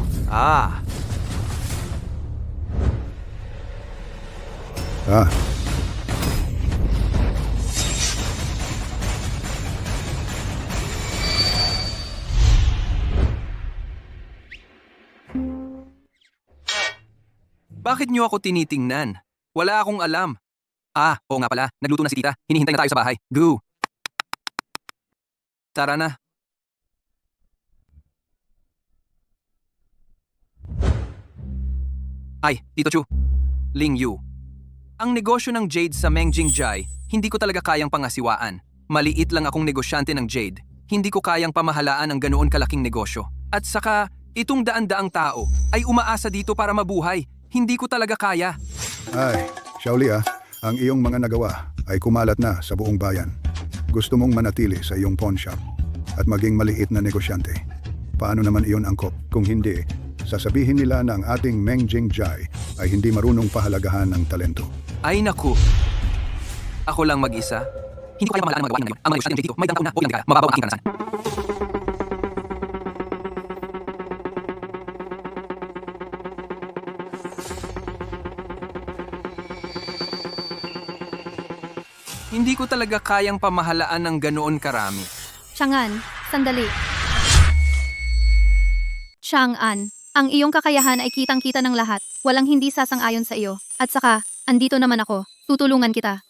Bakit niyo ako tinitingnan? Wala akong alam. Oo nga pala. Nagluto na si tita. Hinihintay na tayo sa bahay. Go! Tara na. Ay, Tito Chu. Ling Yu. Ang negosyo ng Jade sa Mengjingjai, hindi ko talaga kayang pangasiwaan. Maliit lang akong negosyante ng Jade. Hindi ko kayang pamahalaan ang ganoon kalaking negosyo. At saka, itong daan-daang tao ay umaasa dito para mabuhay. Hindi ko talaga kaya. Ay, Xiaoli ang iyong mga nagawa ay kumalat na sa buong bayan. Gusto mong manatili sa iyong pawn shop at maging maliit na negosyante. Paano naman iyon angkop? Kung hindi, sasabihin nila na ang ating Meng Jingjai ay hindi marunong pahalagahan ng talento. Ay naku. Ako lang mag-isa. Hindi ko kaya pamahalaan ang mga gawain ng ngayon. Ang mga negosyante ng Jade dito, may dangkaw na o ilang dekada, mababaw ang aking karanasan. Hindi ko talaga kayang pamahalaan ng ganoon karami. Chang'an, sandali. Chang'an, ang iyong kakayahan ay kitang-kita ng lahat. Walang hindi sasang-ayon sa iyo. At saka, andito naman ako. Tutulungan kita.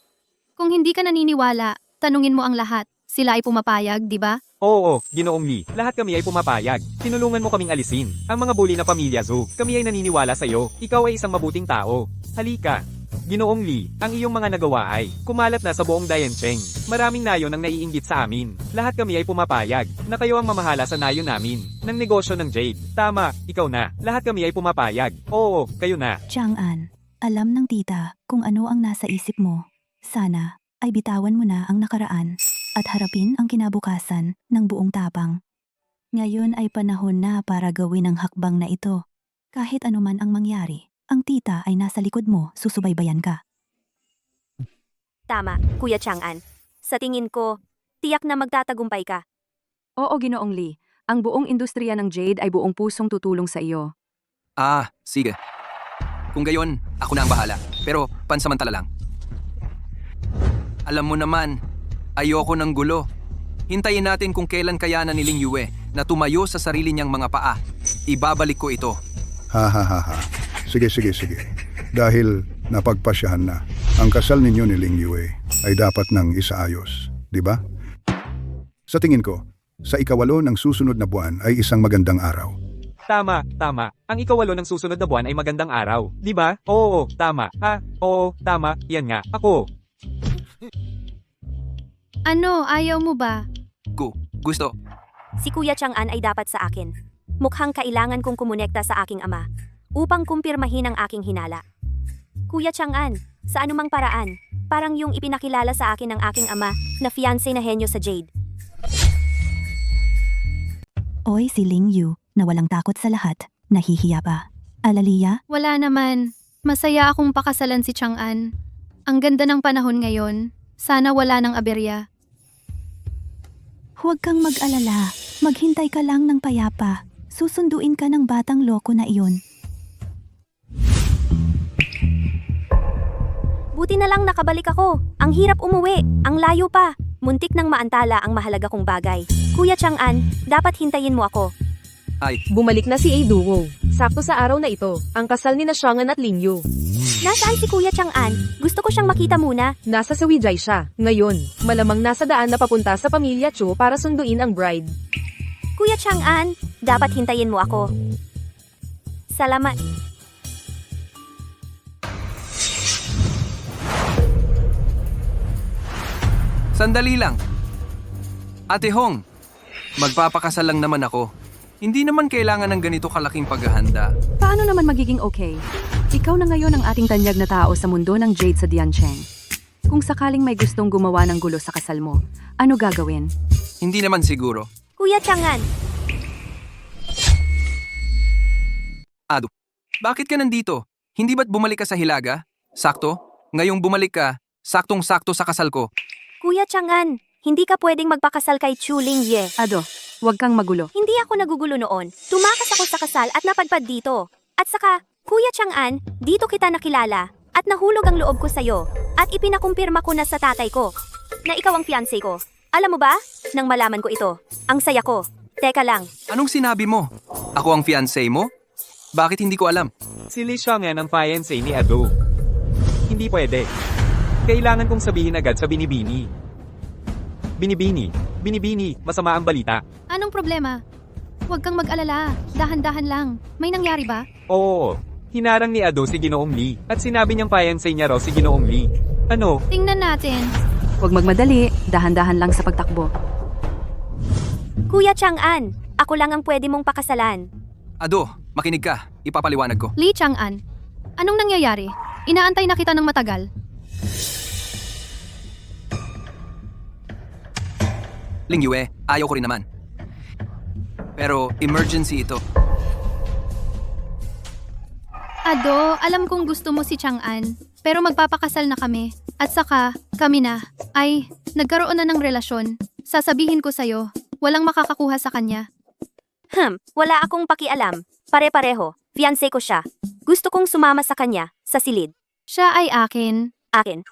Kung hindi ka naniniwala, tanungin mo ang lahat. Sila ay pumapayag, di ba? Oo, Ginoong Lee. Lahat kami ay pumapayag. Tinulungan mo kaming alisin. Ang mga bully na pamilya Zhou, kami ay naniniwala sa iyo. Ikaw ay isang mabuting tao. Halika. Ginoong Lee, ang iyong mga nagawa ay kumalat na sa buong Dayancheng. Maraming nayon ang naiinggit sa amin. Lahat kami ay pumapayag na kayo ang mamahala sa nayon namin ng negosyo ng Jade. Tama, ikaw na. Lahat kami ay pumapayag. Oo, kayo na. Chang'an, alam ng tita kung ano ang nasa isip mo. Sana ay bitawan mo na ang nakaraan at harapin ang kinabukasan ng buong tapang. Ngayon ay panahon na para gawin ang hakbang na ito. Kahit anuman ang mangyari, ang tita ay nasa likod mo, susubaybayan ka. Tama, Kuya Chang'an. Sa tingin ko, tiyak na magtatagumpay ka. Oo, Ginoong Lee. Ang buong industriya ng Jade ay buong pusong tutulong sa iyo. Ah, sige. Kung gayon, ako na ang bahala. Pero pansamantala lang. Alam mo naman, ayoko ng gulo. Hintayin natin kung kailan kayanan ni Ling Yue na tumayo sa sarili niyang mga paa. Ibabalik ko ito. Ha. Sige. Dahil napagpasyahan na, ang kasal ninyo ni Ling Yue ay dapat nang isaayos, di ba? Sa tingin ko, sa ikawalo ng susunod na buwan ay isang magandang araw. Tama. Ang ikawalo ng susunod na buwan ay magandang araw. Di ba? Oo, tama. Oo, tama. Yan nga. Ako. Ano, ayaw mo ba? Gusto. Si Kuya Chang'an ay dapat sa akin. Mukhang kailangan kong kumonekta sa aking ama upang kumpirmahin ang aking hinala. Kuya Chang'an, sa anumang paraan, parang yung ipinakilala sa akin ng aking ama na fiancé na henyo sa Jade. Oy, si Ling Yu, na walang takot sa lahat, nahihiya ba? Alaliya? Wala naman. Masaya akong pakasalan si Chang'an. Ang ganda ng panahon ngayon. Sana wala ng aberya. Huwag kang mag-alala. Maghintay ka lang ng payapa. Susunduin ka ng batang loko na iyon. Buti na lang nakabalik ako. Ang hirap umuwi. Ang layo pa. Muntik nang maantala ang mahalaga kong bagay. Kuya Chang'an, dapat hintayin mo ako. Bumalik na si Duo. Sakto sa araw na ito, ang kasal ni na Chang'an at Ling Yu. Nasaan si Kuya Chang'an? Gusto ko siyang makita muna. Nasa Sawijay siya. Ngayon, malamang nasa daan na papunta sa pamilya Chu para sunduin ang bride. Kuya Chang'an, dapat hintayin mo ako. Salamat. Sandali lang. Ate Hong, magpapakasal lang naman ako. Hindi naman kailangan ng ganito kalaking paghahanda. Paano naman magiging okay? Ikaw na ngayon ang ating tanyag na tao sa mundo ng Jade sa Diancheng. Kung sakaling may gustong gumawa ng gulo sa kasal mo, ano gagawin? Hindi naman siguro. Kuya Chang'an, Ado, bakit ka nandito? Hindi ba't bumalik ka sa Hilaga? Sakto? Ngayong bumalik ka, saktong-sakto sa kasal ko. Kuya Chang'an, hindi ka pwedeng magpakasal kay Chu Lingye. Ado, huwag kang magulo. Hindi ako nagugulo noon. Tumakas ako sa kasal at napadpad dito. At saka, Kuya Chang'an, dito kita nakilala. At nahulog ang loob ko sa'yo. At ipinakumpirma ko na sa tatay ko na ikaw ang fiancé ko. Alam mo ba? Nang malaman ko ito, ang saya ko. Teka lang. Anong sinabi mo? Ako ang fiancé mo? Bakit hindi ko alam? Si Li Chang'an ang fiancé ni Ado. Hindi pwede. Kailangan kong sabihin agad sa Binibini. Binibini, masama ang balita. Anong problema? Huwag kang mag-alala. Dahan-dahan lang. May nangyari ba? Oo, hinarang ni Ado si Ginoong Lee at sinabi niyang fiancé niya raw si Ginoong Lee. Ano? Tingnan natin. Huwag magmadali, dahan-dahan lang sa pagtakbo. Kuya Chang'an, ako lang ang pwede mong pakasalan. Ado, makinig ka. Ipapaliwanag ko. Lee Chang'an, anong nangyayari? Inaantay na kita ng matagal. Ling Yue, ayaw ko rin naman. Pero emergency ito. Ado, alam kong gusto mo si Chang'an, pero magpapakasal na kami. At saka, kami na. Ay, nagkaroon na ng relasyon. Sasabihin ko sa'yo, walang makakakuha sa kanya. Wala akong pakialam. Pare-pareho. Fiancé ko siya. Gusto kong sumama sa kanya, sa silid. Siya ay akin. Akin.